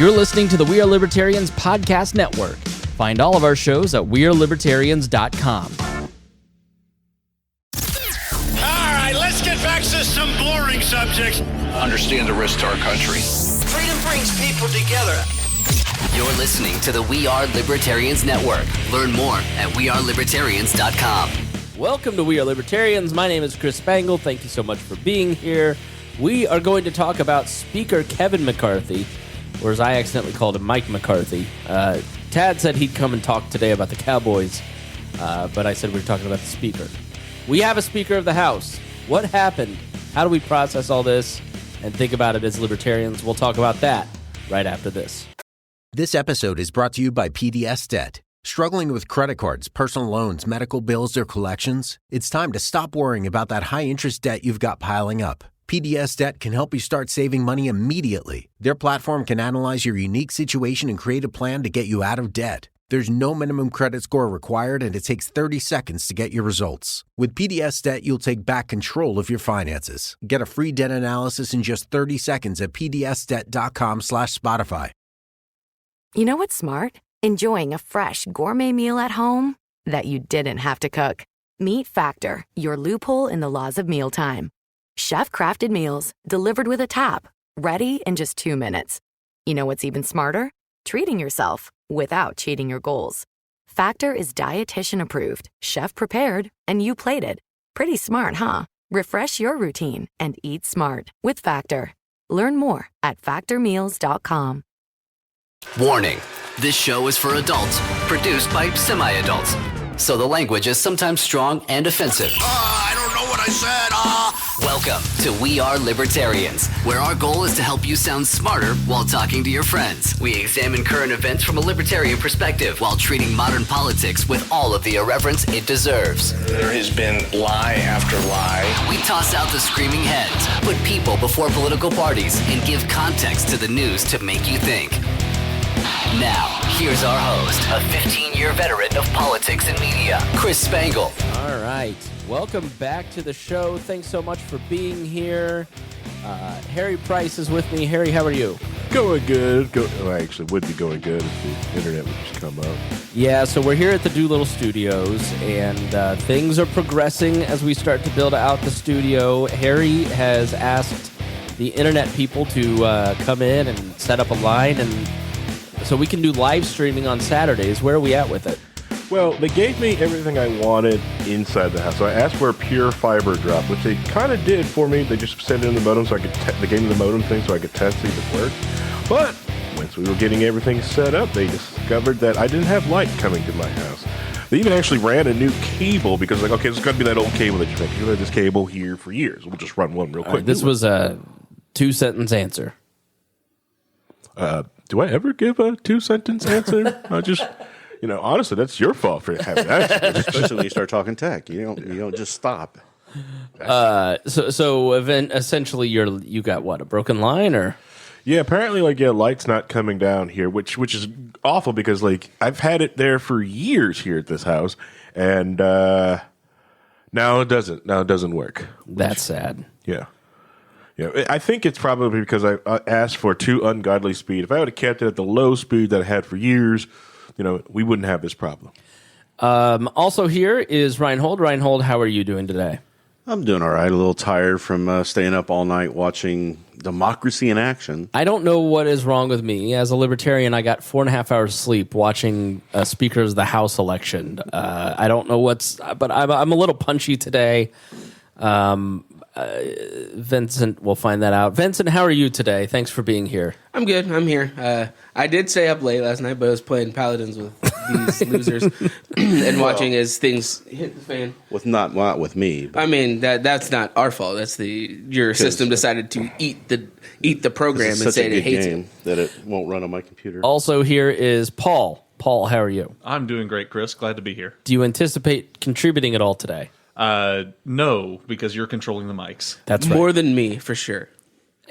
You're listening to the We Are Libertarians podcast network. Find all of our shows at wearelibertarians.com. All right, let's get back to some boring subjects. Understand the risk to our country. Freedom brings people together. You're listening to the We Are Libertarians Network. Learn more at wearelibertarians.com. Welcome to We Are Libertarians. My name is Chris Spangle. Thank you so much for being here. We are going to talk about Speaker Kevin McCarthy, or as I accidentally called him, Mike McCarthy. Tad said he'd come and talk today about the Cowboys, but I said we were talking about the Speaker. We have a Speaker of the House. What happened? How do we process all this and think about it as libertarians? We'll talk about that right after this. This episode is brought to you by PDS Debt. Struggling with credit cards, personal loans, medical bills, or collections? It's time to stop worrying about that high-interest debt you've got piling up. PDS Debt can help you start saving money immediately. Their platform can analyze your unique situation and create a plan to get you out of debt. There's no minimum credit score required, and it takes 30 seconds to get your results. With PDS Debt, you'll take back control of your finances. Get a free debt analysis in just 30 seconds at pdsdebt.com/Spotify. You know what's smart? Enjoying a fresh gourmet meal at home that you didn't have to cook. Meet Factor, your loophole in the laws of mealtime. Chef-crafted meals delivered with a tap, ready in just 2 minutes. You know what's even smarter? Treating yourself without cheating your goals. Factor is dietitian approved, chef prepared, and you plated. Pretty smart, huh? Refresh your routine and eat smart with Factor. Learn more at factormeals.com. Warning, this show is for adults, produced by semi-adults. So the language is sometimes strong and offensive. I don't know what I said. Welcome to We Are Libertarians, where our goal is to help you sound smarter while talking to your friends. We examine current events from a libertarian perspective while treating modern politics with all of the irreverence it deserves. There has been lie after lie. We toss out the screaming heads, put people before political parties, and give context to the news to make you think. Now, here's our host, a 15-year veteran of politics and media, Chris Spangle. All right. Welcome back to the show. Thanks so much for being here. Harry Price is with me. Harry, how are you? Going good. I actually would be going good if the internet would just come up. Yeah, so we're here at the Doolittle Studios, and things are progressing as we start to build out the studio. Harry has asked the internet people to come in and set up a line, and so we can do live streaming on Saturdays. Where are we at with it? Well, they gave me everything I wanted inside the house. So I asked for a pure fiber drop, which they kind of did for me. They just sent it in the modem so I could they gave me the modem thing so I could test, see if it worked. But once we were getting everything set up, they discovered that I didn't have light coming to my house. They even actually ran a new cable because, like, okay, it's got to be that old cable that you make. You've had this cable here for years. We'll just run one real quick. This was a 2-sentence answer. Do I ever give a 2-sentence answer? I just... honestly, that's your fault for having that. Especially when you start talking tech. You don't just stop. So essentially, you got what, a broken line, or? Yeah, apparently, light's not coming down here, which is awful because I've had it there for years here at this house, and now it doesn't. Now it doesn't work. That's sad. Yeah. Yeah, I think it's probably because I asked for too ungodly speed. If I would have kept it at the low speed that I had for years, we wouldn't have this problem. Also here is Reinhold. Reinhold, how are you doing today? I'm doing all right. A little tired from staying up all night watching democracy in action. I don't know what is wrong with me. As a libertarian, I got 4.5 hours sleep watching Speaker of the House election. I don't know but I'm a little punchy today. Vincent will find that out. Vincent, how are you today? Thanks for being here. I'm good. I'm here. I did stay up late last night, but I was playing Paladins with these losers and watching as things hit the fan. Not with me. But. I mean, that's not our fault. That's your system decided to eat the program and say it hates it. That it won't run on my computer. Also here is Paul. Paul, how are you? I'm doing great, Chris. Glad to be here. Do you anticipate contributing at all today? No, because you're controlling the mics. That's right. More than me, for sure.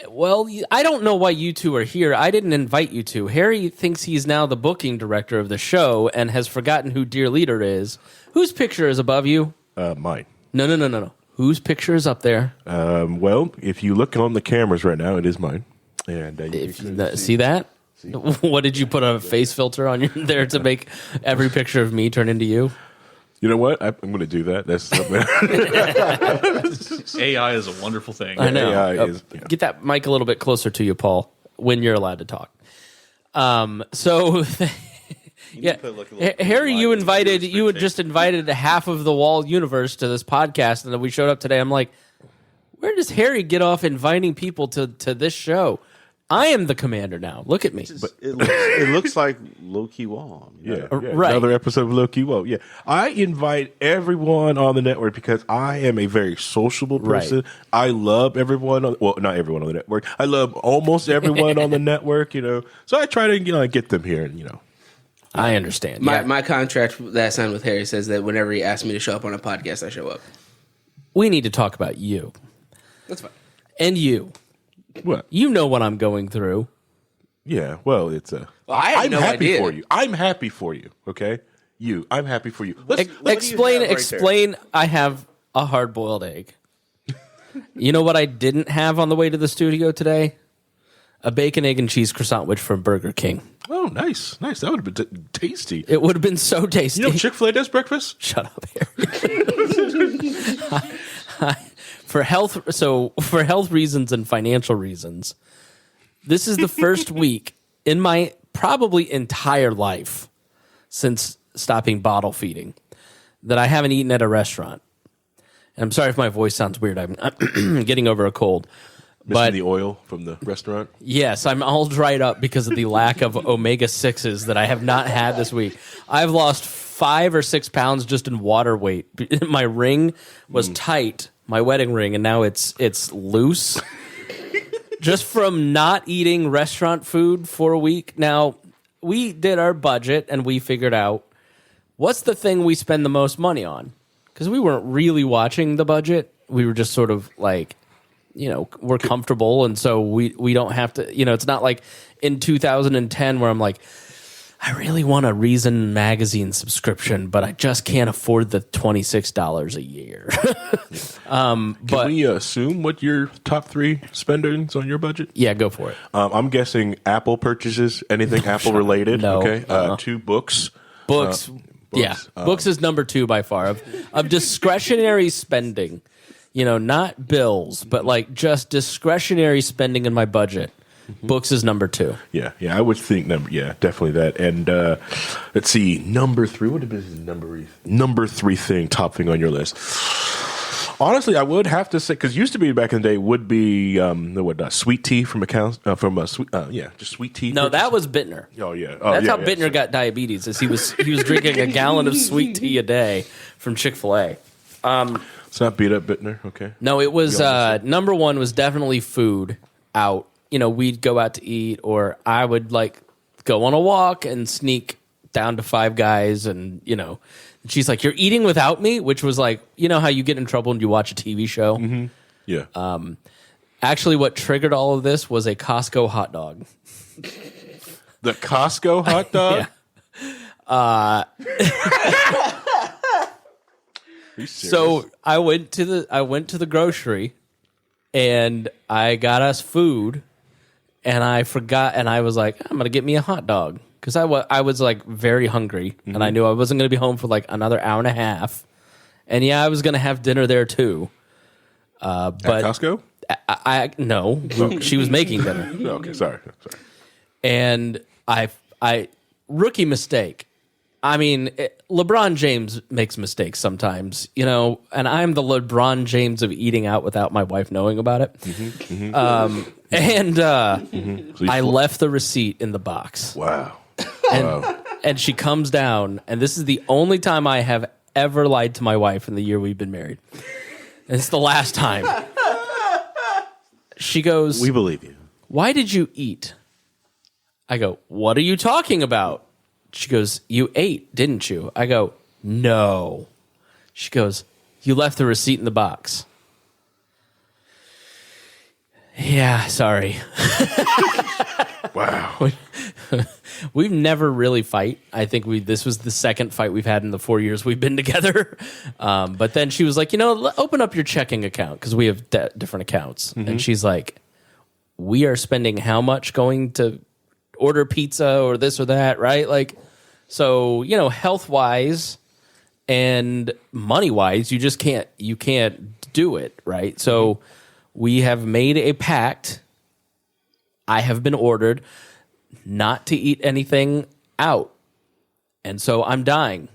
Well, I don't know why you two are here. I didn't invite you two. Harry thinks he's now the booking director of the show and has forgotten who Dear Leader is. Whose picture is above you? Mine. No. Whose picture is up there? Well, if you look on the cameras right now, it is mine. And see that? What did you put a face filter on your there to make every picture of me turn into you? You know what? I'm going to do that. That's AI is a wonderful thing. I know. AI is, Get that mic a little bit closer to you, Paul, when you're allowed to talk. So, yeah, Harry, you had just invited half of the WAL universe to this podcast, and then we showed up today. I'm like, where does Harry get off inviting people to this show? I am the commander now. Look at me. But it looks like low-key WAL. yeah, right. Another episode of Low-Key Whoa. Yeah. I invite everyone on the network because I am a very sociable person. Right. I love everyone. Well, not everyone on the network. I love almost everyone on the network, So I try to, get them here and, I understand. My contract that I signed with Harry says that whenever he asks me to show up on a podcast, I show up. We need to talk about you. That's fine. And you. What? You know what I'm going through. Yeah, well, it's I'm happy for you. I'm happy for you, okay? I'm happy for you. Explain. I have a hard-boiled egg. You know what I didn't have on the way to the studio today? A bacon, egg, and cheese croissant which from Burger King. Oh, nice. That would have been tasty. It would have been so tasty. You know Chick-fil-A does breakfast? Shut up, Harry. For health reasons and financial reasons, this is the first week in my probably entire life since stopping bottle feeding that I haven't eaten at a restaurant. And I'm sorry if my voice sounds weird. I'm getting over a cold. Missing the oil from the restaurant? Yes, I'm all dried up because of the lack of omega-6s that I have not had this week. I've lost 5 or 6 pounds just in water weight. My ring was tight, my wedding ring, and now it's loose. Just from not eating restaurant food for a week. Now, we did our budget and we figured out what's the thing we spend the most money on. Because we weren't really watching the budget. We were just sort of like, we're comfortable, and so we don't have to, it's not like in 2010 where I'm like, I really want a Reason magazine subscription, but I just can't afford the $26 a year. Can we assume what your top 3 spendings on your budget? Yeah, go for it. I'm guessing Apple purchases, anything Apple related. No. Okay. 2 books. Books. Yeah. Books is number 2 by far of discretionary spending. Not bills, but like just discretionary spending in my budget. Books is number 2. Yeah, I would think definitely that. And let's see, number 3. What is number 3 top thing on your list? Honestly, I would have to say, because used to be back in the day would be sweet tea from just sweet tea. No, that was Bittner. Oh yeah, that's how Bittner got diabetes. Is he was drinking a gallon of sweet tea a day from Chick-fil-A. It's not beat up Bittner, okay? No, it was number 1 was definitely food out. We'd go out to eat, or I would go on a walk and sneak down to Five Guys, and she's like, "You're eating without me," which was like, how you get in trouble when you watch a TV show. Mm-hmm. Yeah. Actually, what triggered all of this was a Costco hot dog. The Costco hot dog. So I went to the grocery, and I got us food, and I forgot, and I was like, I'm gonna get me a hot dog because I was like very hungry, and I knew I wasn't gonna be home for like another hour and a half, and I was gonna have dinner there too. But at Costco? No, she was making dinner. Okay, sorry. And I rookie mistake. I mean, LeBron James makes mistakes sometimes, and I'm the LeBron James of eating out without my wife knowing about it. I left the receipt in the box. Wow. And she comes down, and this is the only time I have ever lied to my wife in the year we've been married. And it's the last time. She goes, "We believe you. Why did you eat?" I go, "What are you talking about?" She goes, "You ate, didn't you?" I go, "No." She goes, "You left the receipt in the box." Yeah, sorry. Wow. We've never really fight. I think this was the second fight we've had in the 4 years we've been together. But then she was like, open up your checking account because we have different accounts. And she's like, we are spending how much going to order pizza or this or that, right? Like, so, you know, health-wise and money-wise, you can't do it, right? So we have made a pact. I have been ordered not to eat anything out. And so I'm dying.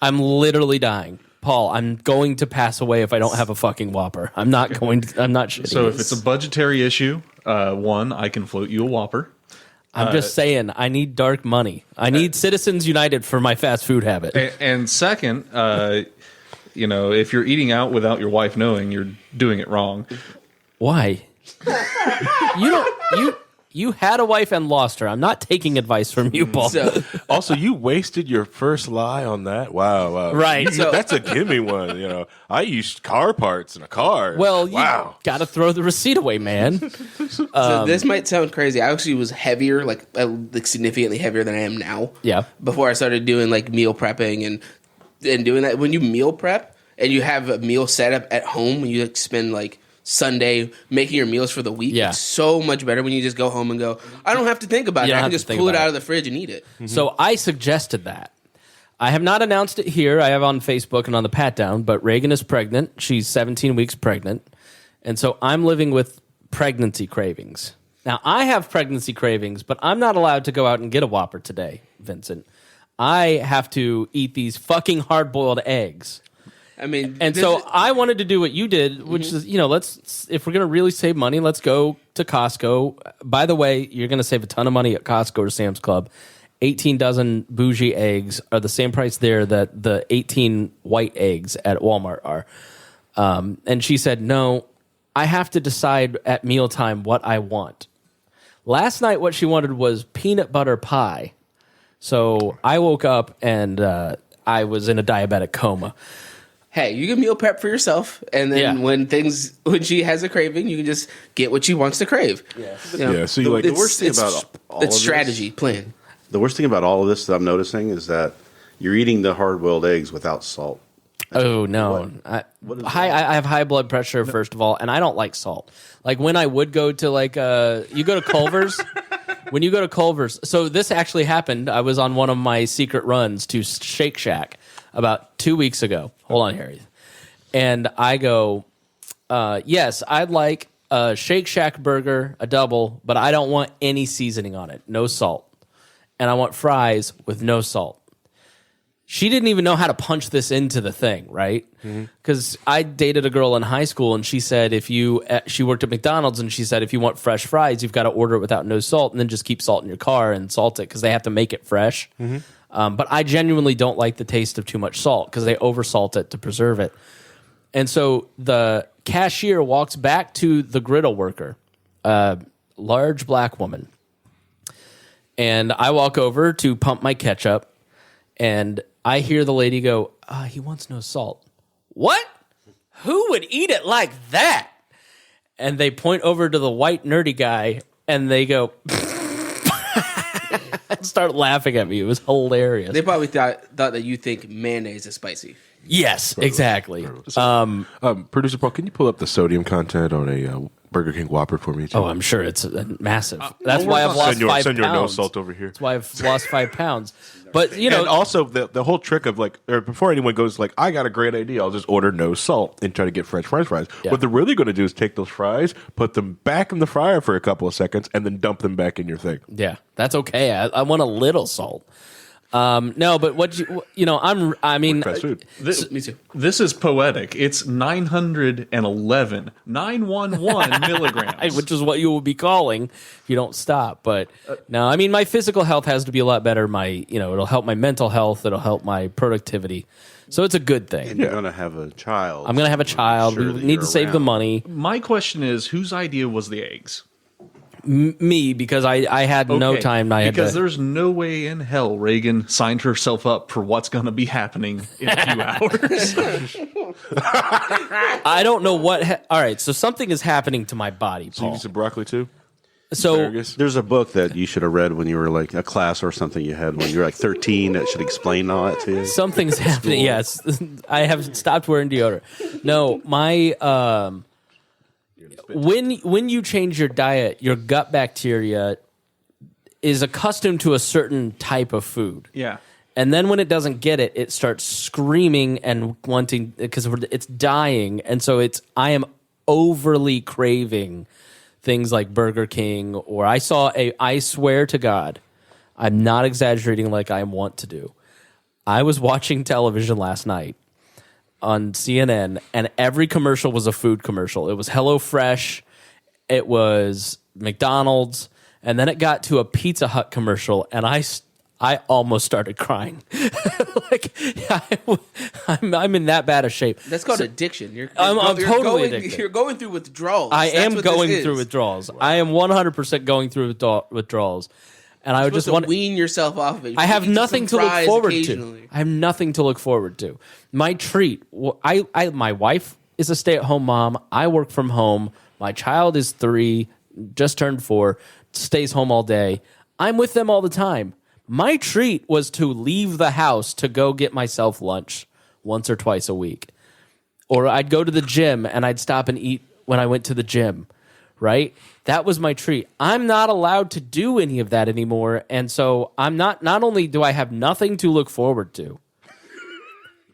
I'm literally dying. Paul, I'm going to pass away if I don't have a fucking Whopper. I'm not shitting. So if it's a budgetary issue, one, I can float you a Whopper. I'm just saying, I need dark money. I need Citizens United for my fast food habit. And second, you know, if you're eating out without your wife knowing, you're doing it wrong. Why? You had a wife and lost her. I'm not taking advice from you, Paul. Also, you wasted your first lie on that. Wow. Right. That's a gimme one. You know, I used car parts in a car. Well, you got to throw the receipt away, man. So this might sound crazy. I actually was heavier, like significantly heavier than I am now. Yeah. Before I started doing like meal prepping and doing that. When you meal prep and you have a meal set up at home, and you like spend like Sunday making your meals for the week. Yeah. It's so much better when you just go home and go, I don't have to think about it. I can just pull it out of the fridge and eat it. Mm-hmm. So I suggested that. I have not announced it here. I have on Facebook and on the pat down, but Reagan is pregnant. She's 17 weeks pregnant. And so I'm living with pregnancy cravings. Now, I have pregnancy cravings, but I'm not allowed to go out and get a Whopper today, Vincent. I have to eat these fucking hard-boiled eggs. I mean, and so I wanted to do what you did, which is, you know, if we're going to really save money, let's go to Costco. By the way, you're going to save a ton of money at Costco or Sam's Club. 18 dozen bougie eggs are the same price there that the 18 white eggs at Walmart are. And she said, no, I have to decide at mealtime what I want. Last night, what she wanted was peanut butter pie. So I woke up and I was in a diabetic coma. Hey, you can meal prep for yourself, and then when she has a craving, you can just get what she wants to crave. Yes. You know, so the worst thing about all of it's strategy plan. The worst thing about all of this that I'm noticing is that you're eating the hard-boiled eggs without salt. Oh no! I have high blood pressure first of all, and I don't like salt. Like when I would go to you go to Culver's. When you go to Culver's, so this actually happened. I was on one of my secret runs to Shake Shack about 2 weeks ago. Hold on, Harry. And I go, yes, I'd like a Shake Shack burger, a double, but I don't want any seasoning on it, no salt. And I want fries with no salt. She didn't even know how to punch this into the thing, right? Because I dated a girl in high school, and she said she worked at McDonald's, and she said if you want fresh fries, you've got to order it without no salt, and then just keep salt in your car and salt it because they have to make it fresh. But I genuinely don't like the taste of too much salt because they oversalt it to preserve it. And so the cashier walks back to the griddle worker, large black woman, and I walk over to pump my ketchup, and I hear the lady go, he wants no salt. What? Who would eat it like that? And they point over to the white nerdy guy, and they go, start laughing at me. It was hilarious. They probably thought that you think mayonnaise is spicy. Yes, exactly. Producer Paul, can you pull up the sodium content on a Burger King Whopper for me, too? Oh, I'm sure it's massive. That's why I've lost 5 pounds. Send your no salt over here. That's why I've lost 5 pounds. But, you know. And also, the whole trick of, before anyone goes, I got a great idea, I'll just order no salt and try to get fresh french fries. Yeah. What they're really going to do is take those fries, put them back in the fryer for a couple of seconds, and then dump them back in your thing. Yeah, that's okay. I want a little salt. No, but I mean, fast food. Me too. This is poetic. It's 911 milligrams. Which is what you will be calling if you don't stop. But no, I mean, my physical health has to be a lot better. It'll help my mental health. It'll help my productivity. So it's a good thing. And you're going to have a child. I'm going to have a child. Sure We need to save the money. My question is, whose idea was the eggs? Me, because I had no time. Because there's no way in hell Reagan signed herself up for what's going to be happening in a few hours. I don't know what. All right, so something is happening to my body, Paul. So you need some broccoli too? So there's a book that you should have read when you were a class or something you had when you were 13 that should explain all that to you. Something's happening. Yes, I have stopped wearing deodorant. No, my when you change your diet, your gut bacteria is accustomed to a certain type of food. Yeah. And then when it doesn't get it, it starts screaming and wanting, because it's dying. And so I am overly craving things like Burger King, or I swear to God, I'm not exaggerating like I want to do. I was watching television last night on CNN, and every commercial was a food commercial. It was HelloFresh, it was McDonald's, and then it got to a Pizza Hut commercial, and I almost started crying. Like, I'm in that bad of shape. That's called addiction. I'm totally addicted. You're going through withdrawals. I am going through withdrawals. Wow. I am 100% going through withdrawals. And I just want to wean yourself off of it. I have nothing to look forward to. I have nothing to look forward to. My treat. My wife is a stay-at-home mom. I work from home. My child is 3, just turned 4, stays home all day. I'm with them all the time. My treat was to leave the house to go get myself lunch once or twice a week. Or I'd go to the gym and I'd stop and eat when I went to the gym, right? That was my treat. I'm not allowed to do any of that anymore. And so not only do I have nothing to look forward to,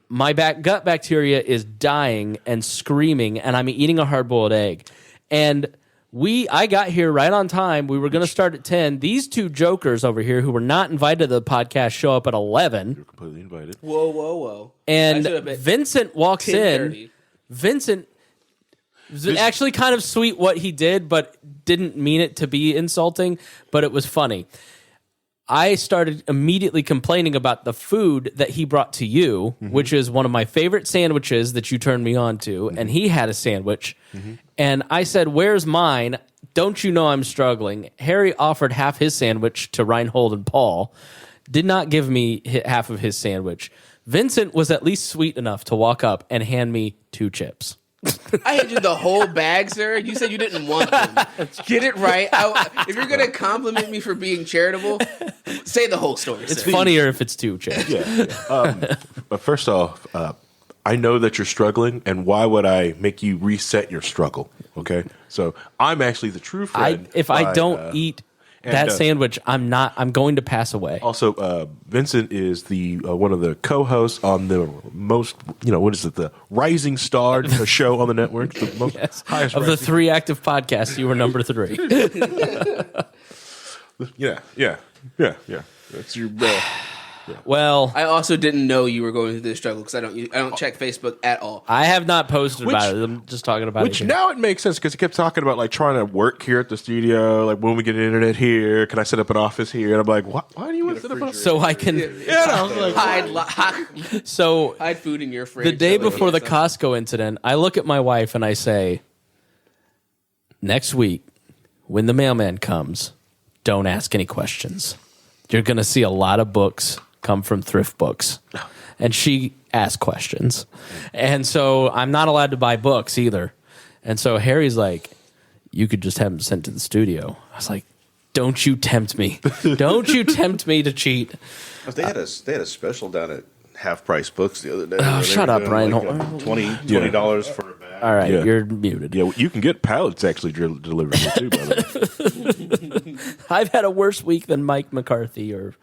my gut bacteria is dying and screaming, and I'm eating a hard-boiled egg. And I got here right on time. We were going to start at 10. These two jokers over here who were not invited to the podcast show up at 11. You're completely invited. Whoa. And Vincent walks in. Vincent was actually kind of sweet what he did, but didn't mean it to be insulting, but it was funny. I started immediately complaining about the food that he brought to you, which is one of my favorite sandwiches that you turned me on to, and he had a sandwich. And I said, "Where's mine? Don't you know I'm struggling?" Harry offered half his sandwich to Reinhold and Paul, did not give me half of his sandwich. Vincent was at least sweet enough to walk up and hand me 2 chips. I handed you the whole bag, sir. You said you didn't want them. Get it right. If you're going to compliment me for being charitable, say the whole story. It's funnier if it's 2 chips. Yeah. But first off, I know that you're struggling, and why would I make you reset your struggle? Okay, so I'm actually the true friend. If I don't eat that sandwich, I'm going to pass away. Also, Vincent is the one of the co-hosts on the most, what is it, the Rising Star show on the network, the most highest of the 3 active podcasts. You were number 3. Yeah. That's your. Well, I also didn't know you were going through this struggle because I don't check Facebook at all. I have not posted about it. I'm just talking about it. Which now it makes sense because he kept talking about like trying to work here at the studio. Like when we get internet here, can I set up an office here? And I'm like, why do you want to set up an office? So I can. I was like, hide food in your fridge. The day before the Costco incident, I look at my wife and I say, "Next week, when the mailman comes, don't ask any questions. You're going to see a lot of books come from thrift books." And she asked questions. And so I'm not allowed to buy books either. And so Harry's like, "You could just have them sent to the studio." I was like, "Don't you tempt me. Don't you tempt me to cheat." They had a special down at Half Price Books the other day. Oh, shut up, Ryan. Like $20 for a bag. All right, you're muted. Yeah, you can get pallets actually delivered here too, by the way. I've had a worse week than Mike McCarthy or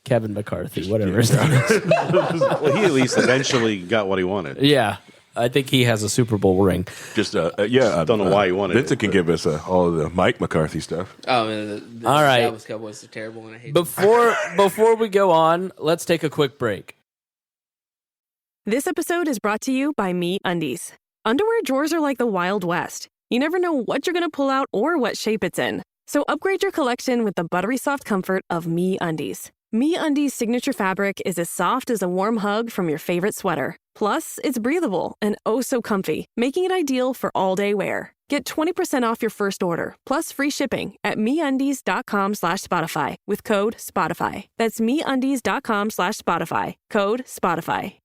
Kevin McCarthy, whatever his name is. Well, he at least eventually got what he wanted. Yeah, I think he has a Super Bowl ring. Just don't know why he wanted it. Vincent can give us all the Mike McCarthy stuff. Oh, man, all right. Cowboys are terrible, and I hate Before we go on, let's take a quick break. This episode is brought to you by Me Undies. Underwear drawers are like the Wild West. You never know what you're going to pull out or what shape it's in. So upgrade your collection with the buttery soft comfort of Me Undies. Me Undies' signature fabric is as soft as a warm hug from your favorite sweater. Plus, it's breathable and oh so comfy, making it ideal for all-day wear. Get 20% off your first order, plus free shipping at MeUndies.com/Spotify with code Spotify. That's MeUndies.com/Spotify, code Spotify.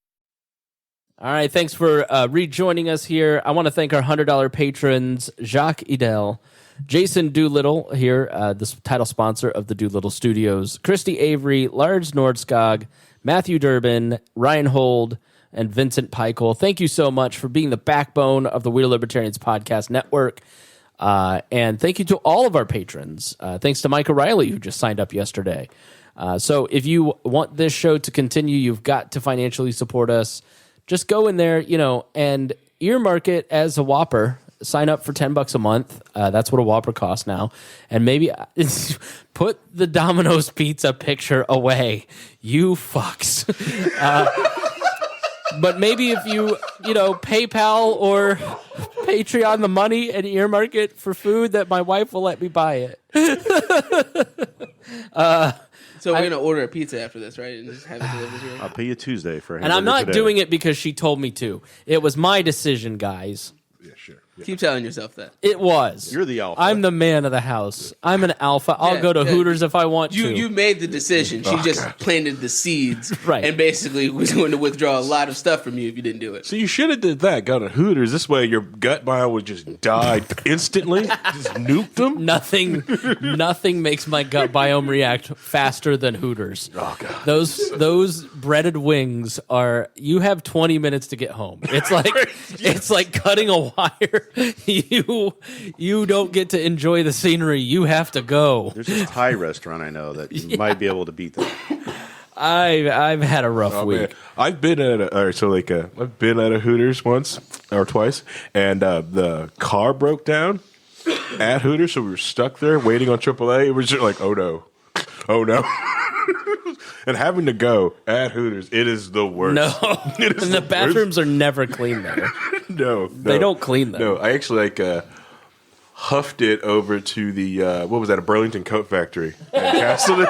All right, thanks for rejoining us here. I want to thank our $100 patrons, Jacques Idel, Jason Doolittle here, the title sponsor of the Doolittle Studios, Christy Avery, Lars Nordskog, Matthew Durbin, Ryan Hold, and Vincent Peichel. Thank you so much for being the backbone of the We Are Libertarians Podcast Network. And thank you to all of our patrons. Thanks to Mike O'Reilly, who just signed up yesterday. So if you want this show to continue, you've got to financially support us. Just go in there, and earmark it as a Whopper. Sign up for $10 a month. That's what a Whopper costs now. And maybe put the Domino's pizza picture away. You fucks. But maybe if you, PayPal or Patreon the money and earmark it for food, that my wife will let me buy it. So we're gonna order a pizza after this, right? And just have it delivered here. I'll pay you Tuesday for. And I'm not doing it because she told me to. It was my decision, guys. Yeah, sure. Yeah. Keep telling yourself that. It was. You're the alpha. I'm the man of the house. I'm an alpha. I'll go to Hooters if I want to. You made the decision. She just planted the seeds, right? And basically was going to withdraw a lot of stuff from you if you didn't do it. So you should have did that. Go to Hooters. This way, your gut biome would just die instantly. Just nuke them. Nothing makes my gut biome react faster than Hooters. Oh god. Those breaded wings are. You have 20 minutes to get home. It's like it's like cutting a wire. You don't get to enjoy the scenery. You have to go. There's this Thai restaurant I know that you might be able to beat that. I've had a rough week. Man. I've been at I've been at a Hooters once or twice, and the car broke down at Hooters, so we were stuck there waiting on AAA. It was just like, oh no. And having to go at Hooters, it is the worst. No, and the bathrooms are never clean there. No, they don't clean them. No, I actually huffed it over to the what was that? A Burlington Coat Factory in Castleton.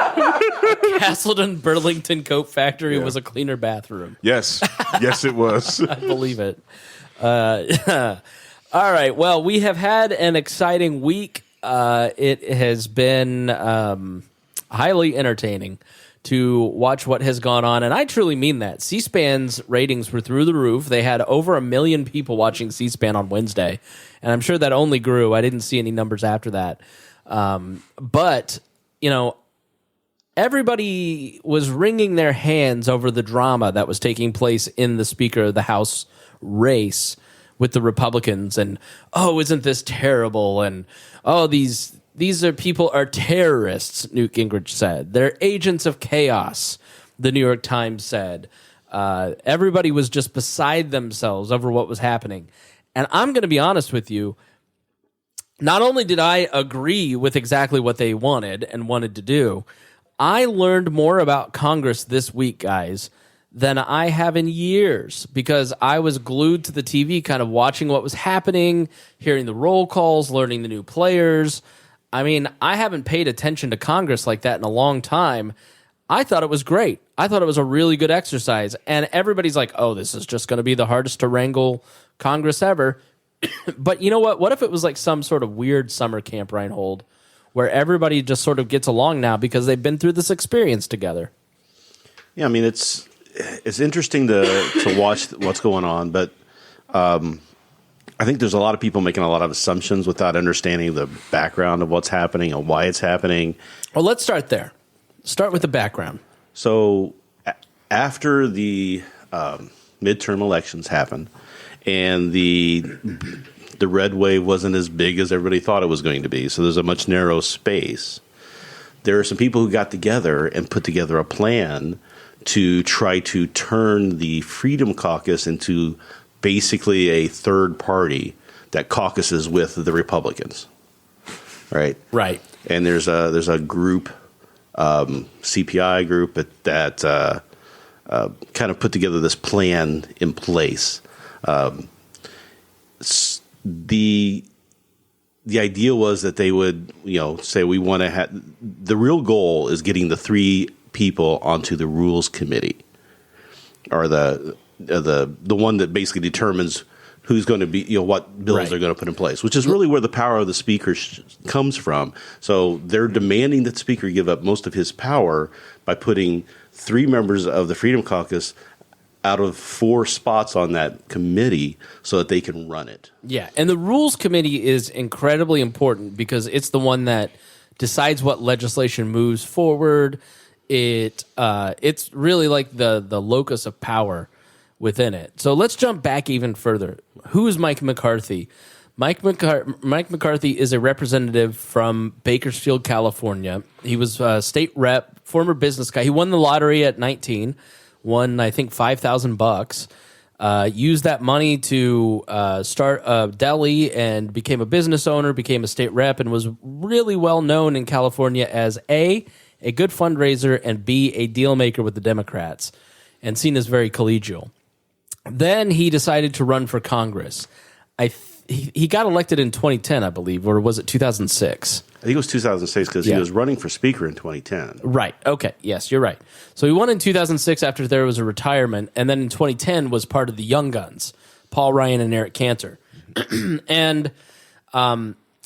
Castleton Burlington Coat Factory was a cleaner bathroom. Yes, it was. I believe it. All right. Well, we have had an exciting week. It has been highly entertaining to watch what has gone on, and I truly mean that. C-SPAN's ratings were through the roof. They had over 1 million people watching C-SPAN on Wednesday, and I'm sure that only grew. I didn't see any numbers after that. But, everybody was wringing their hands over the drama that was taking place in the Speaker of the House race with the Republicans, and, oh, isn't this terrible, and, oh, these people are terrorists, Newt Gingrich said. They're agents of chaos, the New York Times said. Everybody was just beside themselves over what was happening. And I'm going to be honest with you, not only did I agree with exactly what they wanted to do, I learned more about Congress this week, guys, than I have in years, because I was glued to the TV kind of watching what was happening, hearing the roll calls, learning the new players. I mean, I haven't paid attention to Congress like that in a long time. I thought it was great. I thought it was a really good exercise. And everybody's like, oh, this is just going to be the hardest to wrangle Congress ever. But you know what? What if it was like some sort of weird summer camp, Reinhold, where everybody just sort of gets along now because they've been through this experience together? Yeah, I mean, it's interesting to watch what's going on, but I think there's a lot of people making a lot of assumptions without understanding the background of what's happening and why it's happening. Well, let's start there. Start with the background. So after the midterm elections happened and the red wave wasn't as big as everybody thought it was going to be, so there's a much narrow space, there are some people who got together and put together a plan to try to turn the Freedom Caucus into basically a third party that caucuses with the Republicans, right? Right. And there's a group, CPI group that kind of put together this plan in place. The idea was that they would, say we want to have the real goal is getting the three people onto the Rules Committee, or the one that basically determines who's going to be, what bills they're going to put in place, which is really where the power of the Speaker comes from. So they're demanding that the Speaker give up most of his power by putting 3 members of the Freedom Caucus out of 4 spots on that committee so that they can run it. Yeah, and the Rules Committee is incredibly important because it's the one that decides what legislation moves forward. It's really like the locus of power within it. So let's jump back even further. Who is Mike McCarthy? Mike McCarthy is a representative from Bakersfield, California. He was a state rep, former business guy. He won the lottery at 19, won, I think, $5,000. Used that money to start a deli and became a business owner, became a state rep, and was really well known in California as A, a good fundraiser, and B, a deal maker with the Democrats, and seen as very collegial. Then he decided to run for Congress. He got elected in 2010, I believe, or was it 2006? I think it was 2006 because he was running for speaker in 2010. Right. Okay. Yes, you're right. So he won in 2006 after there was a retirement, and then in 2010 was part of the Young Guns, Paul Ryan and Eric Cantor. And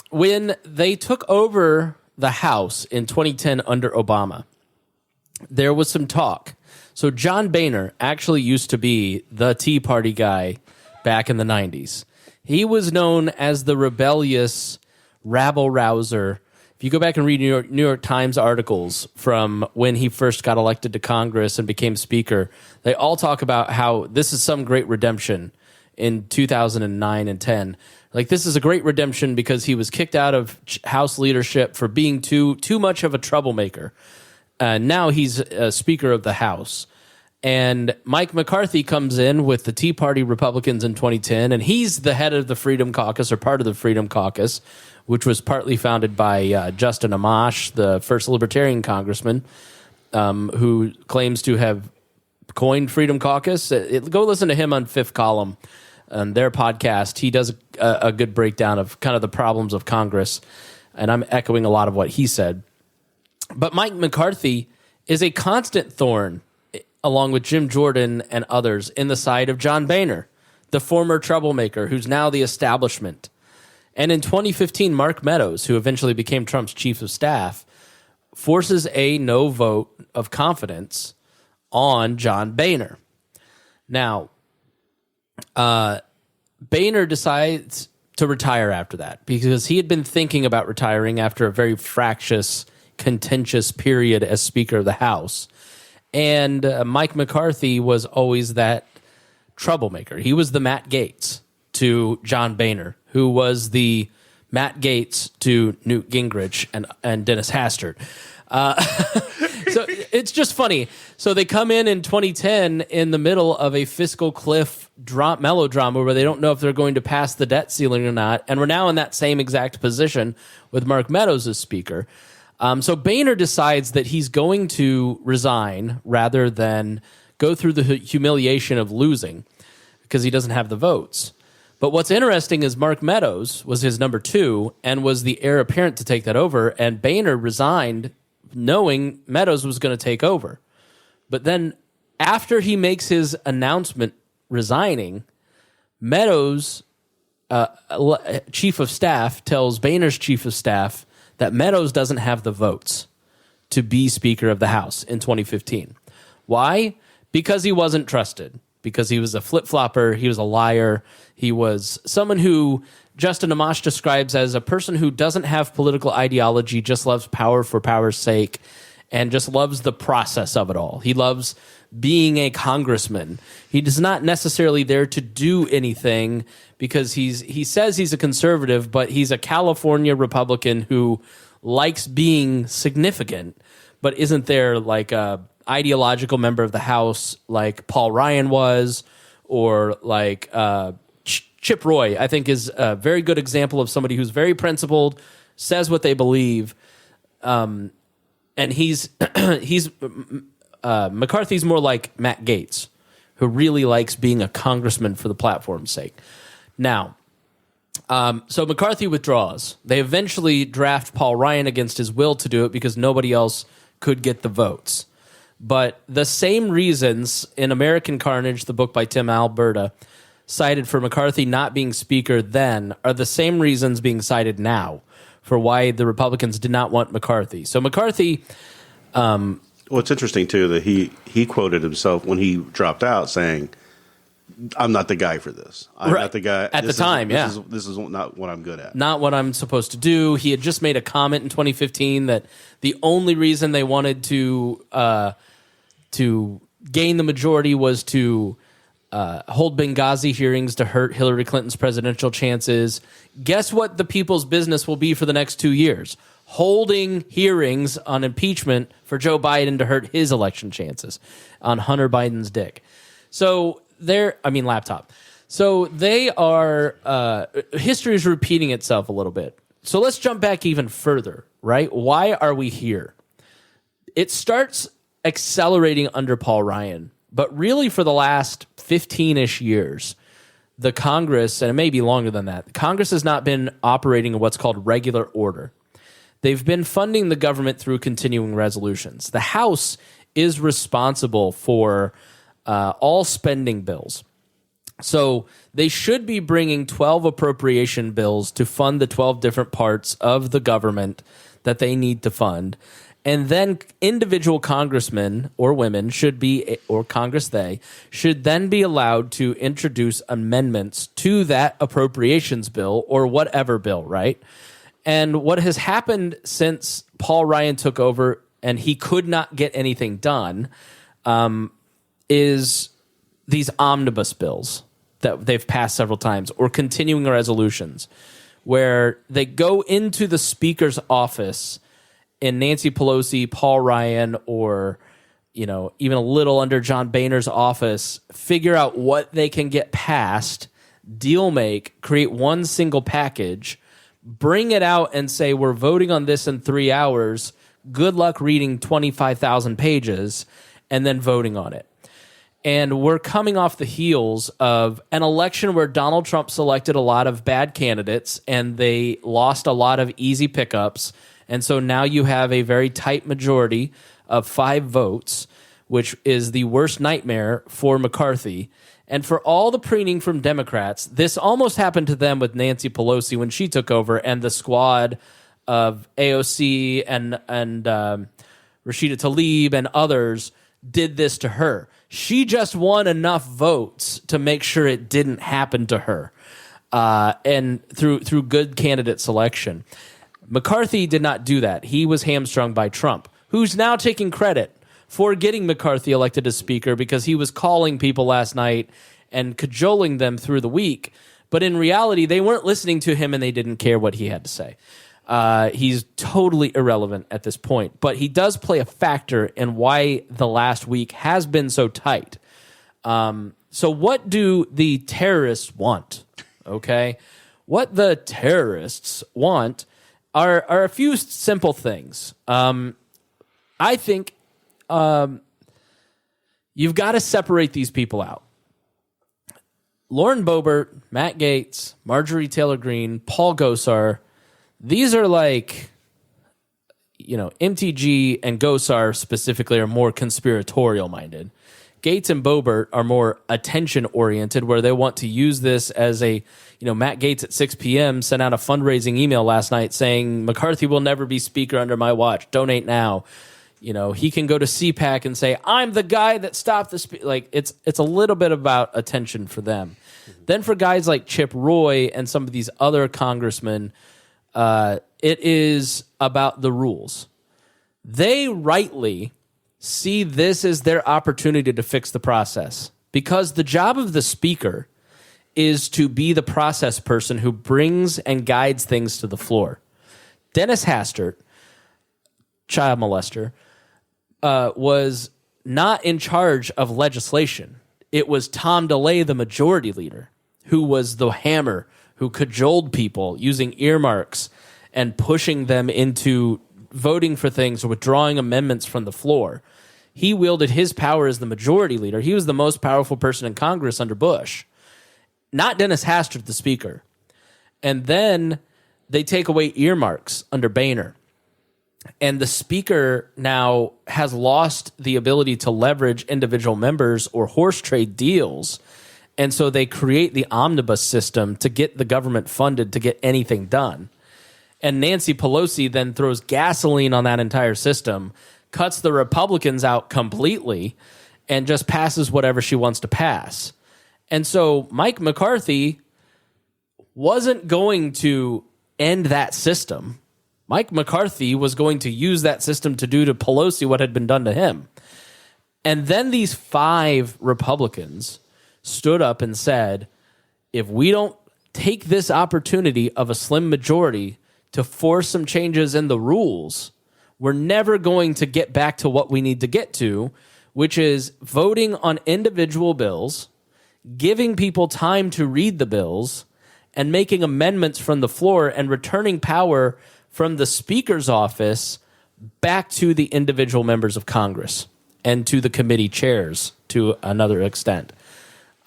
when they took over the House in 2010 under Obama, there was some talk. So John Boehner actually used to be the Tea Party guy back in the 90s. He was known as the rebellious rabble-rouser. If you go back and read New York Times articles from when he first got elected to Congress and became Speaker, they all talk about how this is some great redemption in 2009 and 10. Like, this is a great redemption because he was kicked out of House leadership for being too much of a troublemaker. Now he's Speaker of the House. And Mike McCarthy comes in with the Tea Party Republicans in 2010, and he's the head of the Freedom Caucus, or part of the Freedom Caucus, which was partly founded by Justin Amash, the first Libertarian congressman, who claims to have coined Freedom Caucus. Go listen to him on Fifth Column, on their podcast. He does a good breakdown of kind of the problems of Congress, and I'm echoing a lot of what he said. But Mike McCarthy is a constant thorn, along with Jim Jordan and others, in the side of John Boehner, the former troublemaker who's now the establishment. And in 2015, Mark Meadows, who eventually became Trump's chief of staff, forces a no vote of confidence on John Boehner. Now, Boehner decides to retire after that because he had been thinking about retiring after a very fractious, contentious period as Speaker of the House. And Mike McCarthy was always that troublemaker. He was the Matt Gaetz to John Boehner, who was the Matt Gaetz to Newt Gingrich and Dennis Hastert. So it's just funny. So they come in 2010 in the middle of a fiscal cliff melodrama where they don't know if they're going to pass the debt ceiling or not. And we're now in that same exact position with Mark Meadows as Speaker. So Boehner decides that he's going to resign rather than go through the humiliation of losing because he doesn't have the votes. But what's interesting is Mark Meadows was his number 2 and was the heir apparent to take that over, and Boehner resigned knowing Meadows was going to take over. But then after he makes his announcement resigning, Meadows' chief of staff tells Boehner's chief of staff that Meadows doesn't have the votes to be Speaker of the House in 2015. Why? Because he wasn't trusted. Because he was a flip-flopper, he was a liar, he was someone who Justin Amash describes as a person who doesn't have political ideology, just loves power for power's sake, and just loves the process of it all. He loves being a congressman. He is not necessarily there to do anything because he says he's a conservative, but he's a California Republican who likes being significant, but isn't there like a ideological member of the House like Paul Ryan was, or like Chip Roy, I think, is a very good example of somebody who's very principled, says what they believe, and he's McCarthy's more like Matt Gaetz, who really likes being a congressman for the platform's sake. Now, so McCarthy withdraws. They eventually draft Paul Ryan against his will to do it because nobody else could get the votes. But the same reasons in American Carnage, the book by Tim Alberta, cited for McCarthy not being Speaker then are the same reasons being cited now for why the Republicans did not want McCarthy. So McCarthy... well, it's interesting, too, that he quoted himself when he dropped out saying, I'm not the guy for this. I'm not the guy. At the time, This is not what I'm good at. Not what I'm supposed to do. He had just made a comment in 2015 that the only reason they wanted to gain the majority was to hold Benghazi hearings to hurt Hillary Clinton's presidential chances. Guess what the people's business will be for the next 2 years? Holding hearings on impeachment for Joe Biden to hurt his election chances on Hunter Biden's dick. So laptop. So they are, history is repeating itself a little bit. So let's jump back even further, right? Why are we here? It starts accelerating under Paul Ryan, but really for the last 15-ish years, the Congress, and it may be longer than that, Congress has not been operating in what's called regular order. They've been funding the government through continuing resolutions. The House is responsible for all spending bills. So they should be bringing 12 appropriation bills to fund the 12 different parts of the government that they need to fund. And then individual congressmen or women should be, or Congress they, should then be allowed to introduce amendments to that appropriations bill or whatever bill, right? And what has happened since Paul Ryan took over and he could not get anything done is these omnibus bills that they've passed several times, or continuing resolutions, where they go into the Speaker's office in Nancy Pelosi, Paul Ryan, or even a little under John Boehner's office, figure out what they can get passed, deal make, create one single package, bring it out and say, we're voting on this in 3 hours. Good luck reading 25,000 pages and then voting on it. And we're coming off the heels of an election where Donald Trump selected a lot of bad candidates and they lost a lot of easy pickups. And so now you have a very tight majority of 5 votes, which is the worst nightmare for McCarthy. And for all the preening from Democrats, this almost happened to them with Nancy Pelosi when she took over, and the squad of AOC and Rashida Tlaib and others did this to her. She just won enough votes to make sure it didn't happen to her, and through good candidate selection. McCarthy did not do that. He was hamstrung by Trump, who's now taking credit for getting McCarthy elected as Speaker because he was calling people last night and cajoling them through the week. But in reality, they weren't listening to him and they didn't care what he had to say. He's totally irrelevant at this point, but he does play a factor in why the last week has been so tight. So what do the terrorists want? Okay. What the terrorists want are a few simple things. I think you've got to separate these people out. Lauren Boebert, Matt Gaetz, Marjorie Taylor Greene, Paul Gosar, these are like, MTG and Gosar specifically are more conspiratorial minded. Gaetz and Boebert are more attention oriented, where they want to use this as a, Matt Gaetz at 6 p.m. sent out a fundraising email last night saying McCarthy will never be Speaker under my watch. Donate now. He can go to CPAC and say, I'm the guy that stopped the it's a little bit about attention for them. Mm-hmm. Then for guys like Chip Roy and some of these other congressmen, it is about the rules. They rightly see this as their opportunity to fix the process, because the job of the Speaker is to be the process person who brings and guides things to the floor. Dennis Hastert, child molester, was not in charge of legislation. It was Tom DeLay, the majority leader, who was the hammer, who cajoled people using earmarks and pushing them into voting for things or withdrawing amendments from the floor. He wielded his power as the majority leader. He was the most powerful person in Congress under Bush, not Dennis Hastert, the Speaker. And then they take away earmarks under Boehner. And the Speaker now has lost the ability to leverage individual members or horse trade deals. And so they create the omnibus system to get the government funded to get anything done. And Nancy Pelosi then throws gasoline on that entire system, cuts the Republicans out completely, and just passes whatever she wants to pass. And so Mike McCarthy wasn't going to end that system. Mike McCarthy was going to use that system to do to Pelosi what had been done to him. And then these 5 Republicans stood up and said, if we don't take this opportunity of a slim majority to force some changes in the rules, we're never going to get back to what we need to get to, which is voting on individual bills, giving people time to read the bills, and making amendments from the floor and returning power from the Speaker's office back to the individual members of Congress and to the committee chairs to another extent.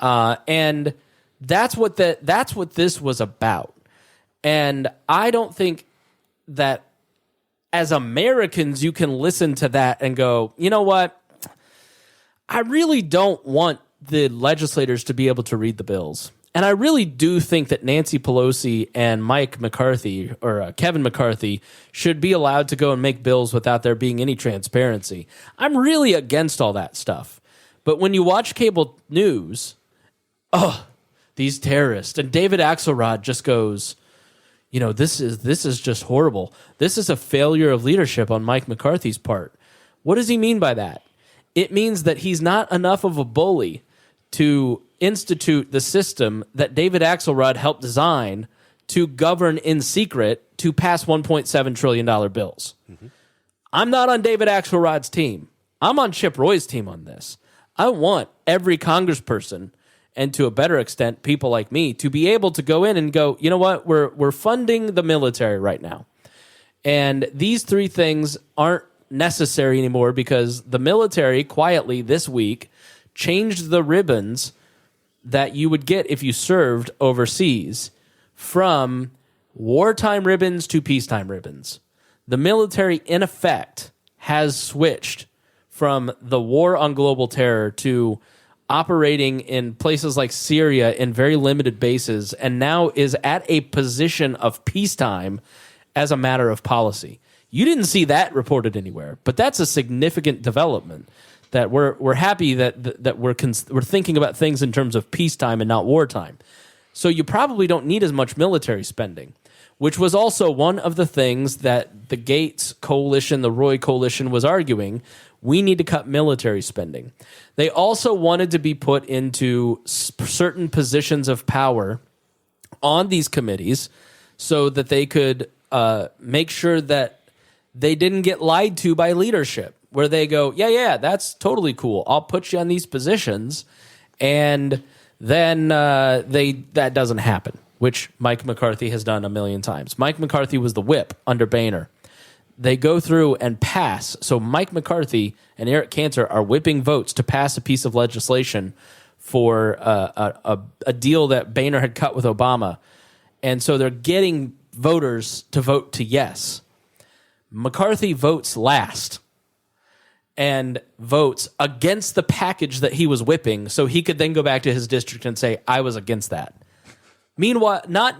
And that's what this was about. And I don't think that as Americans you can listen to that and go, you know what? I really don't want the legislators to be able to read the bills. And I really do think that Nancy Pelosi and Mike McCarthy or Kevin McCarthy should be allowed to go and make bills without there being any transparency. I'm really against all that stuff. But when you watch cable news, these terrorists, and David Axelrod just goes, you know, this is just horrible. This is a failure of leadership on Mike McCarthy's part. What does he mean by that? It means that he's not enough of a bully to institute the system that David Axelrod helped design to govern in secret to pass $1.7 trillion bills. Mm-hmm. I'm not on David Axelrod's team. I'm on Chip Roy's team on this. I want every congressperson, and to a better extent, people like me, to be able to go in and go, you know what, we're funding the military right now. And these three things aren't necessary anymore because the military quietly this week changed the ribbons that you would get if you served overseas from wartime ribbons to peacetime ribbons. The military, in effect, has switched from the war on global terror to operating in places like Syria in very limited bases, and now is at a position of peacetime as a matter of policy. You didn't see that reported anywhere, but that's a significant development. That we're happy that we're thinking about things in terms of peacetime and not wartime. So you probably don't need as much military spending, which was also one of the things that the Gates coalition, the Roy coalition, was arguing. We need to cut military spending. They also wanted to be put into certain positions of power on these committees so that they could make sure that they didn't get lied to by leadership, where they go, yeah, that's totally cool. I'll put you on these positions. And then that doesn't happen, which Mike McCarthy has done a million times. Mike McCarthy was the whip under Boehner. They go through and pass. So Mike McCarthy and Eric Cantor are whipping votes to pass a piece of legislation for a deal that Boehner had cut with Obama. And so they're getting voters to vote to yes. McCarthy votes last and votes against the package that he was whipping so he could then go back to his district and say, I was against that. Meanwhile, not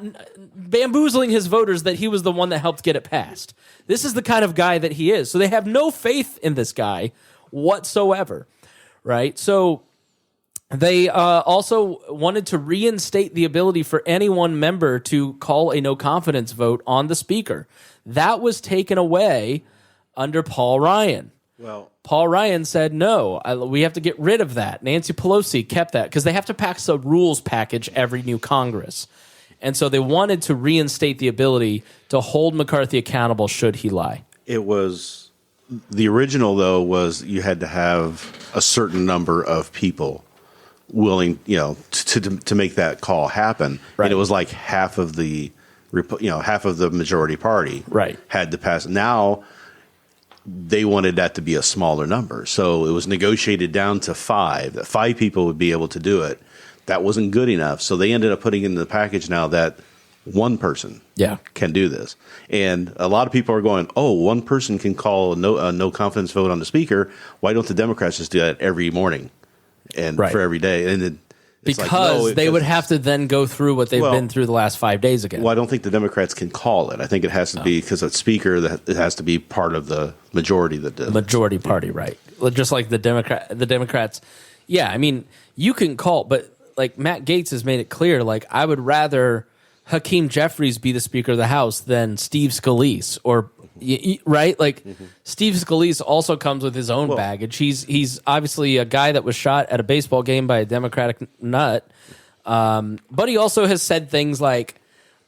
bamboozling his voters that he was the one that helped get it passed. This is the kind of guy that he is. So they have no faith in this guy whatsoever, right? So they also wanted to reinstate the ability for any one member to call a no-confidence vote on the speaker. That was taken away under Paul Ryan. Well, Paul Ryan said, no, we have to get rid of that. Nancy Pelosi kept that because they have to pass a rules package every new Congress. And so they wanted to reinstate the ability to hold McCarthy accountable should he lie. It was the original, though, was you had to have a certain number of people willing, to make that call happen. Right. And it was like half of the majority party had to pass. Now they wanted that to be a smaller number. So it was negotiated down to 5, that 5 people would be able to do it. That wasn't good enough. So they ended up putting in the package now that one person can do this. And a lot of people are going, one person can call a no confidence vote on the speaker. Why don't the Democrats just do that every morning and for every day? And because they would have to then go through what they've been through the last 5 days again. Well, I don't think the Democrats can call it. I think it has to be because a speaker that it has to be part of the majority that does. Majority party, right? Just like the Democrats. Yeah, I mean, you can call, but like Matt Gaetz has made it clear. Like I would rather Hakeem Jeffries be the Speaker of the House than Steve Scalise or right? Like Steve Scalise also comes with his own baggage. He's obviously a guy that was shot at a baseball game by a Democratic nut, but he also has said things like,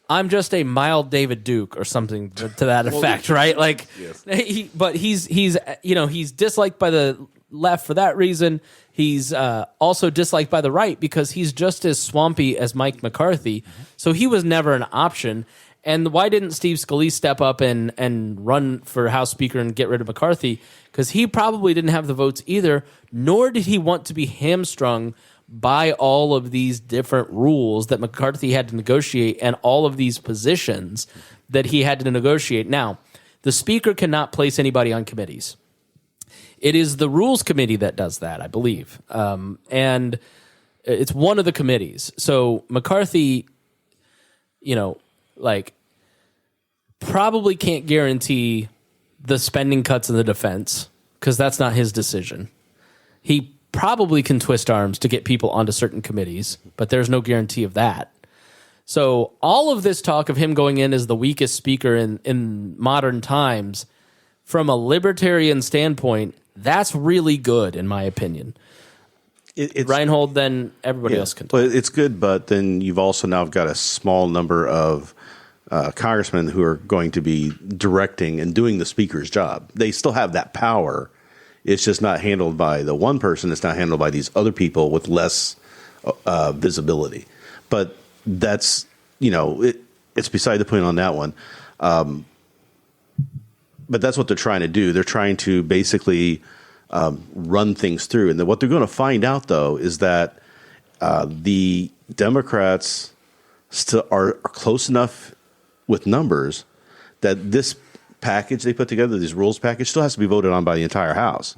"I'm just a mild David Duke" or something to that effect, right? Like, but he's he's disliked by the left for that reason. He's also disliked by the right because he's just as swampy as Mike McCarthy. So he was never an option. And why didn't Steve Scalise step up and run for House Speaker and get rid of McCarthy? Because he probably didn't have the votes either, nor did he want to be hamstrung by all of these different rules that McCarthy had to negotiate and all of these positions that he had to negotiate. Now, the Speaker cannot place anybody on committees. It is the Rules Committee that does that, I believe. And it's one of the committees. So McCarthy, probably can't guarantee the spending cuts in the defense because that's not his decision. He probably can twist arms to get people onto certain committees, but there's no guarantee of that. So all of this talk of him going in as the weakest speaker in modern times, from a libertarian standpoint, that's really good, in my opinion. It's Reinhold, then everybody else can talk. Well, it's good, but then you've also now got a small number of congressmen who are going to be directing and doing the speaker's job. They still have that power. It's just not handled by the one person. It's not handled by these other people with less visibility. But that's, it's beside the point on that one. But that's what they're trying to do. They're trying to basically run things through. And then what they're going to find out, though, is that the Democrats still are close enough with numbers that this package they put together, this rules package, still has to be voted on by the entire House.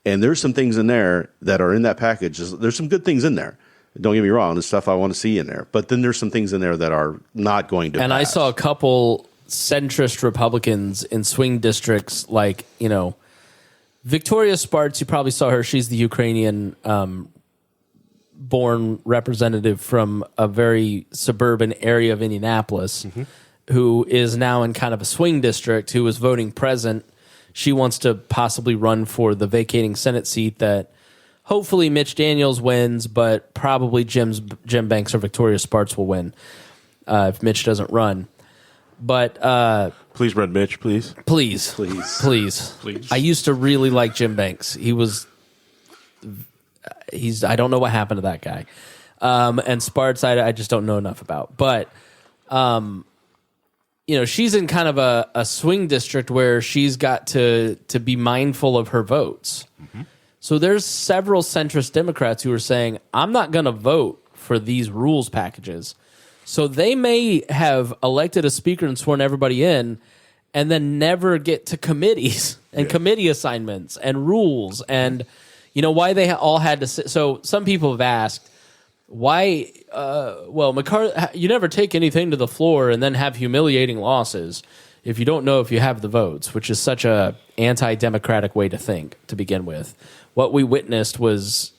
And there's some things in there that are in that package. There's some good things in there. Don't get me wrong. There's stuff I want to see in there. But then there's some things in there that are not going to pass. I saw a couple centrist Republicans in swing districts like, Victoria Spartz, you probably saw her. She's the Ukrainian born representative from a very suburban area of Indianapolis who is now in kind of a swing district, who was voting present. She wants to possibly run for the vacating Senate seat that hopefully Mitch Daniels wins, but probably Jim Banks or Victoria Spartz will win if Mitch doesn't run. But please run Mitch, please. Please. I used to really like Jim Banks. He's I don't know what happened to that guy. And Spartz, I just don't know enough about. But she's in kind of a swing district where she's got to be mindful of her votes. So there's several centrist Democrats who are saying, I'm not going to vote for these rules packages. So they may have elected a speaker and sworn everybody in and then never get to committees and committee assignments and rules and, why they all had to sit. So some people have asked, why, McCarthy, you never take anything to the floor and then have humiliating losses if you don't know if you have the votes, which is such a anti-democratic way to think to begin with. What we witnessed was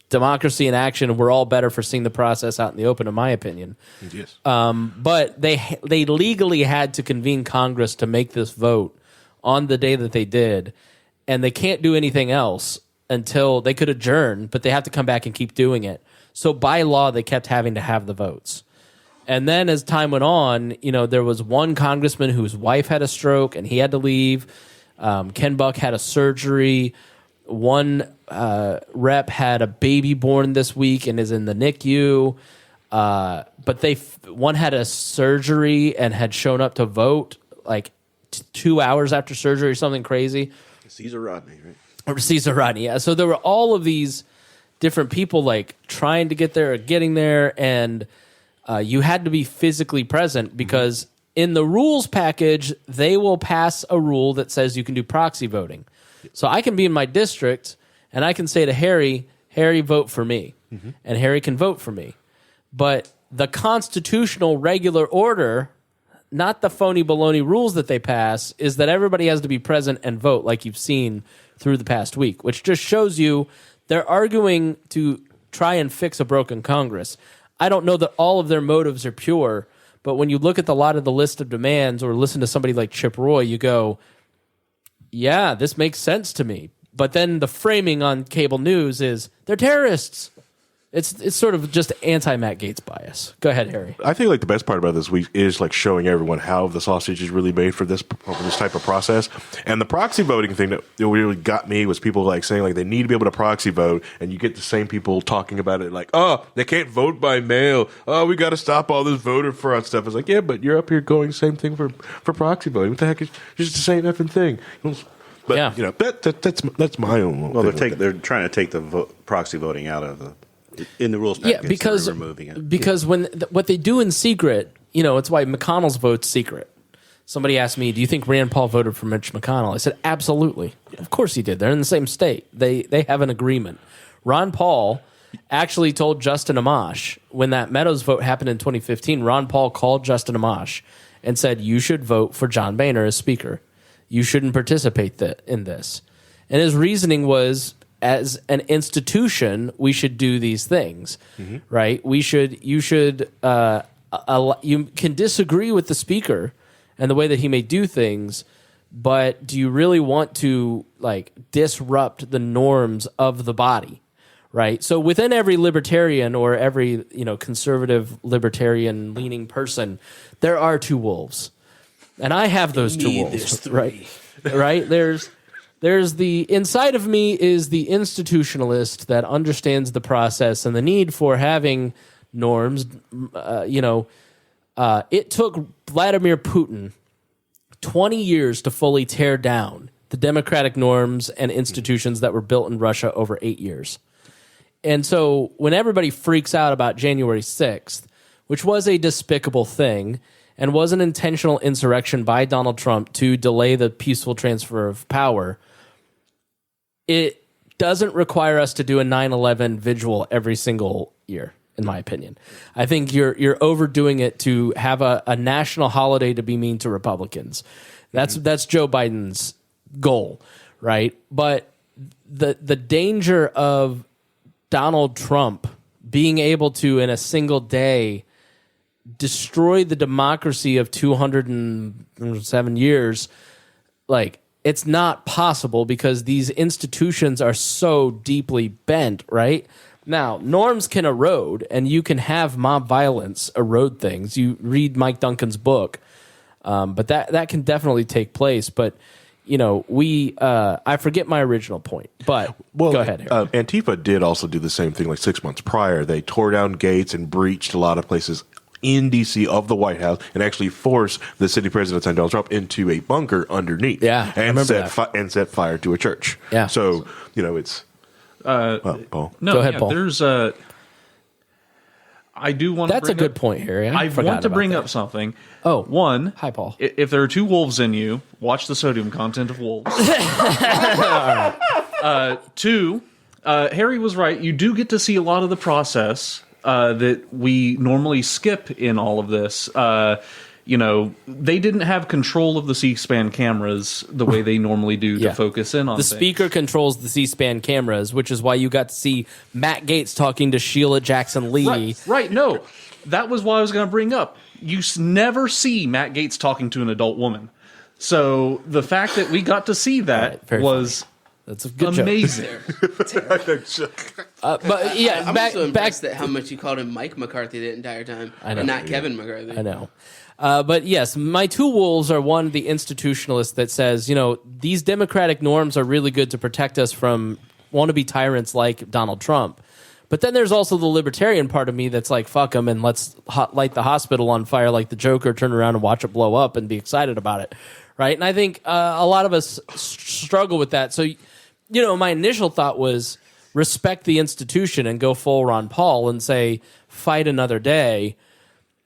democracy in action, and we're all better for seeing the process out in the open, in my opinion. Yes. But they legally had to convene Congress to make this vote on the day that they did, and they can't do anything else until they could adjourn, but they have to come back and keep doing it. So by law, they kept having to have the votes. And then as time went on, there was one congressman whose wife had a stroke, and he had to leave. Ken Buck had a surgery. One rep had a baby born this week and is in the NICU. But one had a surgery and had shown up to vote like 2 hours after surgery or something crazy. Caesar Rodney, right? Or Caesar Rodney, yeah. So there were all of these different people like trying to get there or getting there, and you had to be physically present because in the rules package, they will pass a rule that says you can do proxy voting. So I can be in my district and I can say to Harry, vote for me. And Harry can vote for me. But the constitutional regular order, not the phony baloney rules that they pass, is that everybody has to be present and vote like you've seen through the past week, which just shows you they're arguing to try and fix a broken Congress. I don't know that all of their motives are pure, But when you look at a lot of the list of demands or listen to somebody like Chip Roy, you go, yeah, this makes sense to me. But then the framing on cable news is they're terrorists. It's sort of just anti-Matt Gaetz bias. Go ahead, Harry. I think like the best part about this week is like showing everyone how the sausage is really made for this type of process. And the proxy voting thing that really got me was people like saying like they need to be able to proxy vote, and you get the same people talking about it like, oh, they can't vote by mail. Oh, we got to stop all this voter fraud stuff. It's like, yeah, but you're up here going same thing for proxy voting. What the heck is just the same effing thing? But yeah. You know that's my own. Well, they're trying to take the proxy voting out of the. In the rules package, yeah, because they're removing it. Because when what they do in secret, it's why McConnell's vote's secret. Somebody asked me, "Do you think Rand Paul voted for Mitch McConnell?" I said, "Absolutely, of course he did. They're in the same state. They have an agreement." Ron Paul actually told Justin Amash when that Meadows vote happened in 2015. Ron Paul called Justin Amash and said, "You should vote for John Boehner as Speaker. You shouldn't participate in this." And his reasoning was, as an institution, we should do these things, right? You can disagree with the speaker and the way that he may do things, but do you really want to like disrupt the norms of the body, right? So within every libertarian or every conservative libertarian leaning person, there are two wolves, and I have those two wolves, right? Right? There's the inside of me is the institutionalist that understands the process and the need for having norms. It took Vladimir Putin 20 years to fully tear down the democratic norms and institutions that were built in Russia over 8 years. And so when everybody freaks out about January 6th, which was a despicable thing and was an intentional insurrection by Donald Trump to delay the peaceful transfer of power, it doesn't require us to do a 9/11 vigil every single year, in my opinion. I think you're overdoing it to have a national holiday to be mean to Republicans. That's Joe Biden's goal, right? But the danger of Donald Trump being able to, in a single day, destroy the democracy of 207 years, like, it's not possible because these institutions are so deeply bent, right? Now, norms can erode, and you can have mob violence erode things. You read Mike Duncan's book, but that can definitely take place. But, I forget my original point, but go ahead, Harry. Antifa did also do the same thing like 6 months prior. They tore down gates and breached a lot of places in D.C. of the White House and actually forced the city president, Donald Trump, into a bunker underneath. Yeah, and set fire to a church. Yeah. So, it's... Paul. No, go ahead, Paul. There's I do want to That's a good point, Harry. I want to bring up something. Oh. One. Hi, Paul. If there are two wolves in you, watch the sodium content of wolves. Two, Harry was right. You do get to see a lot of the process that we normally skip in all of this. They didn't have control of the C-SPAN cameras the way they normally do to focus in on the things. speaker controls the C-SPAN cameras, which is why you got to see Matt Gaetz talking to Sheila Jackson Lee. Right. No, that was what I was going to bring up. You never see Matt Gaetz talking to an adult woman. So the fact that we got to see that was... Funny. That's a good amazing. But yeah, I'm back so impressed at how much you called him Mike McCarthy the entire time, and not Kevin McCarthy. I know. But yes, my two wolves are one, the institutionalist that says, these democratic norms are really good to protect us from wannabe tyrants like Donald Trump. But then there's also the libertarian part of me that's like, fuck them and let's light the hospital on fire like the Joker, turn around and watch it blow up and be excited about it. Right? And I think a lot of us struggle with that. So, my initial thought was respect the institution and go full Ron Paul and say, fight another day.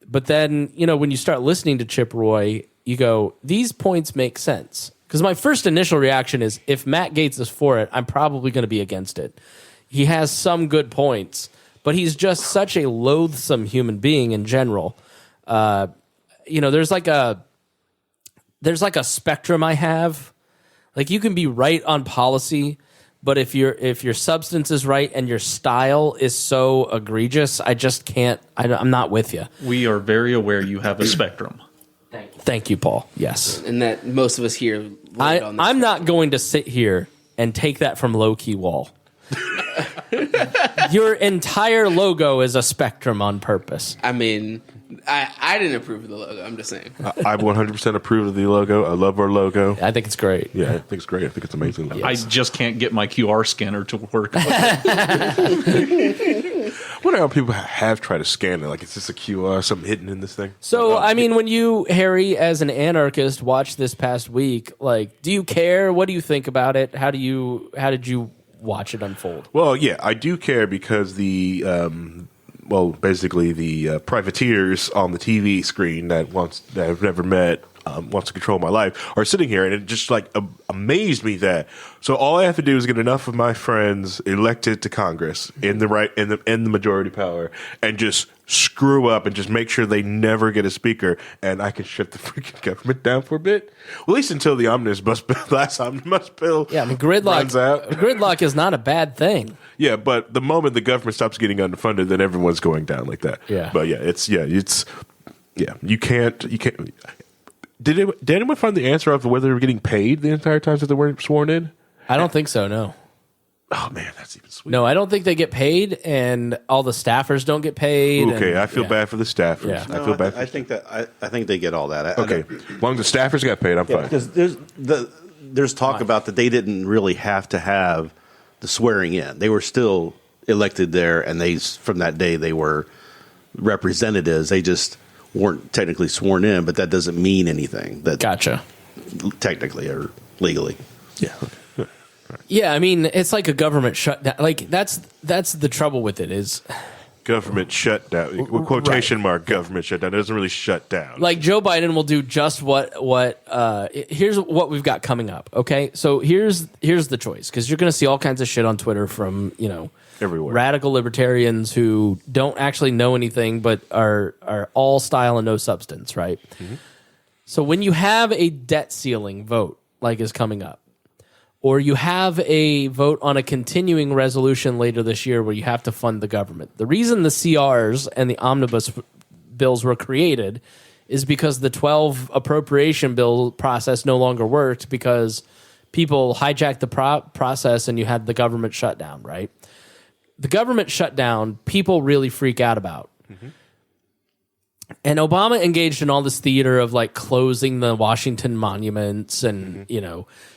But then, when you start listening to Chip Roy, you go, these points make sense. Because my first initial reaction is, if Matt Gaetz is for it, I'm probably going to be against it. He has some good points, but he's just such a loathsome human being in general. There's like a spectrum I have. Like, you can be right on policy, But if your substance is right and your style is so egregious, I just can't. I'm not with you. We are very aware you have a spectrum. Thank you, Paul. Yes, and that most of us here. I'm not going to sit here and take that from Low Key Wall. Your entire logo is a spectrum on purpose. I mean, I didn't approve of the logo. I'm just saying. I 100% approve of the logo. I love our logo. I think it's great. Yeah, I think it's great. I think it's amazing. Yes. I just can't get my QR scanner to work. What how people have tried to scan it? Like, is this a QR, something hidden in this thing? So, I mean, when you, Harry, as an anarchist, watched this past week, like, do you care? What do you think about it? How did you watch it unfold? Well, yeah, I do care because basically the privateers on the TV screen that I've never met, wants to control my life, are sitting here, and it just like amazed me that. So all I have to do is get enough of my friends elected to Congress in the majority power, and just screw up and just make sure they never get a speaker, and I can shut the freaking government down for a bit. Well, at least until the last omnibus bill. Yeah, I mean, gridlock is not a bad thing. Yeah, but the moment the government stops getting underfunded, then everyone's going down like that. Yeah, but you can't. Did anyone find the answer of whether they were getting paid the entire time that they weren't sworn in? I don't think so. No. Oh man, that's even sweet. No, I don't think they get paid, and all the staffers don't get paid. Okay, I feel bad for the staffers. Yeah. I feel bad. I think they get all that. Okay, as long as the staffers got paid, I'm fine. Because there's talk about that they didn't really have to have the swearing in. They were still elected there, and from that day they were representatives. They just weren't technically sworn in, but that doesn't mean anything. That gotcha. Technically or legally. Yeah. Yeah, I mean, it's like a government shutdown. Like that's the trouble with it is government shutdown. Quotation mark government shutdown. It doesn't really shut down. Like Joe Biden will do just what here's what we've got coming up. Okay, so here's the choice, because you're going to see all kinds of shit on Twitter from everywhere, radical libertarians who don't actually know anything but are all style and no substance, right? Mm-hmm. So when you have a debt ceiling vote like is coming up, or you have a vote on a continuing resolution later this year where you have to fund the government. The reason the CRs and the omnibus bills were created is because the 12 appropriation bill process no longer worked because people hijacked the process and you had the government shutdown, right? The government shutdown, people really freak out about. Mm-hmm. And Obama engaged in all this theater of like closing the Washington monuments and,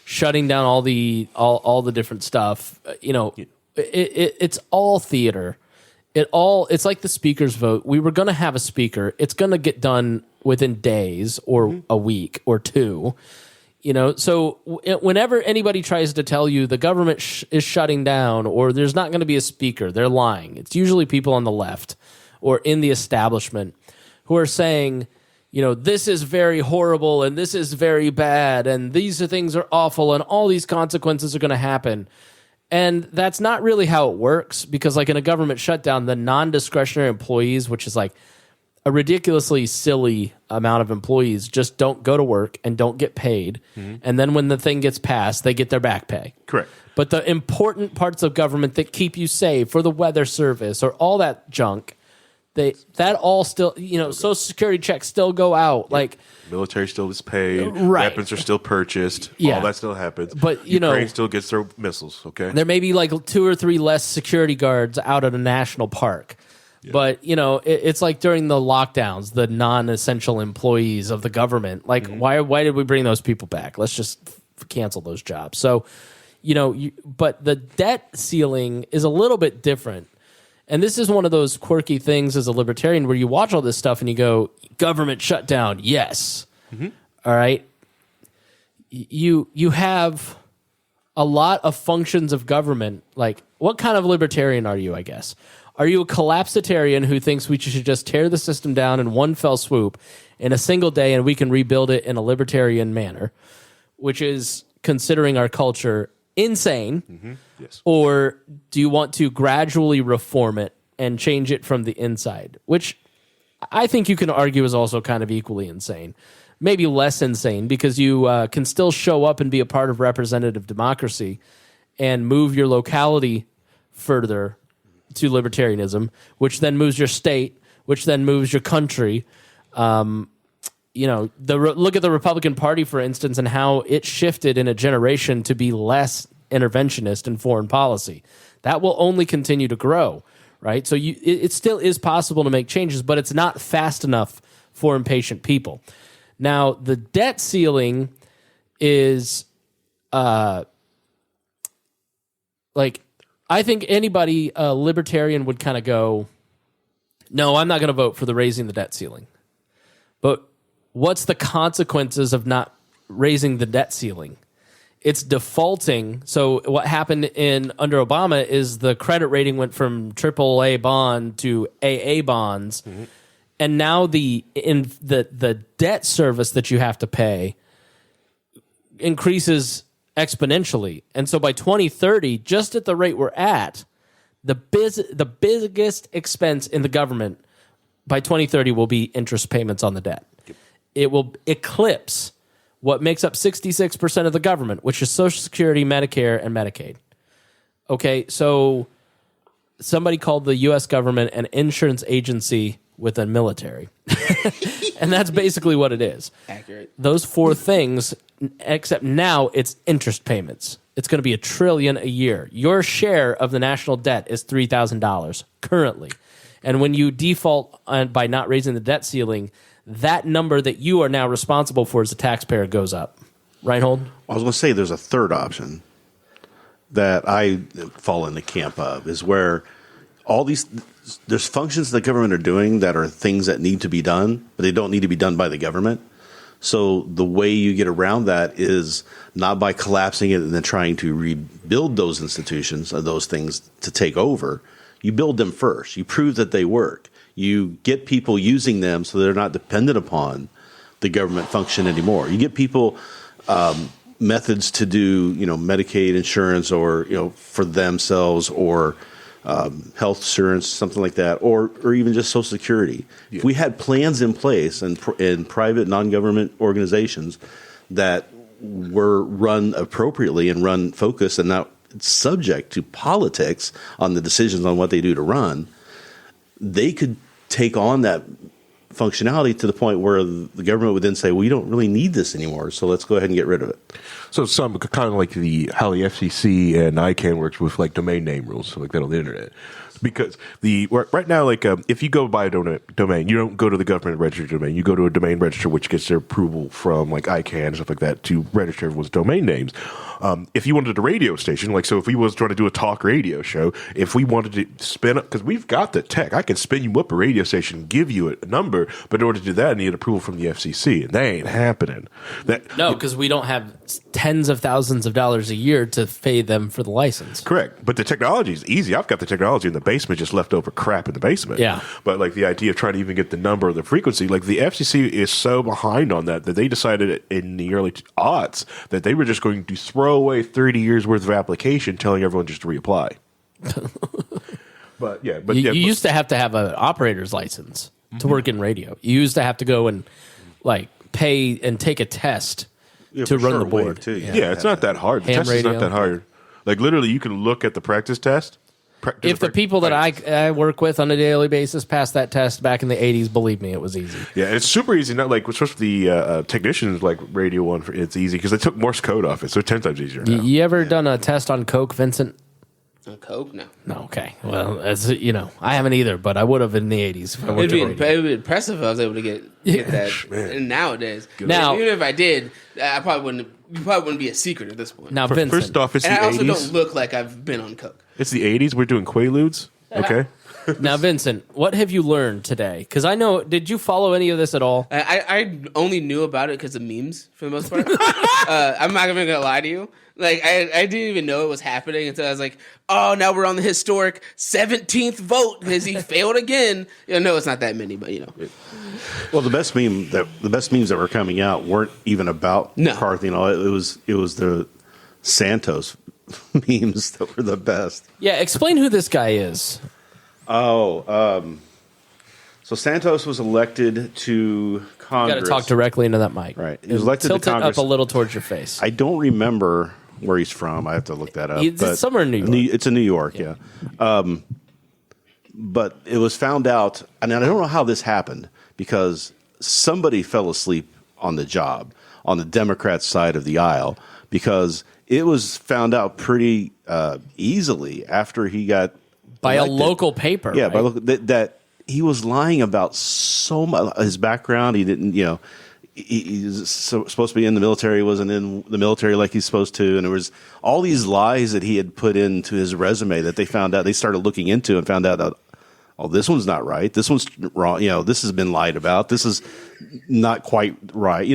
shutting down all the different stuff. It's all theater. It's like the speaker's vote. We were going to have a speaker. It's going to get done within days or a week or two. So whenever anybody tries to tell you the government is shutting down or there's not going to be a speaker, they're lying. It's usually people on the left or in the establishment who are saying, this is very horrible and this is very bad and these things are awful and all these consequences are going to happen. And that's not really how it works, because like in a government shutdown, the non-discretionary employees, which is like a ridiculously silly amount of employees, just don't go to work and don't get paid. Mm-hmm. And then when the thing gets passed, they get their back pay. Correct. But the important parts of government that keep you safe, for the weather service or all that junk, that all still, Social Security checks still go out. Like military still is paid, right. Weapons are still purchased, all that still happens. But Ukraine still gets their missiles. Okay, there may be like 2 or 3 less security guards out at a national park. Yeah. But it's like during the lockdowns, the non-essential employees of the government. Like, why did we bring those people back? Let's just cancel those jobs. So, but the debt ceiling is a little bit different. And this is one of those quirky things as a libertarian where you watch all this stuff and you go, government shutdown, yes. Mm-hmm. All right. You have a lot of functions of government. Like, what kind of libertarian are you, I guess? Are you a collapsitarian who thinks we should just tear the system down in one fell swoop in a single day and we can rebuild it in a libertarian manner, which is, considering our culture, insane? Mm-hmm. Yes. Or do you want to gradually reform it and change it from the inside, which I think you can argue is also kind of equally insane, maybe less insane, because you can still show up and be a part of representative democracy and move your locality further to libertarianism, which then moves your state, which then moves your country. Look at the Republican Party, for instance, and how it shifted in a generation to be less interventionist in foreign policy. That will only continue to grow, right? So it still is possible to make changes, but it's not fast enough for impatient people. Now, the debt ceiling is I think anybody, libertarian, would kind of go, no, I'm not going to vote for the raising the debt ceiling. But what's the consequences of not raising the debt ceiling? It's defaulting. So what happened under Obama is the credit rating went from AAA bond to AA bonds, and now the debt service that you have to pay increases exponentially. And so by 2030, just at the rate we're at, the biggest expense in the government by 2030 will be interest payments on the debt. Yep. It will eclipse what makes up 66% of the government, which is Social Security, Medicare, and Medicaid. Okay, so somebody called the U.S. government an insurance agency with a military. And that's basically what it is. Accurate. Those four things, except now it's interest payments. It's going to be $1 trillion a year. Your share of the national debt is $3,000 currently. And when you default by not raising the debt ceiling, that number that you are now responsible for as a taxpayer goes up. Reinhold? I was going to say there's a third option that I fall in the camp of, is where there's functions the government are doing that are things that need to be done, but they don't need to be done by the government. So the way you get around that is not by collapsing it and then trying to rebuild those institutions or those things to take over. You build them first. You prove that they work. You get people using them so they're not dependent upon the government function anymore. You get people methods to do, Medicaid insurance or, for themselves, or health insurance, something like that, or even just Social Security. Yeah. If we had plans in place in private non-government organizations that were run appropriately and run focused and not subject to politics on the decisions on what they do to run, they could take on that functionality to the point where the government would then say, well, you don't really need this anymore, so let's go ahead and get rid of it. So some kind of like how the FCC and ICANN works with like domain name rules, so like that on the internet. Because right now, if you go buy a domain, you don't go to the government registered domain. You go to a domain register, which gets their approval from like ICANN and stuff like that to register everyone's domain names. If you wanted a radio station, if we was trying to do a talk radio show, if we wanted to spin up, because we've got the tech, I can spin you up a radio station, give you a number, but in order to do that, I need approval from the FCC, and that ain't happening. No, because we don't have tens of thousands of dollars a year to pay them for the license. Correct, but the technology is easy. I've got the technology in the basement, just leftover crap in the basement. Yeah, but the idea of trying to even get the number or the frequency, the FCC is so behind on that they decided in the early aughts that they were just going to throw away 30 years worth of application, telling everyone just to reapply. You used to have an operator's license to work in radio. You used to have to go and pay and take a test to run the board. Too. Yeah, it's not that hard. The test is not that hard. Literally, you can look at the practice test. If the people that I work with on a daily basis passed that test back in the 80s, believe me, it was easy. Yeah, and it's super easy. Not especially the technicians radio one. It's easy because they took Morse code off it, so it's 10 times easier now. You ever done a test on Coke, Vincent? On Coke? No. No, okay. Well, I haven't either, but I would have in the 80s. It'd be impressive if I was able to get that. And nowadays, even if I did, I probably wouldn't be a secret at this point. Now, Vincent. First off, it's the 80s. And I also don't look like I've been on Coke. It's the 80s. We're doing Quaaludes. Okay. Now, Vincent, what have you learned today? Because I know, did you follow any of this at all? I only knew about it because of memes, for the most part. I'm not even going to lie to you. I didn't even know it was happening until I was like, oh, now we're on the historic 17th vote because he failed again. No, it's not that many, but Well, the best memes that were coming out weren't even about McCarthy and all. It was the Santos memes that were the best. Yeah, explain who this guy is. So Santos was elected to Congress. You got to talk directly into that mic. Right. He was elected to Congress. Tilt it up a little towards your face. I don't remember where he's from. I have to look that up. It's somewhere in New York. It's in New York, yeah. But it was found out, and I don't know how this happened, because somebody fell asleep on the job on the Democrat side of the aisle, because it was found out pretty easily after he got by elected. A local paper. Yeah, right? that he was lying about so much. His background, he didn't, he's supposed to be in the military, wasn't in the military like he's supposed to, and there was all these lies that he had put into his resume that they found out. They started looking into and found out that, oh, this one's not right. This one's wrong. This has been lied about. This is not quite right.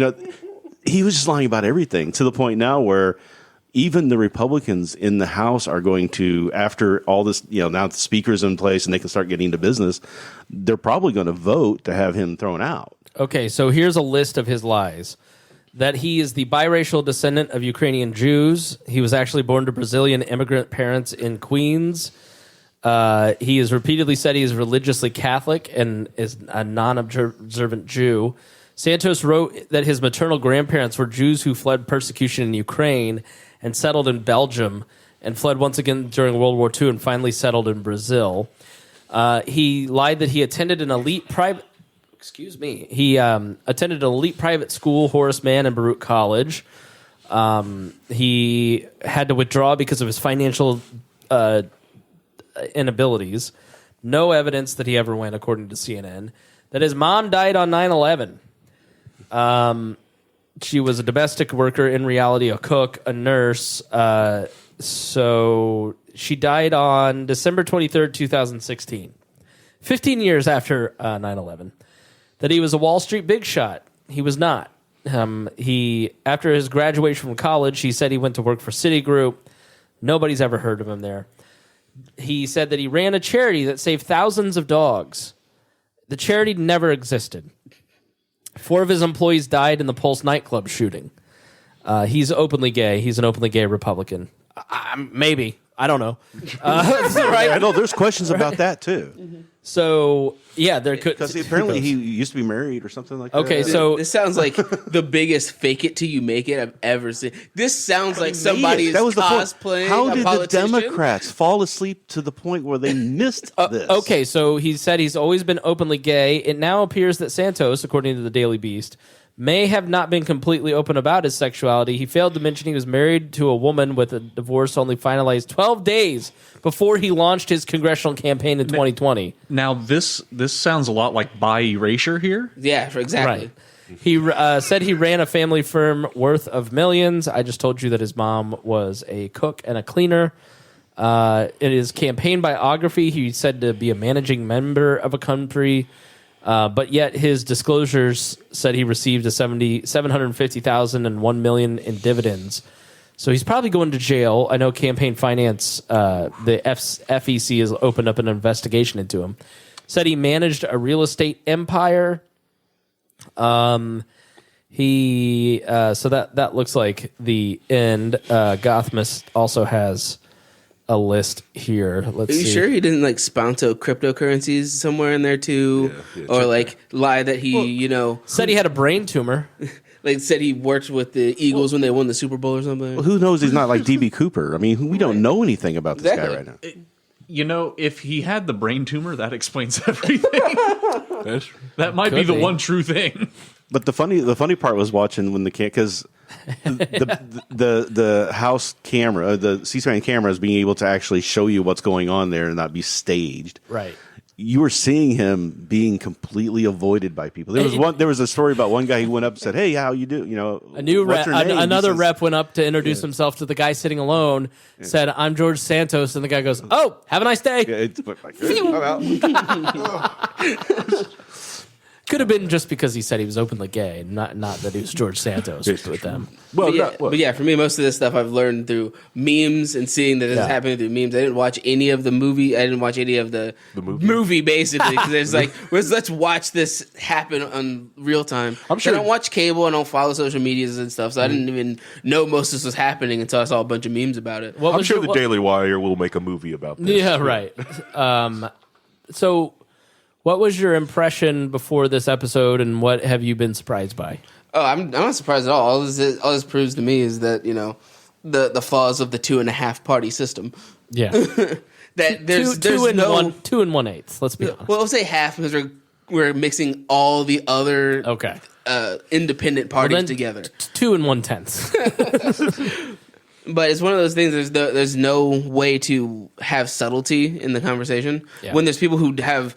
He was just lying about everything, to the point now where even the Republicans in the House are going to, after all this, now the speaker's in place and they can start getting to business, they're probably going to vote to have him thrown out. Okay, so here's a list of his lies. That he is the biracial descendant of Ukrainian Jews. He was actually born to Brazilian immigrant parents in Queens. He has repeatedly said he is religiously Catholic and is a non-observant Jew. Santos wrote that his maternal grandparents were Jews who fled persecution in Ukraine and settled in Belgium, and fled once again during World War II and finally settled in Brazil. He lied that he attended an elite private... Excuse me. He attended an elite private school, Horace Mann and Baruch College. He had to withdraw because of his financial inabilities. No evidence that he ever went, according to CNN. That his mom died on 9/11. She was a domestic worker, in reality a cook, a nurse. So she died on December 23rd, 2016. 15 years after 9/11. That he was a Wall Street big shot. He was not. After his graduation from college, he said he went to work for Citigroup. Nobody's ever heard of him there. He said that he ran a charity that saved thousands of dogs. The charity never existed. 4 of his employees died in the Pulse nightclub shooting. He's openly gay. He's an openly gay Republican. Maybe. I don't know. Right? I know there's questions about that, too. So, yeah, there could... Because apparently he used to be married or something like that. Okay, so... This sounds like the biggest fake it till you make it I've ever seen. This sounds like somebody is cosplaying How did the politician. Democrats fall asleep to the point where they missed this? Okay, so he said he's always been openly gay. It now appears that Santos, according to the Daily Beast, may have not been completely open about his sexuality. He failed to mention he was married to a woman with a divorce only finalized 12 days before he launched his congressional campaign in 2020. Now, this sounds a lot like by erasure here. Yeah, exactly. Right. He said he ran a family firm worth of millions. I just told you that his mom was a cook and a cleaner. In his campaign biography, he said to be a managing member of a country. But yet his disclosures said he received $750,000 and $1 million in dividends. So he's probably going to jail. I know campaign finance, the FEC has opened up an investigation into him. Said he managed a real estate empire. So that looks like the end. Gothmas also has a list here. Let's see. Are you sure he didn't sponsor cryptocurrencies somewhere in there too, or lie that he said he had a brain tumor? Said he worked with the Eagles when they won the Super Bowl or something. Well, who knows? He's not like DB Cooper. I mean, we don't know anything about this guy right now. If he had the brain tumor, that explains everything. That might be the one true thing. But the funny part was watching when because the house camera, the C-SPAN camera is being able to actually show you what's going on there and not be staged. Right. You were seeing him being completely avoided by people. There was a story about one guy who went up and said, "Hey, how you do?" Another rep went up to introduce himself to the guy sitting alone. Said, "I'm George Santos," and the guy goes, "Oh, have a nice day." Could have been just because he said he was openly gay, not that he was George Santos with them. But yeah, for me, most of this stuff I've learned through memes and seeing that it's happening through memes. I didn't watch any of the movie. I didn't watch any of the movie basically, because it's like, let's watch this happen on real time. I'm sure I don't watch cable. I don't follow social medias and stuff, so I didn't even know most of this was happening until I saw a bunch of memes about it. I'm sure the Daily Wire will make a movie about this. Yeah, right. So... what was your impression before this episode, and what have you been surprised by? Oh, I'm not surprised at all. All this proves to me is that, the flaws of the 2.5 party system. Yeah. That there's two and no 2 1/8. Let's be honest. Well, we'll say half because we're mixing all the other independent parties together. 2 and 1/10. But it's one of those things. There's no way to have subtlety in the conversation when there's people who have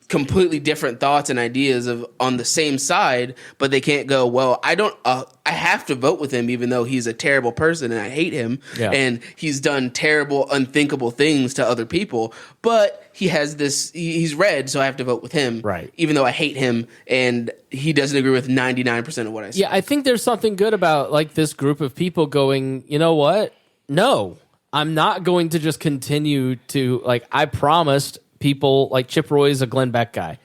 completely different thoughts and ideas on the same side, but they can't go, well, I have to vote with him even though he's a terrible person and I hate him and he's done terrible, unthinkable things to other people, but he has he's red, so I have to vote with him, right? Even though I hate him and he doesn't agree with 99% of what I say. Yeah, I think there's something good about like this group of people going, you know what? No, I'm not going to just continue to, like, I promised people, like Chip Roy's a Glenn Beck guy,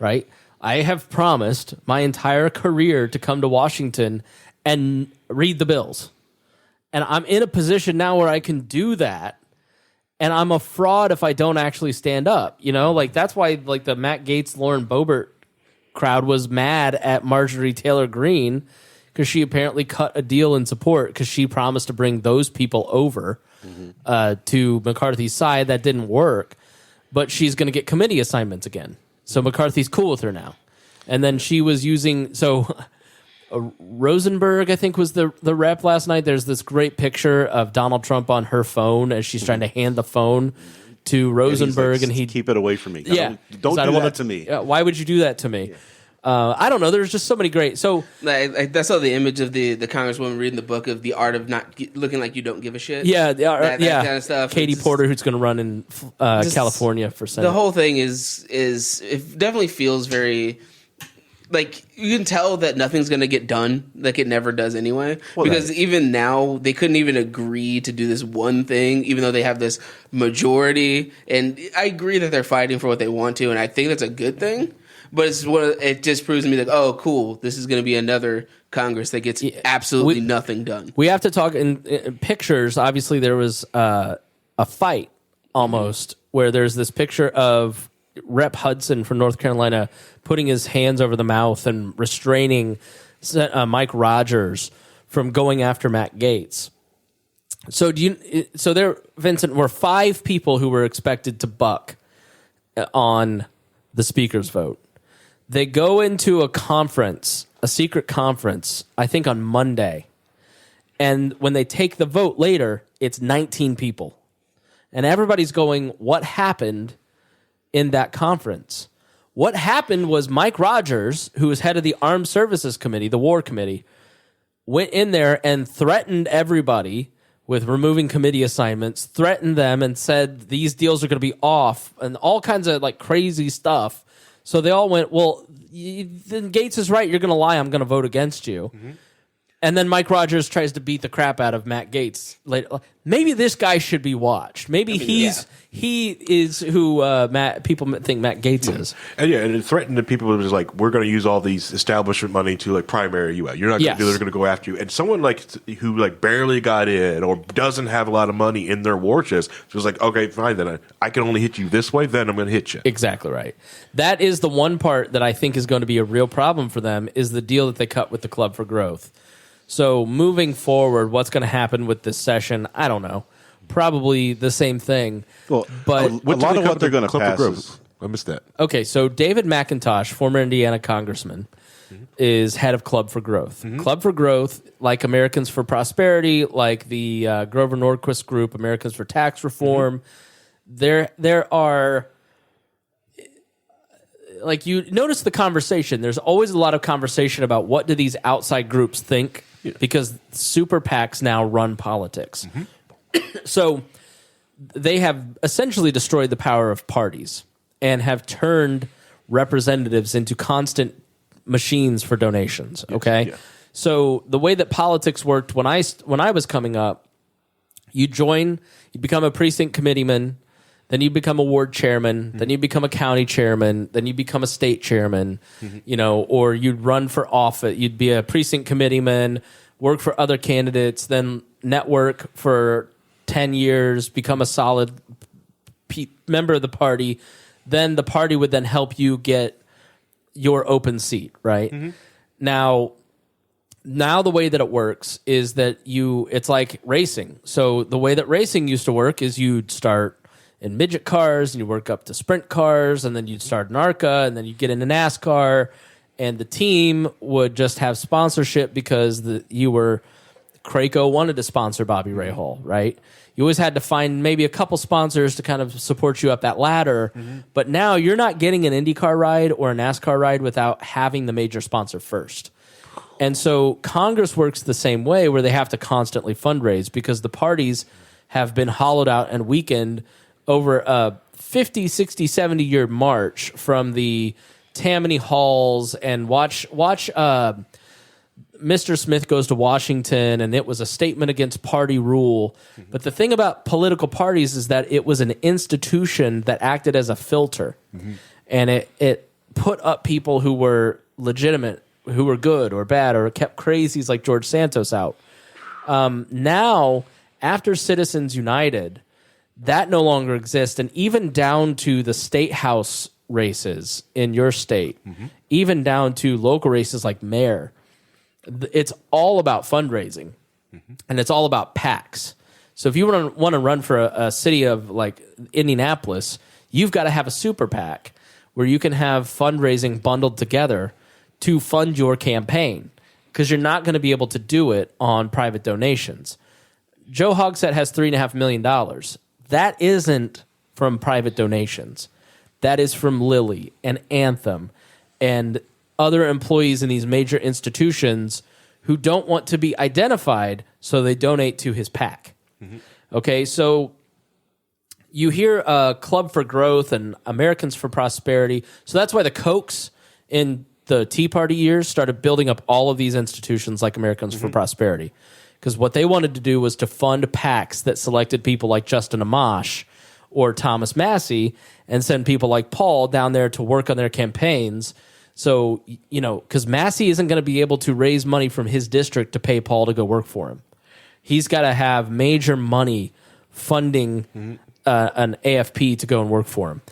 right? I have promised my entire career to come to Washington and read the bills. And I'm in a position now where I can do that. And I'm a fraud if I don't actually stand up. You know, like that's why like the Matt Gaetz, Lauren Boebert crowd was mad at Marjorie Taylor Greene because she apparently cut a deal in support because she promised to bring those people over to McCarthy's side. That didn't work. But she's going to get committee assignments again. So McCarthy's cool with her now. And then she was using... So Rosenberg, I think, was the rep last night. There's this great picture of Donald Trump on her phone as she's trying to hand the phone to Rosenberg. And he'd keep it away from me. Yeah. Don't do that to me. Why would you do that to me? Yeah. I don't know. There's just so many great. So that's all the image of the Congresswoman reading the book of the art of not looking like you don't give a shit. Yeah, that kind of stuff. Katie Porter, who's going to run in California for Senate. The whole thing is it definitely feels very like you can tell that nothing's going to get done, like it never does anyway. Well, because even now they couldn't even agree to do this one thing, even though they have this majority. And I agree that they're fighting for what they want to, and I think that's a good thing. But it just proves to me that, oh, cool, this is going to be another Congress that gets absolutely nothing done. We have to talk in pictures. Obviously, there was a fight almost where there's this picture of Rep. Hudson from North Carolina putting his hands over the mouth and restraining Mike Rogers from going after Matt Gaetz. So there, Vincent, were 5 people who were expected to buck on the speaker's vote. They go into a conference, a secret conference, I think on Monday. And when they take the vote later, it's 19 people. And everybody's going, what happened in that conference? What happened was Mike Rogers, who was head of the Armed Services Committee, the War Committee, went in there and threatened everybody with removing committee assignments, threatened them and said these deals are going to be off and all kinds of like crazy stuff. So they all went, well, then Gaetz is right. You're going to lie. I'm going to vote against you. Mm-hmm. And then Mike Rogers tries to beat the crap out of Matt Gaetz later. Maybe this guy should be watched. Maybe he is who people think Matt Gaetz is. And and it threatened the people who was like, we're going to use all these establishment money to like primary you out. You're not going to do it. They're going to go after you. And someone who barely got in or doesn't have a lot of money in their war chest was like, okay, fine, then I can only hit you this way. Then I'm going to hit you. Exactly right. That is the one part that I think is going to be a real problem for them is the deal that they cut with the Club for Growth. So moving forward, what's going to happen with this session? I don't know. Probably the same thing. Well, but a lot of what they're going to pass is... I missed that. Okay, so David McIntosh, former Indiana congressman, is head of Club for Growth. Mm-hmm. Club for Growth, like Americans for Prosperity, like the Grover Norquist group, Americans for Tax Reform, there are... Like you notice the conversation. There's always a lot of conversation about what do these outside groups think because super PACs now run politics. Mm-hmm. So they have essentially destroyed the power of parties and have turned representatives into constant machines for donations. Okay, so the way that politics worked when I was coming up, you become a precinct committeeman. Then you become a ward chairman. Mm-hmm. Then you become a county chairman. Then you become a state chairman, or you'd run for office. You'd be a precinct committeeman, work for other candidates, then network for 10 years, become a solid member of the party. Then the party would then help you get your open seat, right? Mm-hmm. Now, now the way that it works is that it's like racing. So the way that racing used to work is you'd start in midget cars and you work up to sprint cars, and then you'd start in ARCA, and then you'd get into NASCAR, and the team would just have sponsorship because Craco wanted to sponsor Bobby Rahal, right? You always had to find maybe a couple sponsors to kind of support you up that ladder. But now you're not getting an IndyCar ride or a NASCAR ride without having the major sponsor first. And so Congress works the same way, where they have to constantly fundraise because the parties have been hollowed out and weakened over a 50, 60, 70-year march from the Tammany Halls, and watch Mr. Smith Goes to Washington, and it was a statement against party rule. But the thing about political parties is that it was an institution that acted as a filter, and it put up people who were legitimate, who were good or bad, or kept crazies like George Santos out. Now, after Citizens United, that no longer exists, and even down to the state house races in your state, even down to local races like mayor, it's all about fundraising, and it's all about PACs. So if you want to run for a city of like Indianapolis, you've got to have a super PAC where you can have fundraising bundled together to fund your campaign, because you're not going to be able to do it on private donations. Joe Hogsett has $3.5 million. That isn't from private donations. That is from Lilly and Anthem and other employees in these major institutions who don't want to be identified, so they donate to his PAC. Okay, so you hear Club for Growth and Americans for Prosperity. So that's why the Kochs in the Tea Party years started building up all of these institutions like Americans for Prosperity. Because what they wanted to do was to fund PACs that selected people like Justin Amash or Thomas Massey and send people like Paul down there to work on their campaigns. So, because Massey isn't going to be able to raise money from his district to pay Paul to go work for him. He's got to have major money funding an AFP to go and work for him.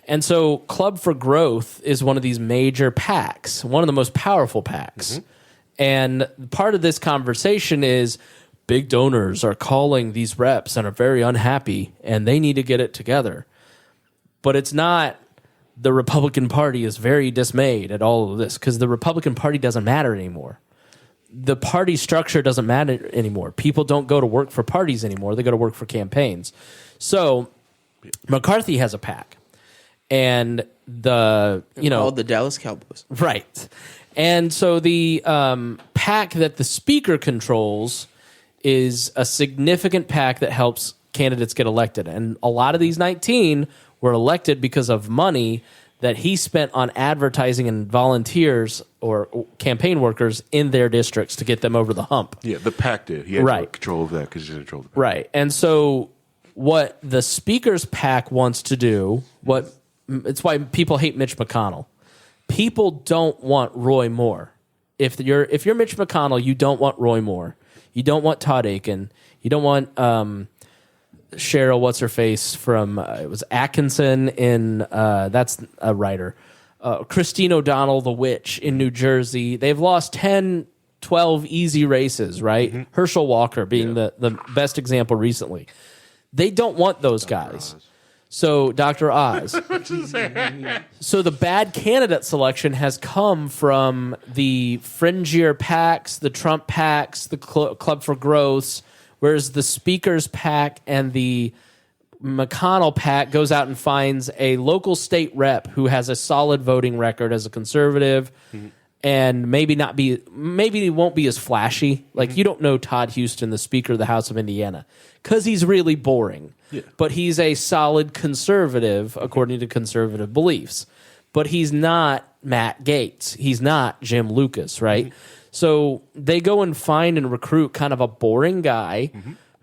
And so Club for Growth is one of these major PACs, one of the most powerful PACs. And part of this conversation is big donors are calling these reps and are very unhappy, and they need to get it together. But it's not the Republican Party is very dismayed at all of this, because the Republican Party doesn't matter anymore. The party structure doesn't matter anymore. People don't go to work for parties anymore. They go to work for campaigns. So McCarthy has a PAC. And called the Dallas Cowboys. Right. And so the PAC that the speaker controls is a significant PAC that helps candidates get elected. And a lot of these 19 were elected because of money that he spent on advertising and volunteers or campaign workers in their districts to get them over the hump. Yeah, the PAC did. He had control of that because he controlled the PAC. Right. And so what the speaker's PAC wants to do, it's why people hate Mitch McConnell. People don't want Roy Moore. If you're Mitch McConnell, you don't want Roy Moore. You don't want Todd Aiken. You don't want Cheryl, what's her face from it was Atkinson in that's a writer. Christine O'Donnell, the witch in New Jersey. They've lost 10, 12 easy races, right? Herschel Walker being the best example recently. They don't want those guys. So Dr. Oz. So the bad candidate selection has come from the fringier PACs, the Trump PACs, the Club for Growths, whereas the Speaker's PAC and the McConnell PAC goes out and finds a local state rep who has a solid voting record as a conservative, and maybe he won't be as flashy. Like you don't know Todd Houston, the Speaker of the House of Indiana, because he's really boring. Yeah. But he's a solid conservative according to conservative beliefs. But he's not Matt Gaetz. He's not Jim Lucas, right? So they go and find and recruit kind of a boring guy